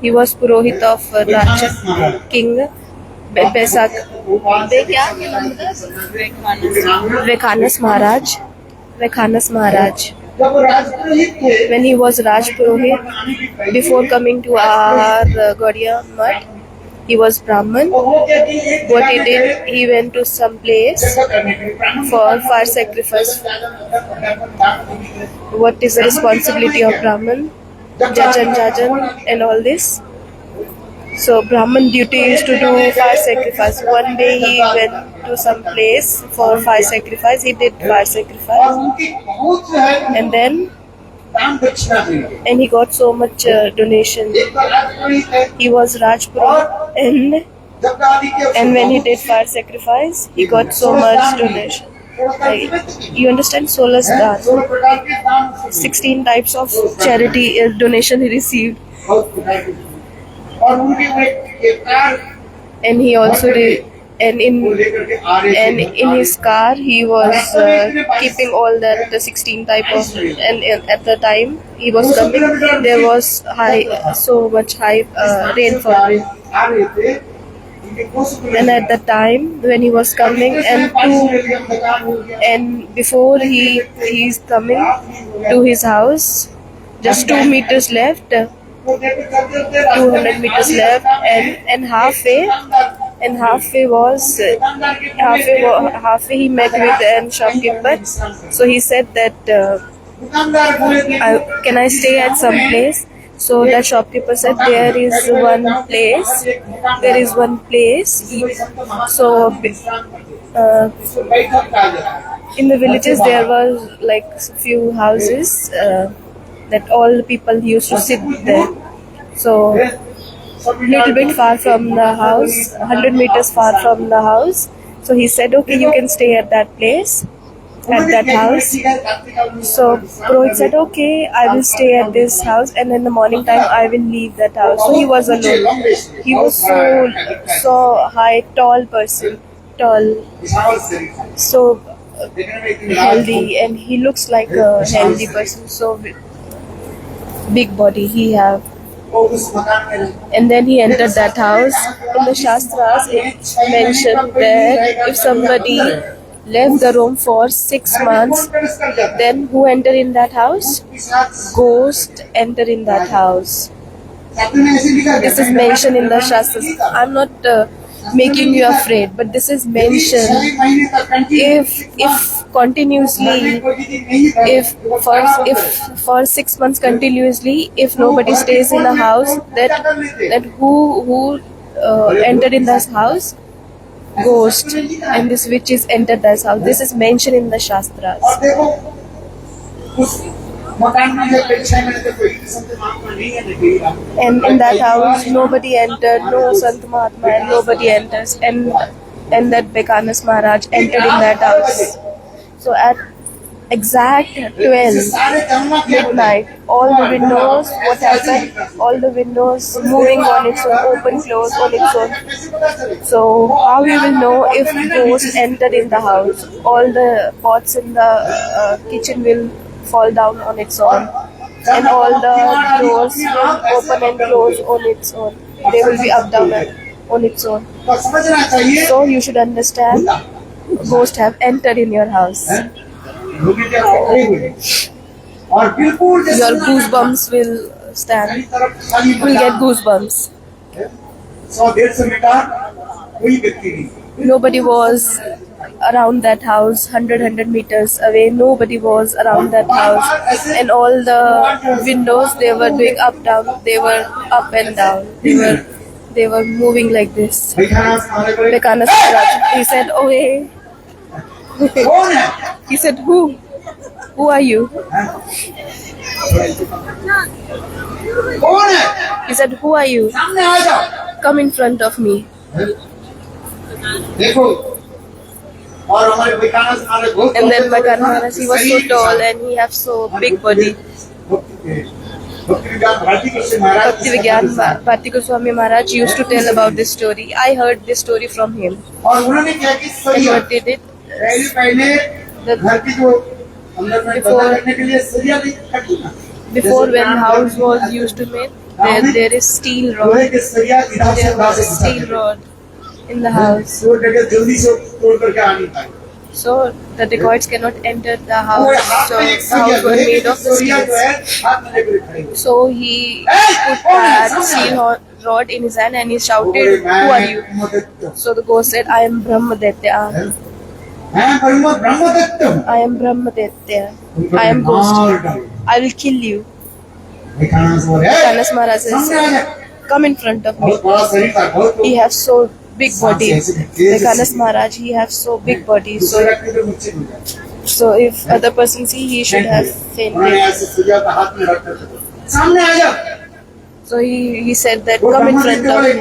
He was Purohit of Raj King Pesak. Vekhanas Maharaj. When he was Raj Purohit, before coming to our Gaudiya Math, he was Brahman. What he did, he went to some place for fire sacrifice. What is the responsibility of Brahman? Jajan and all this. So Brahman duty is to do fire sacrifice. One day he went to some place for fire sacrifice. He did fire sacrifice, and then he got so much donation. He was Rajput, and when he did fire sacrifice, he got so much donation. You understand? Soulless dhan. 16 types of charity donation he received. And he also did, and in his car he was keeping all that the 16 type of, and at the time he was coming, there was so much high rainfall. And at the time when he was coming, and before he's coming to his house, just 2 meters left, 200 meters left, and halfway he met with a shopkeeper. So he said that can I stay at some place? So that shopkeeper said there is one place. So in the villages there was like few houses that all people used to sit there. So little bit far from the house, 100 meters far from the house. So he said, okay, you can stay at that place, at that house. So Purohit said, okay, I will stay at this house, and in the morning time I will leave that house. So he was alone. He was so high, tall person, so healthy, and he looks like a healthy person. So big body he have. And then he entered that house. In the Shastras it mentioned that if somebody left the room for 6 months, then who enter in that house? Ghost enter in that house. This is mentioned in the Shastras. I'm not making you afraid, but this is mentioned. If continuously, if for 6 months continuously, if nobody stays in the house, that who entered in this house? Ghost, and this witches entered this house. This is mentioned in the Shastras. And in that house nobody entered, no Sant Mahatma, and nobody enters, and that Bekanas Maharaj entered in that house. So at exact 12 midnight, all the windows, what happened? All the windows moving on its own, open, close on its own. So how you will know if ghost entered in the house? All the pots in the kitchen will fall down on its own, and all the doors will open and close on its own. They will be up down on its own. So you should understand, ghosts have entered in your house. Your goosebumps will stand. You will get goosebumps. Nobody was around that house, 100 meters away. Nobody was around that house, and all the windows, they were doing up down. They were up and down. They were moving like this. Bekanas Maharaj, he said, "Oh hey." He said, "Who? Who are you?" He said, "Who are you? Come in front of me." And then Bhagvat Maharaj, he was so tall and he have so big body. Bhakti Bharati Goswami Maharaj used to tell about this story. I heard this story from him. And what they did, before when house was used to made, there is steel rod. There was a steel rod in the house. So the dacoits cannot enter the house. So the house was made of the steel. So he put that steel rod in his hand and he shouted, "Who are you?" So the ghost said, "I am Brahmadetya. I am Brahmadetya. I am ghost. I will kill you." Bekanas Maharaj says, "Come in front of me." He has so big body. Bekanas Maharaj, he has so big body. So if other person see, he should have fainted. So he said that, "Come in front of me."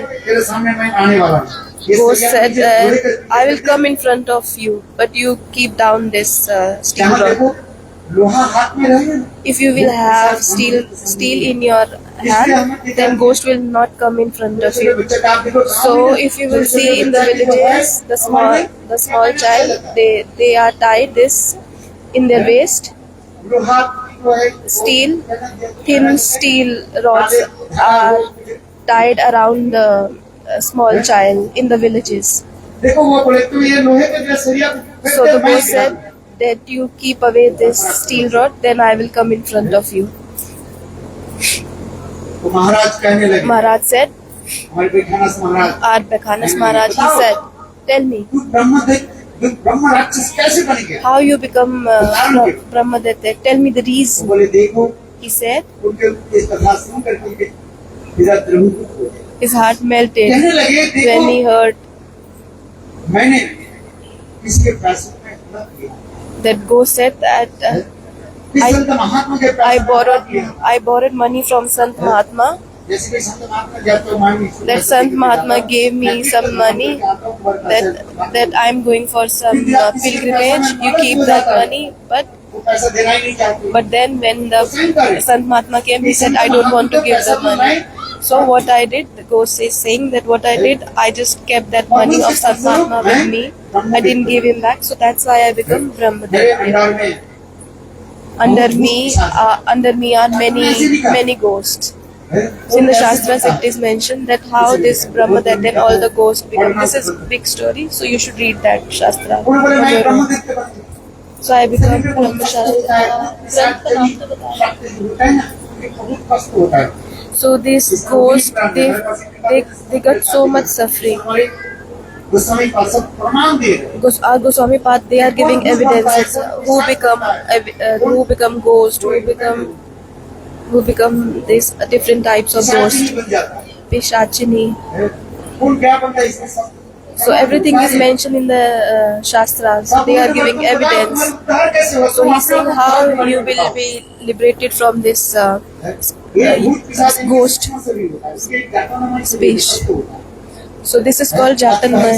Ghost said that, "I will come in front of you, but you keep down this steel rod." If you will have steel in your hand, then ghost will not come in front of you. So if you will see in the villages, the small child, they are tied this in their waist. Thin steel rods are tied around the small child in the villages. So the ghost said that you keep away this steel rod, then I will come in front of you. Maharaj said, our Bekanas Maharaj, he said, "Tell me, how you become Brahmadetya? Tell me the reason." He said, his heart melted when he heard that ghost said that I borrowed money from Sant Mahatma. That Sant Mahatma gave me some money that I'm going for some pilgrimage. You keep that money, but then when the Sant Mahatma came, he said, "I don't want to give the money." So what I did, the ghost is saying that what I did, I just kept that money of Sant Mahatma with me. I didn't give him back, so that's why I become Brahmadetya. Under me are many ghosts. So in the Shastras it is mentioned that how this Brahmadetya and all the ghosts become. This is a big story, so you should read that Shastra. So I become Brahmashastra. So this ghost, they got so much suffering. Our Goswami Path, they are giving evidences who become ghost, who become these different types of ghosts, Pishachini. So everything is mentioned in the Shastras. They are giving evidence. So he's saying how you will be liberated from this ghost space. So this is called Jatanmaya.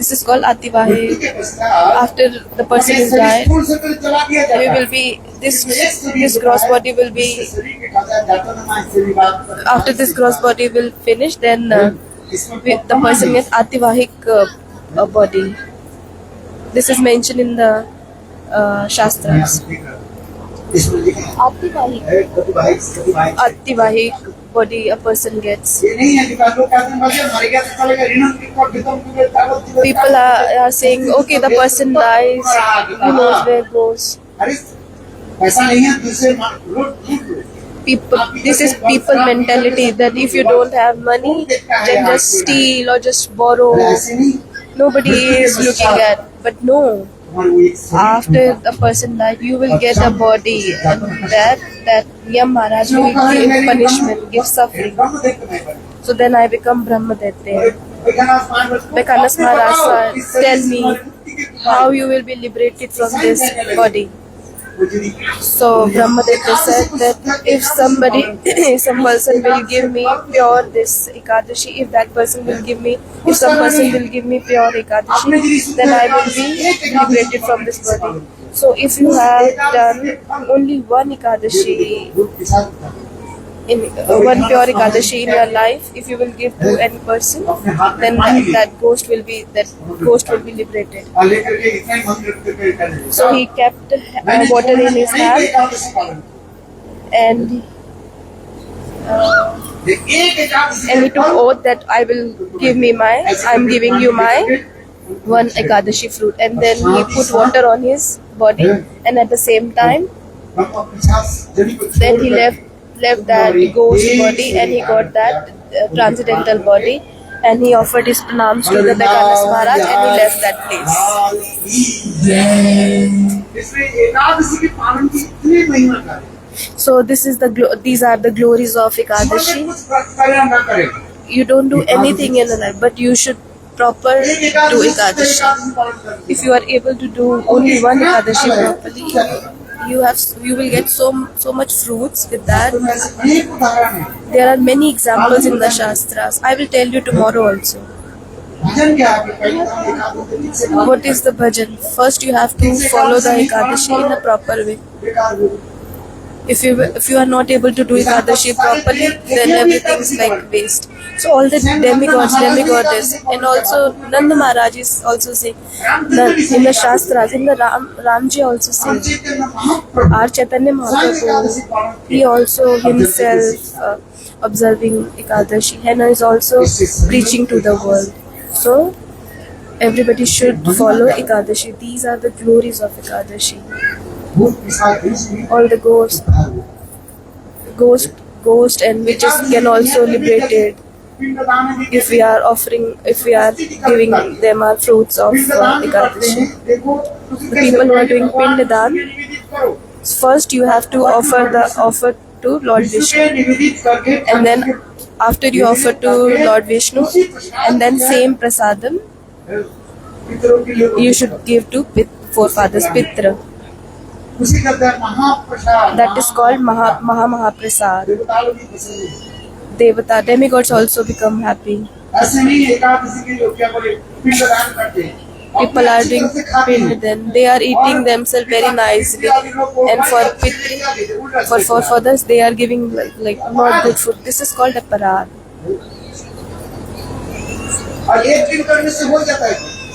This is called Ativahi. मृत्यु के पश्चात After the person अपने is शरीर died, स्थूल शरीर चला दिया जाता we है। will be this gross body will be, इससे शरीर के खासा जाता ना मां से भी बात करता है। after this gross body will finish, then इसमें the person gets Ativahik body. This is mentioned in the Shastras. इसमें लिखा है Ativahik. Ativahik body a person gets. ये नहीं है कि लोग कहते हैं मर गया तो चलेगा ऋण की कोट खत्म हो गई ताकत People are saying, okay, the person dies, who knows where it goes. अरे ऐसा नहीं है दूसरे लूट लो People, this is people mentality that if you don't have money, then just steal or just borrow. ऐसे नहीं Nobody is looking at. But no, हमारे वो एक शरीर after the person died, you will get a body, and that Yam Maharaj will give punishment, give suffering. ब्रह्म देख के मैं बना So then I become Brahmadette. Bekanas Bekanas Maharaj tell me how you will be liberated from this body. So Brahmadetta said that if somebody, some person will give me pure this Ekadashi, if that person will give me, if some person will give me pure Ekadashi, then I will be liberated from this body. So if you have done only one Ekadashi, in one pure Ekadashi in your life, if you will give to any person, then that ghost will be liberated. So he kept water in his hand and he took oath that I'm giving you my one Ekadashi fruit, and then he put water on his body, and at the same time then he left that ghost body and he got that transcendental body, and he offered his pranams to the Bekanas Maharaj and he left that place. So this is these are the glories of Ekadashi. You don't do anything in life, but you should proper do Ekadashi. If you are able to do only one Ekadashi properly, you will get so much fruits with that. There are many examples in the Shastras. I will tell you tomorrow also. What is the bhajan? First you have to follow the Ekadashi in a proper way. If you are not able to do Ekadashi properly, then everything is like waste. So all the demigoddess, and also Nanda Maharaj is also saying that in the Shastras, in the Ramji also saying, our Chaitanya Mahaprabhu, he also himself observing Ekadashi, and is also preaching to the world. So everybody should follow Ekadashi. These are the glories of Ekadashi. All the ghost and witches can also liberated if we are giving them our fruits of Ekadashi. The people who are doing Pindadan, first you have to offer to Lord Vishnu, and then after you offer to Lord Vishnu, and then same prasadam you should give to forefathers, Pitra. That is called Mahaprasad. Devata, demigods also become happy. People are doing Pindadan. They are eating themselves very nicely, and for Pitri, for forefathers, they are giving like not good food. This is called a parad.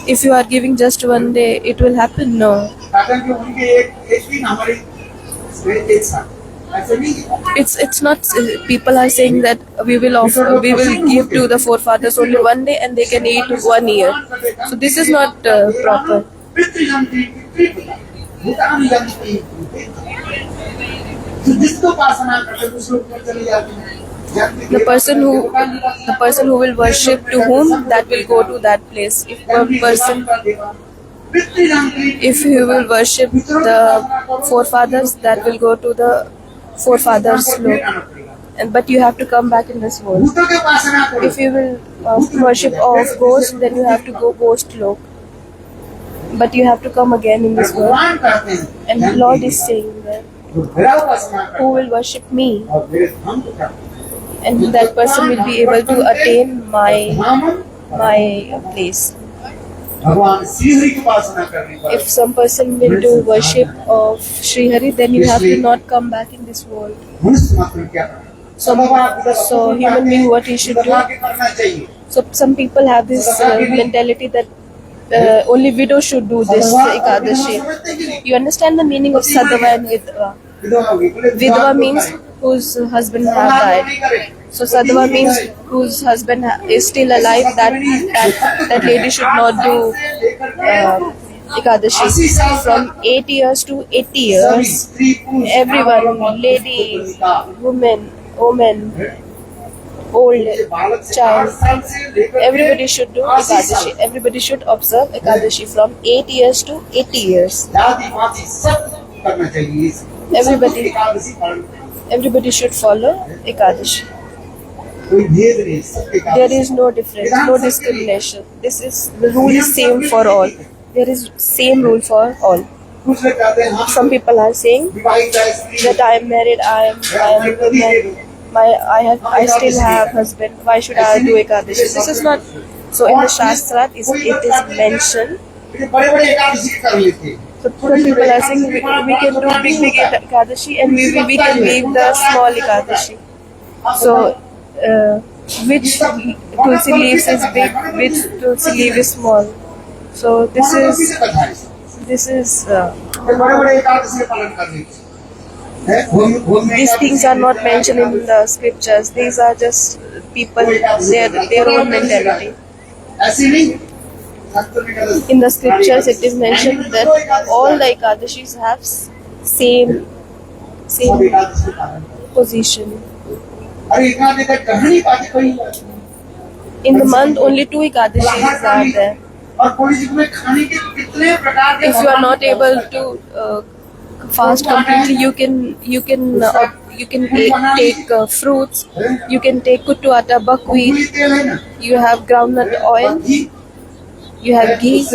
If you are giving just one day, it will happen? No. It's not. People are saying that we will give to the forefathers only one day and they can eat 1 year. So this is not proper. The person who will worship to whom, that will go to that place. If he will worship the forefathers, that will go to the forefathers lok. But you have to come back in this world. If you will worship of ghost, then you have to go ghost lok. But you have to come again in this world. And the Lord is saying that, who will worship me? And that person will be able to attain my place. भगवान श्री हरि की उपासना करने पर If some person will do worship of Sri Hari, then you have to not come back in this world. मनुष्य मात्र क्या करना? So human being, what he should do? करना चाहिए. So some people have this mentality that only widow should do this Ekadashi. You understand the meaning of Sadhava and Vidva? Vidva means whose husband have died. So Sadhava means whose husband is still alive. That lady should not do Ekadashi. From 8 years to 80 years, everyone, lady, woman, old, child, everybody should do Ekadashi. Everybody should observe Ekadashi from 8 years to 80 years. Everybody should follow Ekadashi. There is no difference, no discrimination. The rule is same for all. There is same rule for all. Some people are saying that I am married, I am I still have husband. Why should I do Ekadashi? This is not so. In the Shastra, it is mentioned. So some people are saying we can do big Ekadashi and we can leave the small Ekadashi. So which tulsi leaves is big, which tulsi leaf is small. So this is these things are not mentioned in the scriptures. These are just people, their own mentality. In the scriptures, it is mentioned that all the Ekadashis have same position. In the month, only 2 Ekadashis are there. If you are not able to fast completely, you can take fruits. You can take kuttu atta, buckwheat. You have groundnut oil. You have ghee.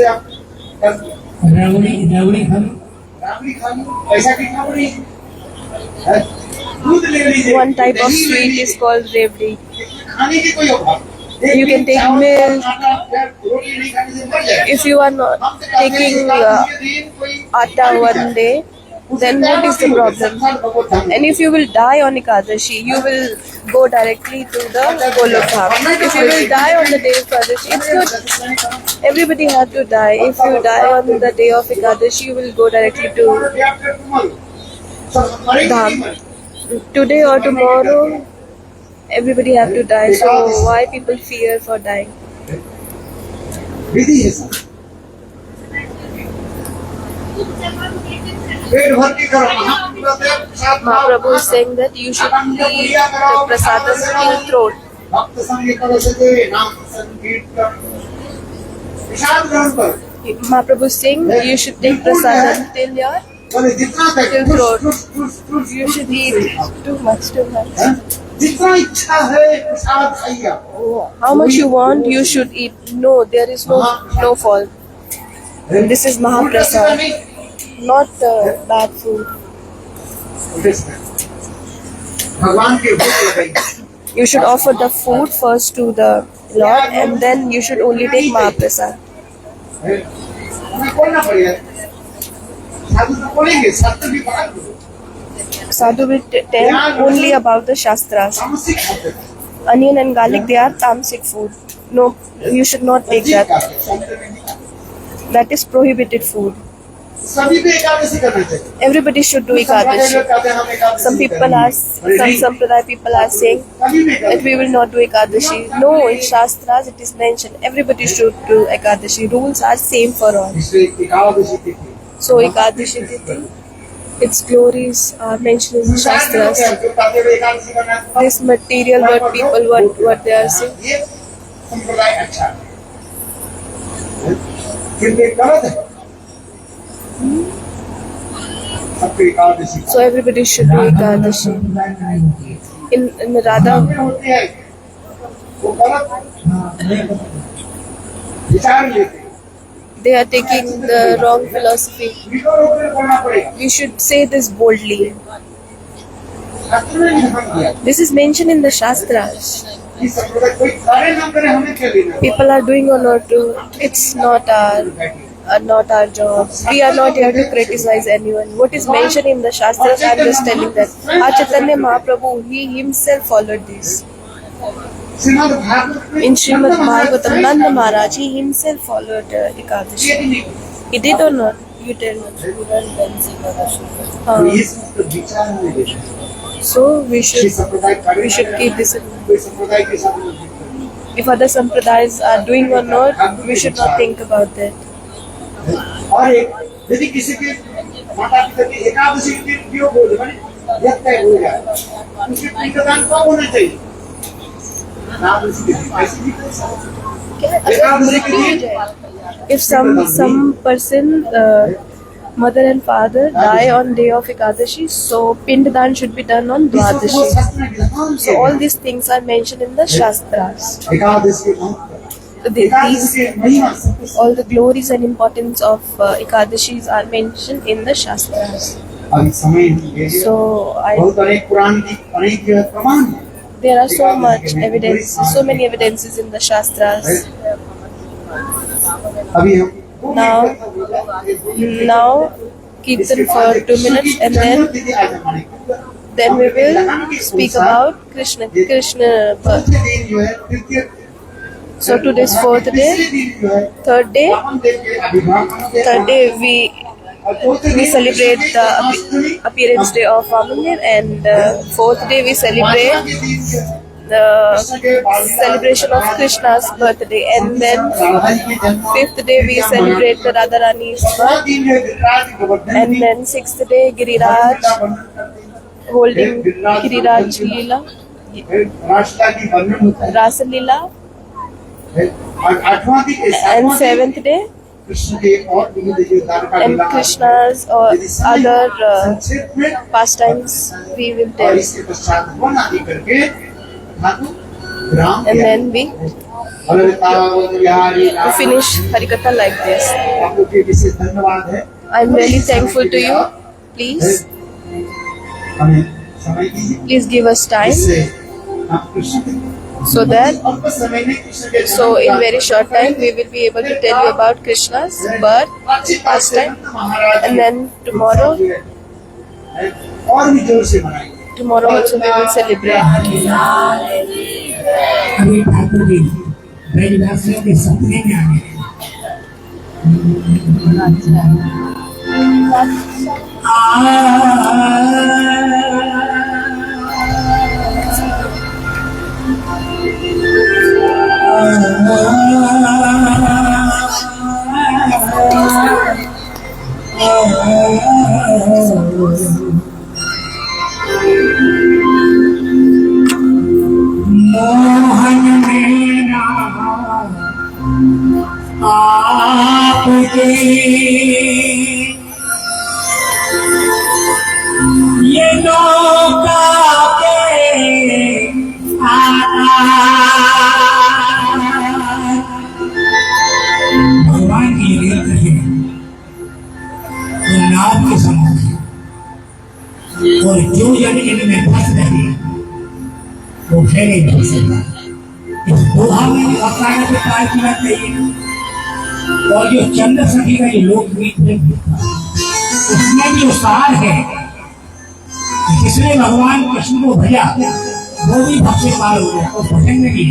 One type of sweet is called revdi. You can take milk. If you are not taking atta one day, then what is the problem? And if you will die on Ekadashi, you will go directly to the Golok Dham. If you will die on the day of Ekadashi, it's good. Everybody has to die. If you die on the day of Ekadashi, you will go directly to Dham. Today or tomorrow, everybody have to die. So why people fear for dying? Mahaprabhu is saying that you should eat the prasadam till throat. Mahaprabhu is saying you should take prasadam till throat. You should eat too much. How much you want, you should eat. No, there is no fault. This is Mahaprasad, not bad food. You should offer the food first to the Lord and then you should only take Mahaprasad. Sadhu will tell only about the Shastras. Onion and garlic, they are tamasic food. No, you should not take that. That is prohibited food. Everybody should do Ekadashi. Some Sampradaya people are saying that we will not do Ekadashi. No, in Shastras it is mentioned everybody should do Ekadashi. Rules are same for all. So Ekadashi Tithi, its glories are mentioned in Shastras. This material what people what they are saying. So everybody should do Ekadashi. In Radha, they are taking the wrong philosophy. We should say this boldly. This is mentioned in the Shastras. People are doing or not do, it's not our job. We are not here to criticize anyone. What is mentioned in the Shastras, I'm just telling that. Our Chaitanya Mahaprabhu, he himself followed this. In Srimad Bhagavatam, Nanda Maharaj, he himself followed Ekadashi. He did or not? You tell me. So we should keep this in mind. If other sampradayas are doing or not, we should not think about that. और यदि किसी के माता पिता की एकादशी के दिन क्यों बोले माने व्यत्यय हो जाए उसके पिंडदान कब होना चाहिए एकादशी के दिन ऐसे भी एकादशी के दिन If some person, mother and father die on day of Ekadashi, so Pindadan should be done on Dwadashi. So all these things are mentioned in the Shastras. All the glories and importance of Ekadashis are mentioned in the Shastras. So there are so many evidences in the Shastras. Now Kirtan for 2 minutes and then we will speak about Krishna birth. So today's fourth day. Third day we celebrate the appearance day of Vamandev, and fourth day we celebrate the celebration of Krishna's birthday, and then fifth day we celebrate the Radharani's birth, and then sixth day Giriraj holding Giriraj Leela, Rasa Leela, and seventh day and Krishna's or other pastimes we will tell. And then we finish Harikatha like this. I'm really thankful to you. Please give us time so in very short time we will be able to tell you about Krishna's birth, pastime, and then tomorrow also we will celebrate. अभी ठाकुर जी ब्रजवासियों के सपने में आ गए मोहन मेरा आपके ये नौका के भगवान की रीत है वो नाव के समान है और जो जन इनमें फंस रहे वो फेरे नहीं सकता। इस दोहा में अकारण के पार किया चाहिए और जो चंद्र सखी का ये लोकगीत है उसमें भी सार है जिसने भगवान कृष्ण को भजा वो भी भक्त से पार हो गया और भजन में भी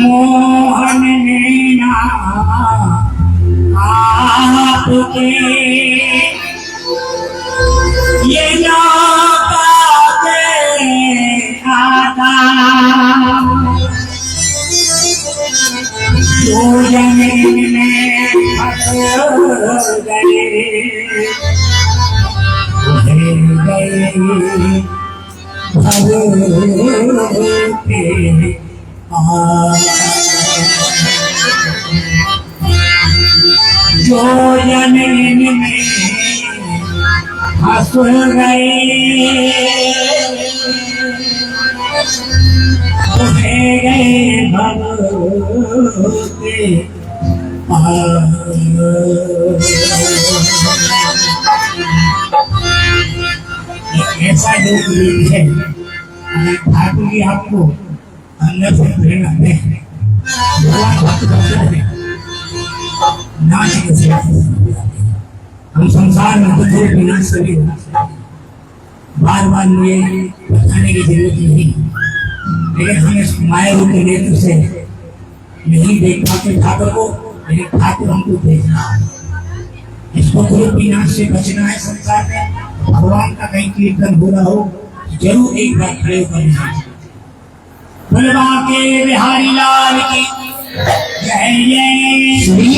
मोहन नैना आपके ये नौका पे आता जो जमीन में फंस गए भरोसे जो जमीन में फंस गए भरोसे ऐसा योग है अगर ठाकुर जी आपको अंदर से प्रेरणा दें भगवान भक्त बनते हैं नाच के साथ हम संसार में दुख रूप विनाश कभी बार बार मुझे बताने की जरूरत नहीं, लेकिन हम इस माया रूप के नेत्र से नहीं देख पाते ठाकुर को, लेकिन ठाकुर हमको देखना है। इसको दुख विनाश से बचना है। संसार में भगवान का कहीं कीर्तन हो रहा हो जरूर एक बार खड़े करना। बलवा के बिहारी लाल की जय जय श्री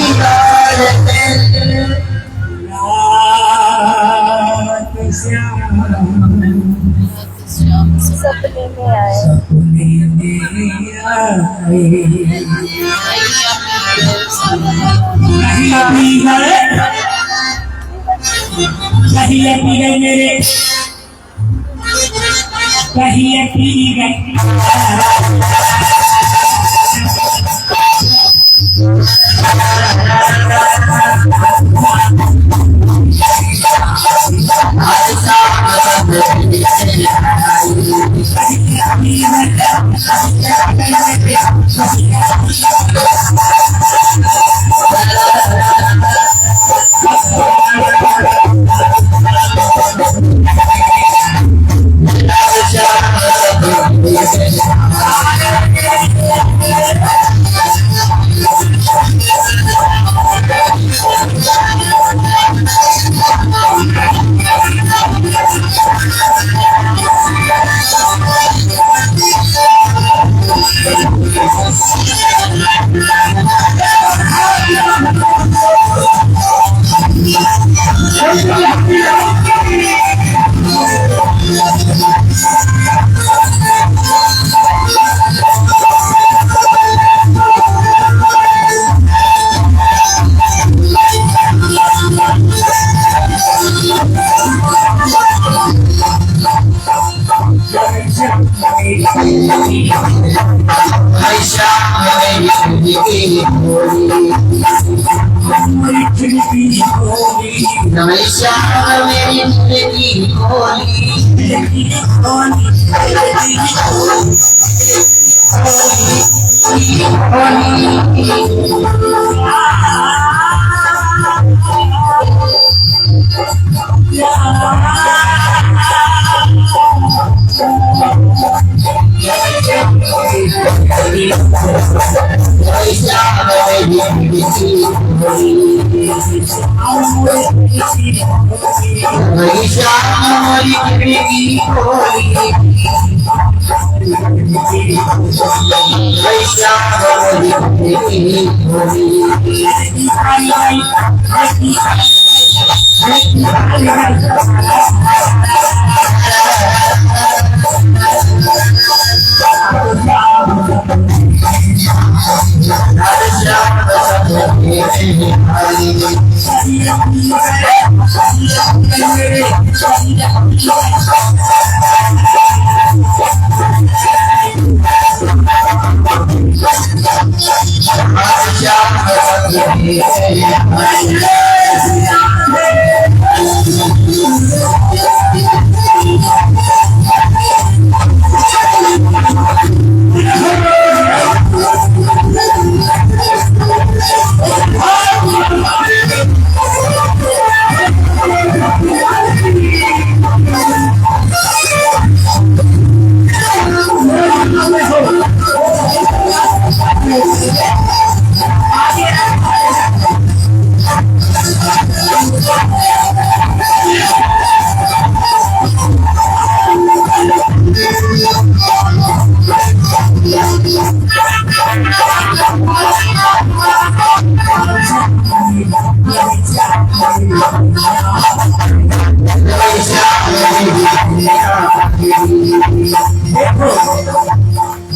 सपने में आए सपने में आए कहिए पी गए मेरे कहिए पी गए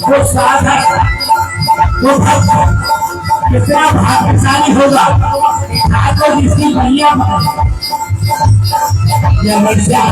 वो साधक वो भक्त कितना भाग्यशाली होगा ठाकुर जिसकी भैया या मर्जा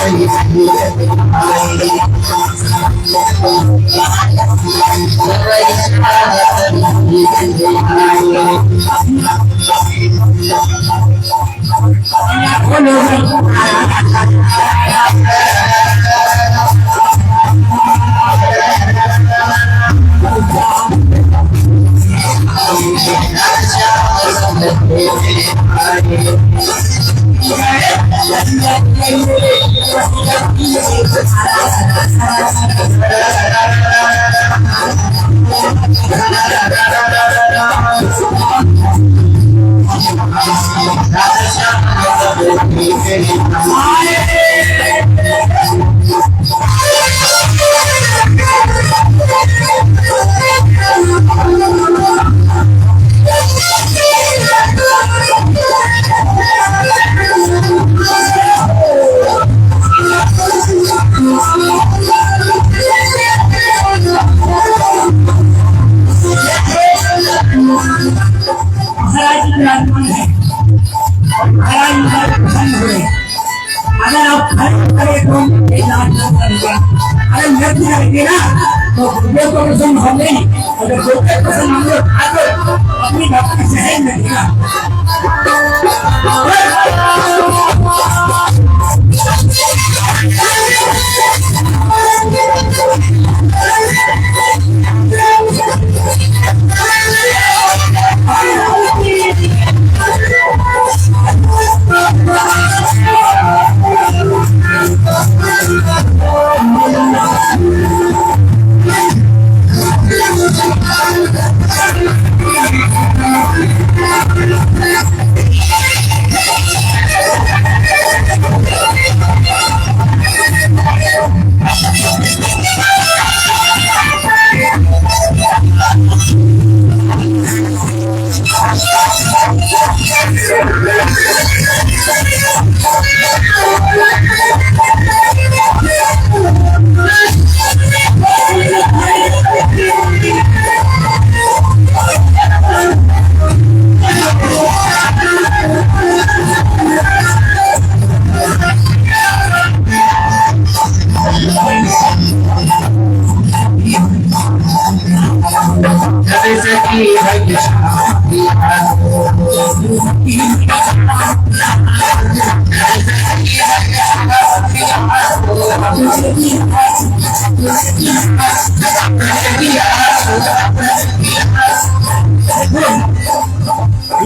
Thank you. महाराज की आत्मा है महाराज मुझे प्रसन्न हुए। अगर आप खड़े खड़े तो इलाज न करेंगे, अगर नृत्य करेंगे ना तो गुरुदेव को प्रसन्न हो गई। अगर गुरुदेव प्रसन्न होंगे तो अपनी भक्ति सहज लगेगा।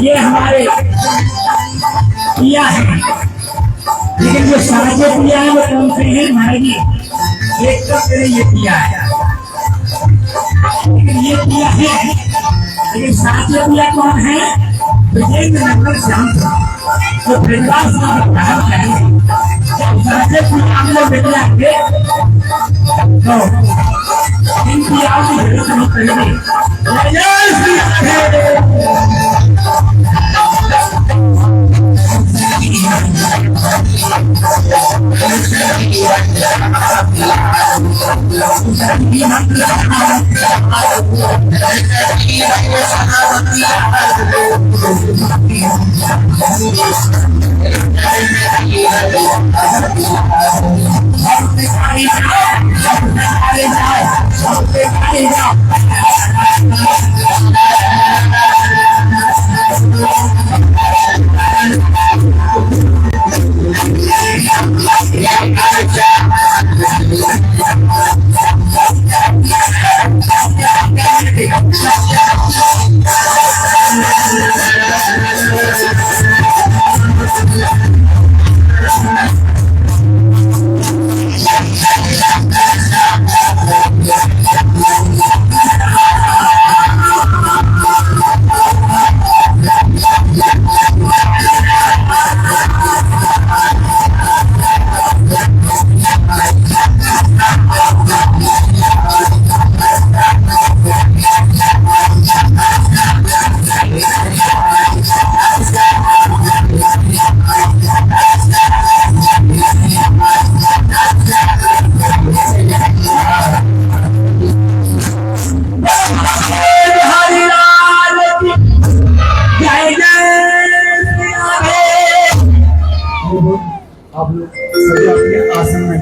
ये हमारे पिया है, लेकिन जो साझे पिया है वो कौन से हैं महाराज जी? एक तो तेरे ये पिया है, लेकिन ये पिया है, लेकिन साझे पिया कौन है? विजेंद्र नगर श्याम तो ब्रजवास का कहा है। साझे पिया हम लोग देखेंगे तो इन पियाओं की जरूरत नहीं पड़ेगी।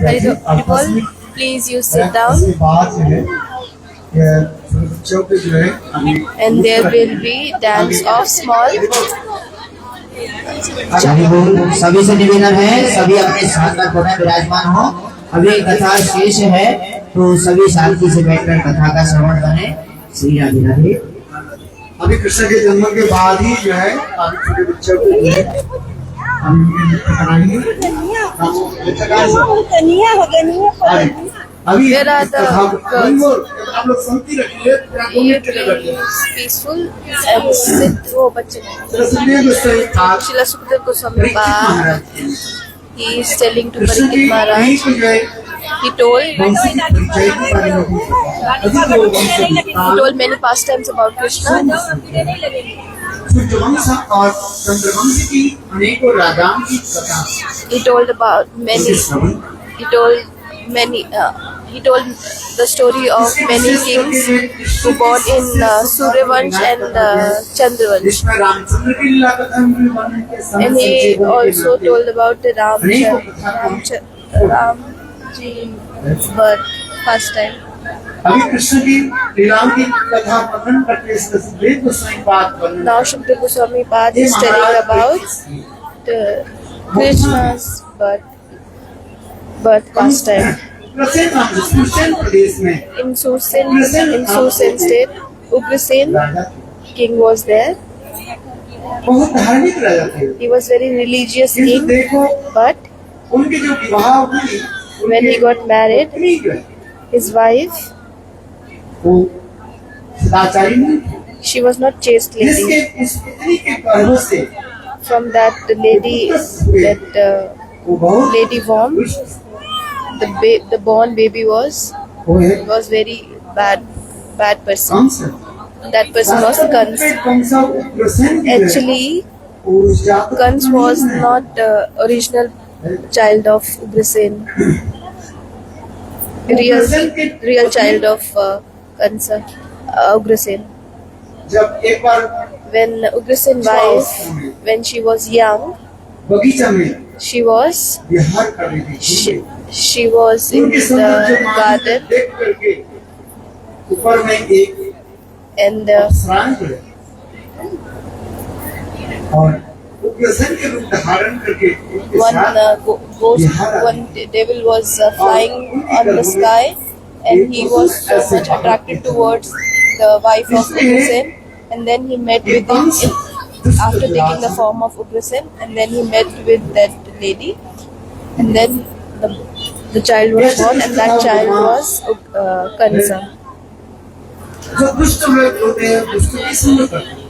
राजा जी आपस में please you sit down ऐसी बात जो है ये बच्चों के जो है अभी and there will be dance of small. Hari बोल। सभी से निवेदन है, सभी अपने साथ में पुनः विराजमान हो। अभी कथा शेष है तो सभी शांति से बैठकर कथा का श्रवण करें। श्री राधे राधे। अभी कृष्ण के जन्म के बाद ही जो है अभी छोटे बच्चों को जो है हम कराएंगे। अभी Where are the girls? आप लोग शांति रखिए, He is peaceful and sit. वो बच्चे Srila Sukadeva Goswami Baba, he is telling to Parikshit Maharaj, he told many pastimes about Krishna. Suryavansh और चंद्रवंश की अनेकों राजाओं की कथा He told about many. He told the story of many kings who born in Suryavansh and Chandravansh. जिसमें रामचंद्र की लीला कथा में वर्णन के समय And he also told about the Ram ji birth first time. अभी कृष्ण की लीलाओं की कथा वर्णन करते सुखदेव गोस्वामी पाद वर्णन Now Sukadeva Goswami Pad is telling about the Krishna's birth past time. Krishna प्रदेश में In Sursen state, Ugrasen king was there. बहुत धार्मिक राजा थे। He was very religious किंतु king, देखो but उनके जो विवाह हुई when he got married, पत्नी जो है his wife, वो सदाचारी नहीं थी। she was not chaste जिसके lady. इस पत्नी के गर्भ से From that lady, वो बहुत lady born, the born baby was वो है very bad person. Kans. That person was Kans. Kans Ugrasen की जो है, Actually, उस जात Kans was not original child of Ugrasen. Real child of Kansa, Ugrasen. जब एक बार When Ugrasen wife, when she was young, बगीचा में she was विहार कर रही थी। she was in उनके the सौंदर्य मान garden देख करके ऊपर में एक and अप्सराएं जो है और उग्रसेन के रूप धारण करके उनके साथ one devil was flying on the sky, and he was so much attracted towards the wife of Ugrasen, and then he met with him after taking the form of Ugrasen, and then he met with that lady, and then the child was born, and that child was Kansa. जो दुष्ट लोग होते हैं दुष्ट की संग करते हैं।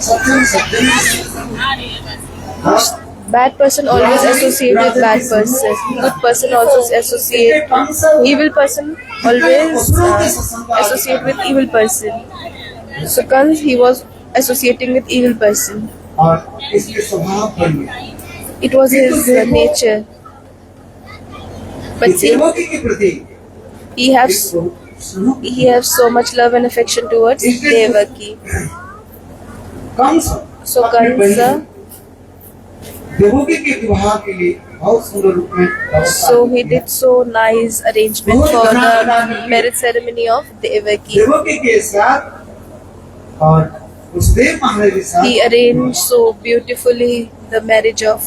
सज्जन Bad person always associate with bad person. Good person also associate. Evil person always associate with evil person. So Kans, he was associating with evil person. और इसके स्वभाव बन गया। It was his nature. But see, Devaki के प्रति he has so much love and affection towards Devaki. Kans So अपनी Kansa, बहन देवकी के विवाह के लिए बहुत सुंदर रूप में so he did so nice arrangement for the marriage ceremony of Devaki. Devaki के साथ और वसुदेव महाराज के साथ He arranged so beautifully the marriage of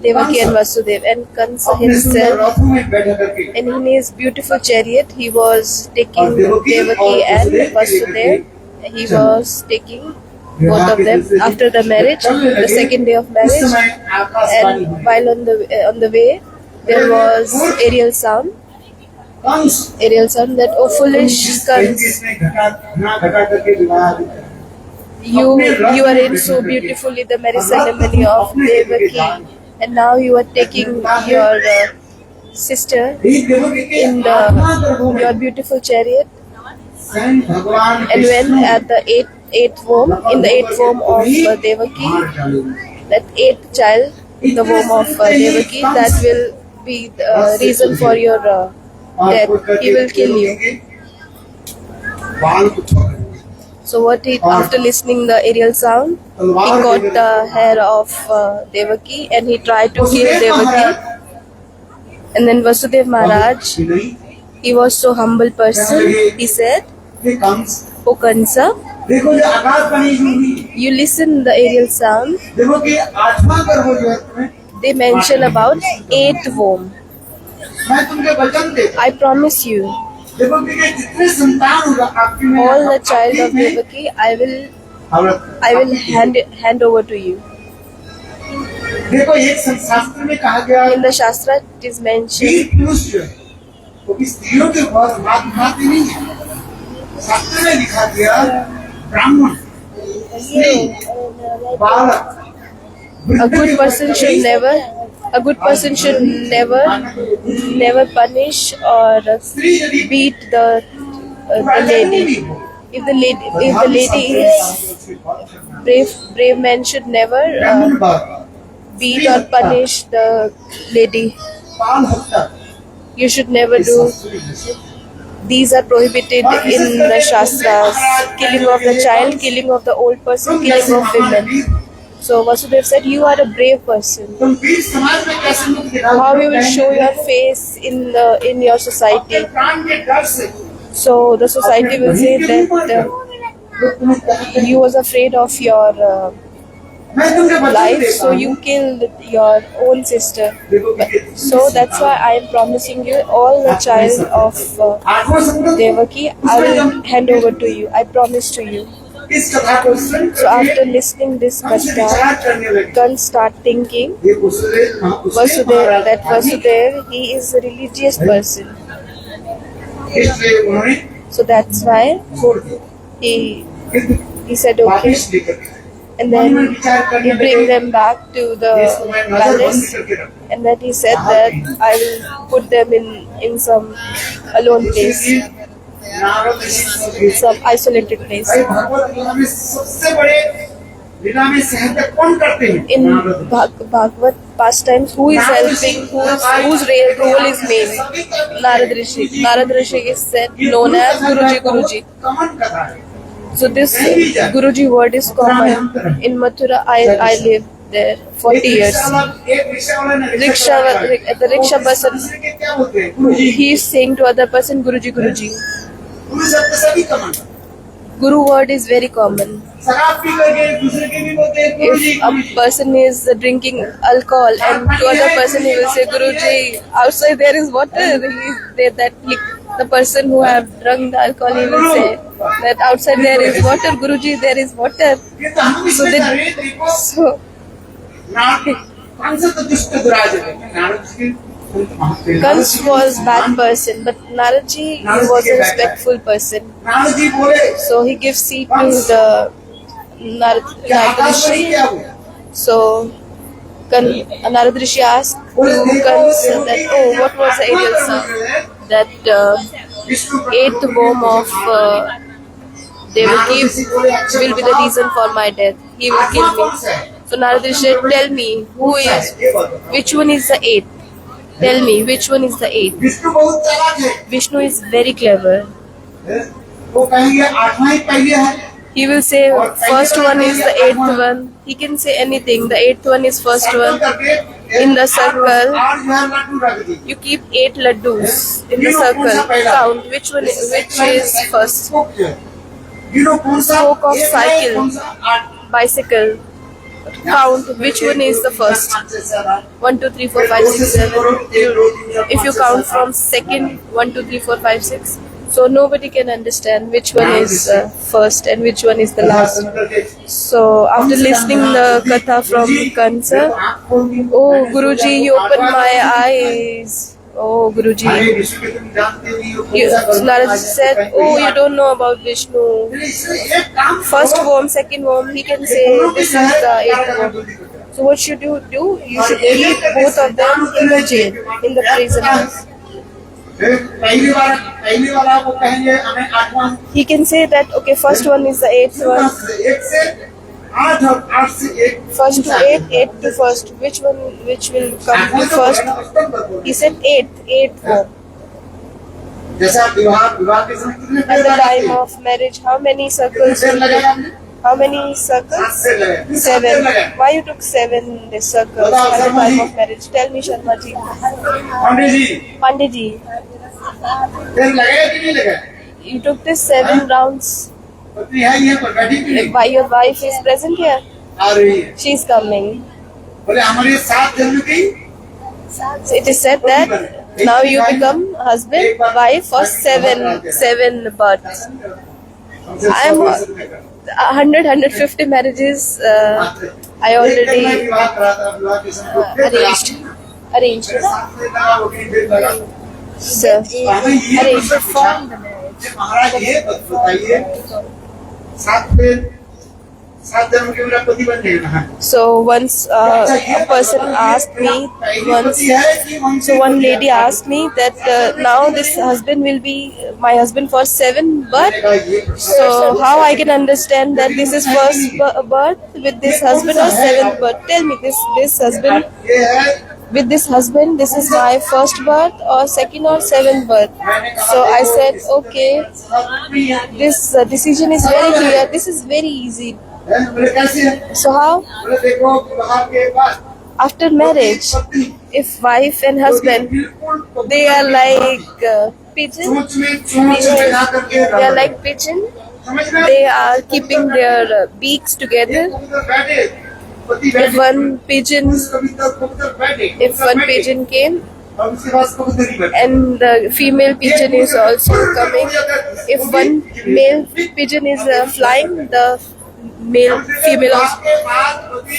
Devaki and Vasudev, and Kansa अपने सुंदर himself, रथों में बैठा करके and in his beautiful chariot, he was taking और देवकी और Devaki and वसुदेव के Vasudev. He was taking both of them after the marriage, the second day of उस marriage, समय आकाशवाणी and हुई। while on the way, there was aerial sound that, oh foolish Kans, घटा करके विवाह you arranged so beautifully the marriage ceremony of Devaki, and now you are taking your sister in your beautiful chariot. And when at the eighth womb, in the eighth womb of Devaki, that eighth child in the womb of Devaki, that will be the reason for your death. He will kill you. So what he, after listening the aerial sound, he got the hair of Devaki and he tried to kill Devaki. And then Vasudev Maharaj, कि नहीं, he was so humble person. He said, ये Kans, "O Kansa, देखो जो आकाशवाणी जो हुई, you listen the aerial sound. देखो कि 8वां गर्भ जो है तुम्हें, They mention about 8th womb. मैं तुमको वचन देता I promise you, हूं, देखो कि ये जितने संतान होगा आपकी में, all the child of आपकी में, Devaki, I will आपकी- hand over to you." देखो एक शास्त्र में कहा गया, In the Shastra, it is mentioned, वीर पुरुष जो है, वो भी स्त्रियों के बहुत मातृ नहीं है। शास्त्र में लिखा गया ब्राह्मण, स्त्री, बालक, a good person should never punish or स्त्री यदि beat the lady. If the lady is brave men should never ब्राह्मण बालक, beat or punish the lady. बाल हत्या, You should never do. These are prohibited in the Shastras. Killing of the child, killing of the old person, killing of women. So Vasudev said, "You are a brave person. तुम वीर समाज में कैसे मुख दिखाओगे? How you will show your face in your society?" अपने प्राण के डर से, So the society will say that you was afraid of your मैं तुमको वचन life, देता so हूं, you killed your own sister. देखो कि ये So that's why I am promising you, all the child of 8वां संकल्प, Devaki, I will hand over to you. I promise to you. इस कथा को सुन So after listening this हमसे katha, विचार करने लगे। Kan start thinking, ये Vasudev, he is a religious person. इसलिए उन्होंने So that's why छोड़ दिया, he said okay. वापिस लेकर गए। And then विचार करने he bring लगे, them back to the इसको मैं नजर बंद palace, करके रखूं। and then he said that I will put them in some alone place, Narad Rishi, some isolated place. भाई भागवत लीला में सबसे बड़े लीला में सहयोग कौन करते हैं? In Narad. Bhagvat pastimes, who is helping, whose role is main? Narad Rishi. Narad Rishi is said, known as Guruji. कमन कथा है। So this Guruji word is common. In Mathura, I lived there 40 years. एक rickshaw वाला ने The rickshaw person, दूसरे के क्या होते हैं? गुरुजी। he is saying to other person, Guruji. गुरु शब्द सभी कमन। Guru word is very common. शराब पी करके दूसरे के भी बोलते हैं गुरुजी। If a person is drinking alcohol and to other person he will say, Guruji, outside there is water. The person who have drunk the alcohol, he will say that outside there is water, Guruji, there is water. ये तो हम So इसमें they- करे, देखो So Narad कौन सा तो दुष्ट दुराज है, नारद जी के महात्मा। Kans was bad person, but Naradji, he was a respectful person. Narad ji बोले So he gives seat to the कि आकाशवाणी Narad क्या हुआ? So Narad Rishi asked to Kans that, oh, what was the aerial sound? That eighth womb of Devaki will be the reason for my death. He will kill me. So Narad Rishi said, tell me, which one is the eighth? Tell me, which one is the eighth? Vishnu बहुत चालाक है, Vishnu is very clever. वो कहेंगे 8वां ही पहले है, He will say, first one is the eighth one. He can say anything. The eighth one is first one. In the circle, आज जो है लड्डू रख दी। you keep 8 laddus in the circle. Count which is first. गिनो कौन सा Spoke of एक है, cycle. कौन सा 8 Bicycle. Count which one is the first. 1, 2, 3, 4, 5, 6, 7. If you count from second, 1, 2, 3, 4, 5, 6. So nobody can understand which one is first and which one is the last. So after listening the katha from Kansa, oh Guruji, you opened my eyes. Oh Guruji. अरे विष्णु के तुम जानते नहीं हो, कौन सा So Narad said, oh, you don't know about Vishnu. एक काम First womb, second womb, he can say this is the eighth womb. So what should you do? You should keep both of them in the jail, in the prison house. पहली वाला वो कहेंगे हमें 8वां, He can say that, okay, first one is the eighth one. 1 से 8 और 8 से 1 First to 8, 8 to first. Which will come to first? He said eighth womb. जैसा विवाह के समय कितने At पेड़ the लगाते time हैं? of marriage, how many circles पेड़ will लगाए be? हमने? How many circles? 7. Why you took 7 this circles at the time of marriage? Tell me, Sharma ji. Pandit ji. You took this 7 rounds. Why your wife is present here? She is coming. So it is said that now you become husband, wife for 7 births. I am 150 marriages. I already arranged. So arranged. So once a person asked me so one lady asked me that now this husband will be my husband for 7 birth. So how I can understand that this is first birth with this husband or 7th birth? Tell me, this husband with this husband, this is my first birth or second or 7th birth? So I said, okay, this decision is very clear. This is very easy. So how? After marriage, if wife and husband, they are like pigeon. They are like pigeon. They are keeping their beaks together. If one pigeon came and the female pigeon is also coming, if one male pigeon is flying, the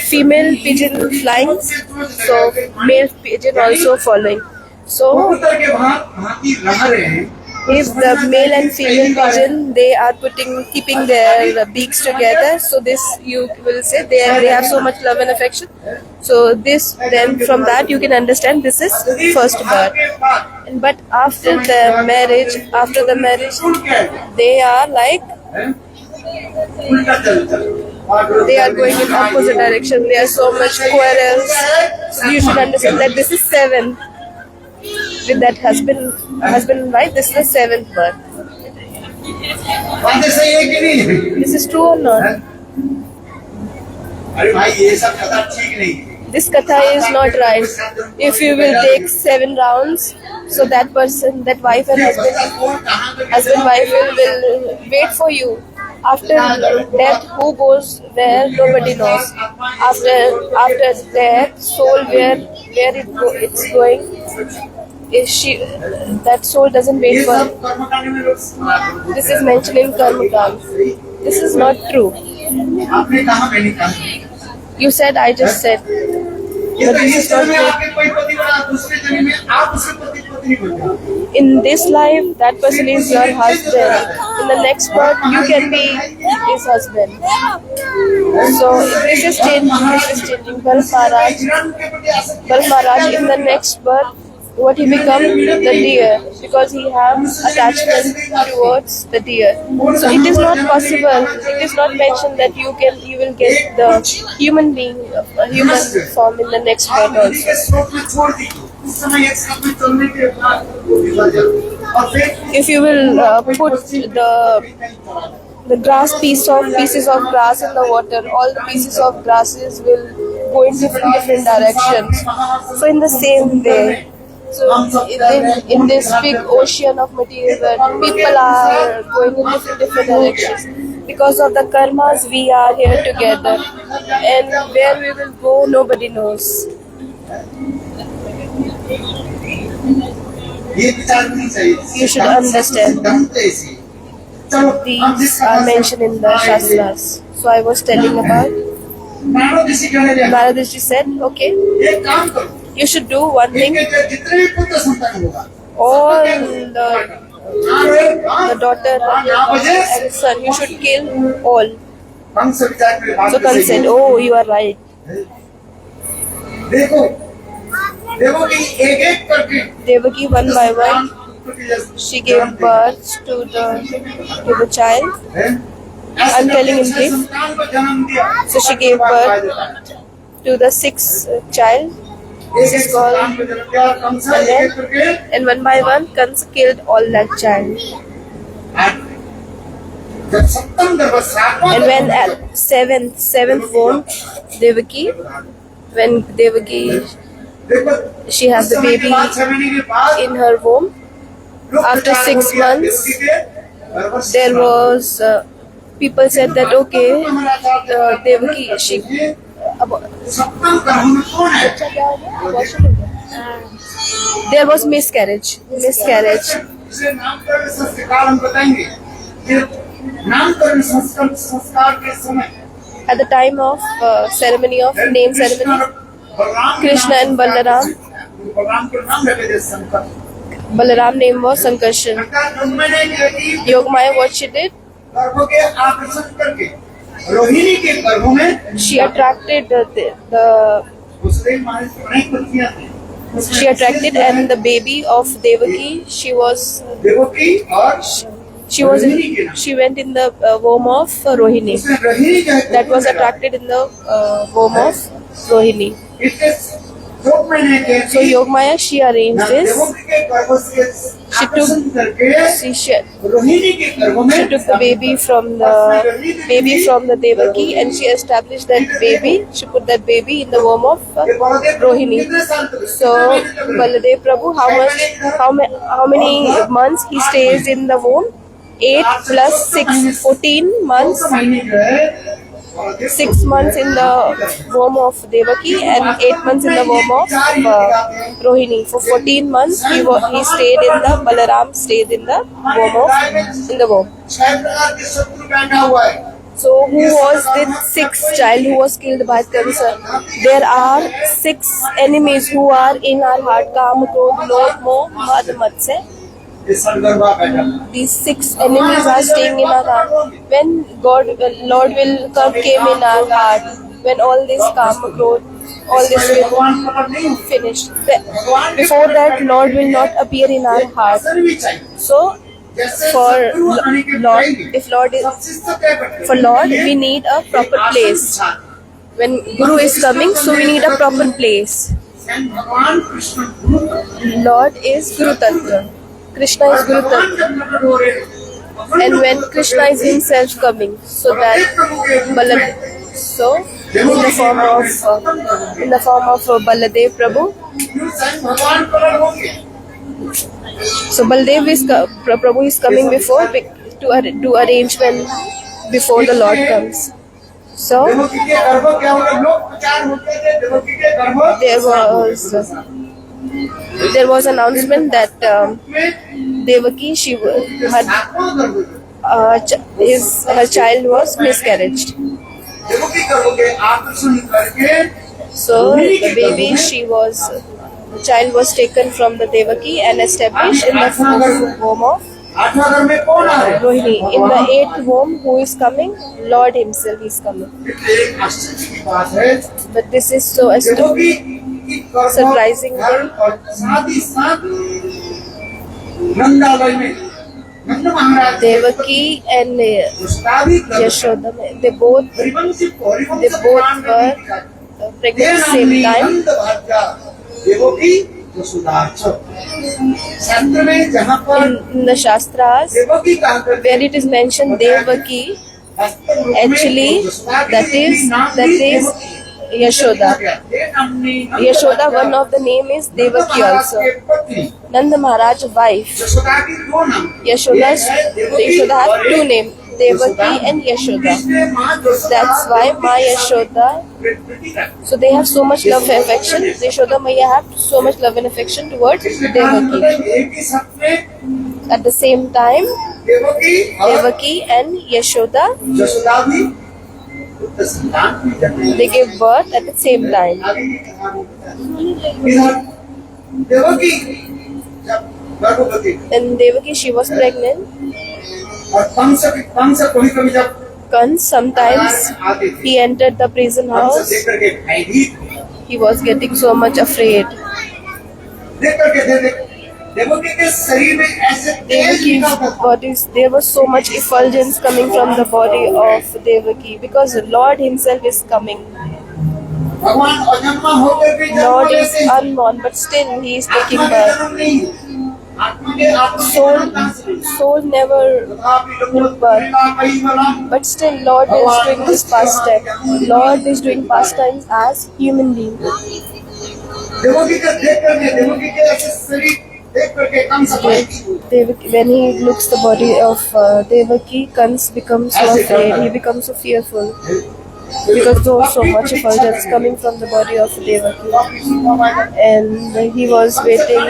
female pigeon flying, so male pigeon also following. So if the male and female pigeon, they are keeping their beaks together, so this you will say they have so much love and affection. So this, then from that you can understand this is first birth. But after the marriage, they are like, they are going in opposite direction. There are so much quarrels. So you should understand that this is 7. With that husband and wife, this is the 7th birth. This is true or not? This katha is not right. If you will take 7 rounds, so that person, that wife and husband wife will wait for you. After death, who goes where, nobody knows. After death, soul where it's going, that soul doesn't wait for it. This is mentioned in Karma Kand. This is not true. You said, I just said. But this is not true. In this life, that person is your husband. In the next birth, you can be his husband. So this is changing. Bharat Maharaj, in the next birth, what he become? The deer, because he has attachment towards the deer. So it is not possible. It is not mentioned that you will get the human being, human form in the next birth also. If you will put the pieces of grass in the water, all the pieces of grasses will go in different directions. So in the same way, so in this big ocean of material world, people are going in different directions. Because of the karmas, we are here together, and where we will go, nobody knows. You should understand. These are mentioned in the Shastras. So I was telling about. Narad Rishi said, okay, you should do one thing. All the daughter and son, you should kill all. So Kan said, oh, you are right. Devaki, one by one, she gave birth to the child. I'm telling in brief. So she gave birth to the 6th child. This is called and one by one, Kansa killed all that child. जब सप्तम गर्भ सातवां And when at seventh womb, Devaki, when Devaki, देखो she has the baby 6 महीने के बाद in her womb, after 6 months, there was people said that okay, Devaki, she सप्तम गर्भ में कौन है? there was miscarriage. इसे नामकरण संस्कार हम बताएंगे। ये नामकरण संस्कार के समय At the time of ceremony of name ceremony, Krishna and Balaram, Balram के नाम रखे थे Shankar. Balaram name was Sankarshan. Yogamaya, what she did? गर्भों के आकर्षण करके रोहिणी के गर्भ में She attracted दूसरे माने अनेक पत्नियां थी। she attracted, and the baby of Devaki, she Devaki और she went in the womb of Rohini. उसने रोहिणी का That was attracted in the womb of Rohini. इसके 2 महीने के So Yogamaya, she arranged this. Devaki के गर्भ से आकर्षण करके She रोहिणी के गर्भ में took the baby from the Devaki, and she established that baby. She put that baby in the womb of Rohini. So Baladev Prabhu, how many months he stays in the womb? 8 plus 6, 14 months. 6 months in the womb of Devaki and 8 months in the womb of Rohini. For 14 months he stayed in the Balaram stayed in the womb. 6 प्रकार के शत्रु बैठा हुआ है। So who was the 6th child who was killed by cancer? There are 6 enemies who are in our heart: Kam, Krodh, Lobh, Moh, Mad, Matsya. ये संगर्भा बैठा। These 6 enemies are staying in our heart. When Lord will came in our heart, when all this Kama, Krodh, all this will भगवान प्रकट नहीं हुए। finish. Before that, Lord will not appear in our heart. असर भी चाहिए। So, जैसे for शत्रु आने के Lord, पहले if Lord is सबसे सत्य करते for Lord, we need a proper place. When Guru is coming, so we need a proper place. भगवान कृष्ण गुरु Lord is Guru Tattva. Krishna is Guru Tattva. And when Krishna is himself coming, so that in the form of Baladev Prabhu, भगवान प्रकट होंगे। so Prabhu is coming before to arrange when before the Lord comes. So Devaki के गर्भ क्या होगा? लोग प्रचार होते थे देवकी के गर्भ there was announcement that Devaki, her child was miscarriaged. Devaki गर्भ के आकर्षण करके So the child was taken from the Devaki and established in the womb of 8वां घर में कौन आ रहा है? Rohini. In the 8th womb, who is coming? Lord himself is coming. एक आश्चर्य की बात है। But this is so Devaki की गर्भ surprising घर और साथ ही साथ नंदालय में नंद महाराज Devaki and Yashoda, they both were pregnant at the same time. Devaki यशोदार्च शास्त्र में जहाँ पर In the Shastras, देवकी कहा करते where it is mentioned Devaki, actually that is Yashoda. Yashoda, one of the name is Devaki also. Nanda Maharaj's wife. Yashoda की 2 नाम Yashoda have 2 names, Devaki and Yashoda. That's why Ma Yashoda. So they have so much love and affection. Yashoda Maya have so much love and affection towards Devaki. एक ही साथ में At the same time, Devaki और Devaki and Yashoda, Yashoda भी पुत्र संतान की जन्म they gave birth at the same time. आगे की कहानी बताएं। इधर देवकी जब गर्भवती And Devaki, she was pregnant. और कंस कभी जब Kans, sometimes he entered the prison Kans house. देख करके भयभीत हुआ। He was getting so much afraid. देख करके देवकी के शरीर में ऐसे तेज Devaki's निकलता था। bodies, there was so much effulgence coming from the body of Devaki because Lord himself is coming. भगवान अजन्मा होकर भी जन्म Lord is लेते हैं। unborn, but still he is taking आत्मा का birth. जन्म नहीं है। soul never took birth, but still Lord is doing this pastime. Lord is doing pastimes as human being. Devaki का देख करके देवकी के ऐसे शरीर देख करके कंस भय When he looks the body of Devaki, Kans becomes so afraid. He becomes so fearful because there was so much effulgence coming from the body of Devaki, and he was waiting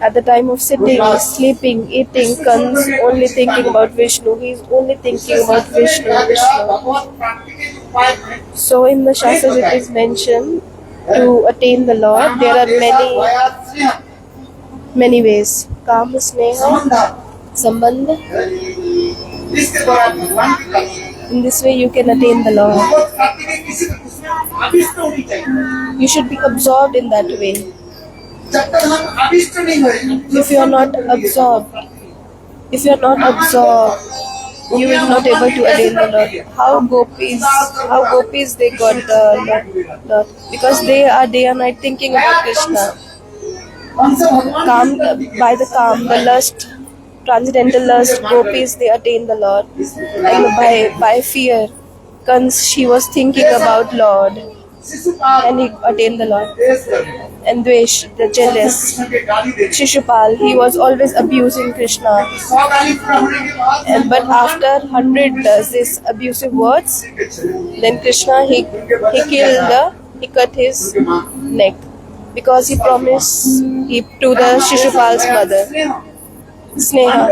at the time of sitting, sleeping, eating. Kans only thinking about Vishnu. He is only thinking about Vishnu. So in the Shastras it is mentioned to attain the Lord there are many ways. Kama, Sneha, Sambandha. इसके द्वारा भगवान की प्राप्ति In this way you can attain the Lord. भगवत प्राप्ति के किसी भी उसमें अभिष्ट होनी चाहिए You should be absorbed in that way. जब तक हम अभिष्ट नहीं हुए If you are not absorbed, you will not able to attain the Lord. How gopis they got the Lord? Because they are day and night thinking about Krishna. By the lust, transcendental lust, gopis they attain the Lord. And by fear, she was thinking about Lord, and he attained the Lord. And Dvesh, the jealous, Shishupal, he was always abusing Krishna. But after 100 these abusive words, then Krishna he cut his neck because he promised to the Shishupal's mother. Sneha,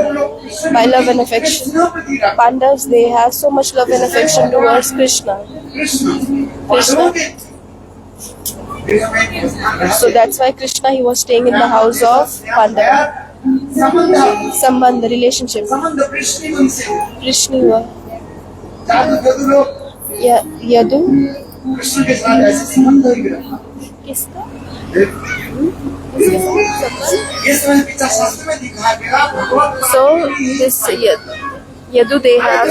by love and affection. Pandavas, they have so much love and affection towards Krishna. So that's why Krishna he was staying in the house of Pandava. Sambandha, relationship. Krishna, Yadu. Krishna के साथ ऐसे संबंध हो गया किसका? ये समय पिता शास्त्र में दिखाया गया भगवत So this Yadu they have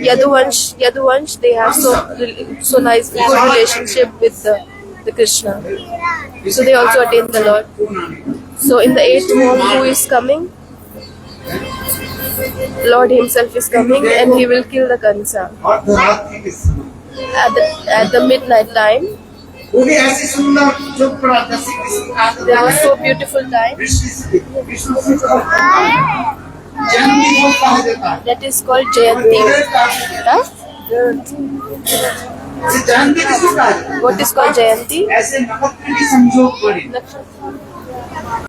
Yaduvansh they have so nice relationship with the Krishna. So they also attain the Lord. So in the 8th month who is coming? Lord himself is coming and he will kill the Kansa. अर्धरात्रि के समय At the midnight time. वो भी ऐसी सुंदर जो प्रादसी कृष्ण का There was so beautiful time. Vishnu से जयंती को कहा जाता है That is called Jayanti. Huh? जयंती किसको कहा जाता है What is called Jayanti? ऐसे नवरात्रि की संजोग पड़ी Nakshatra.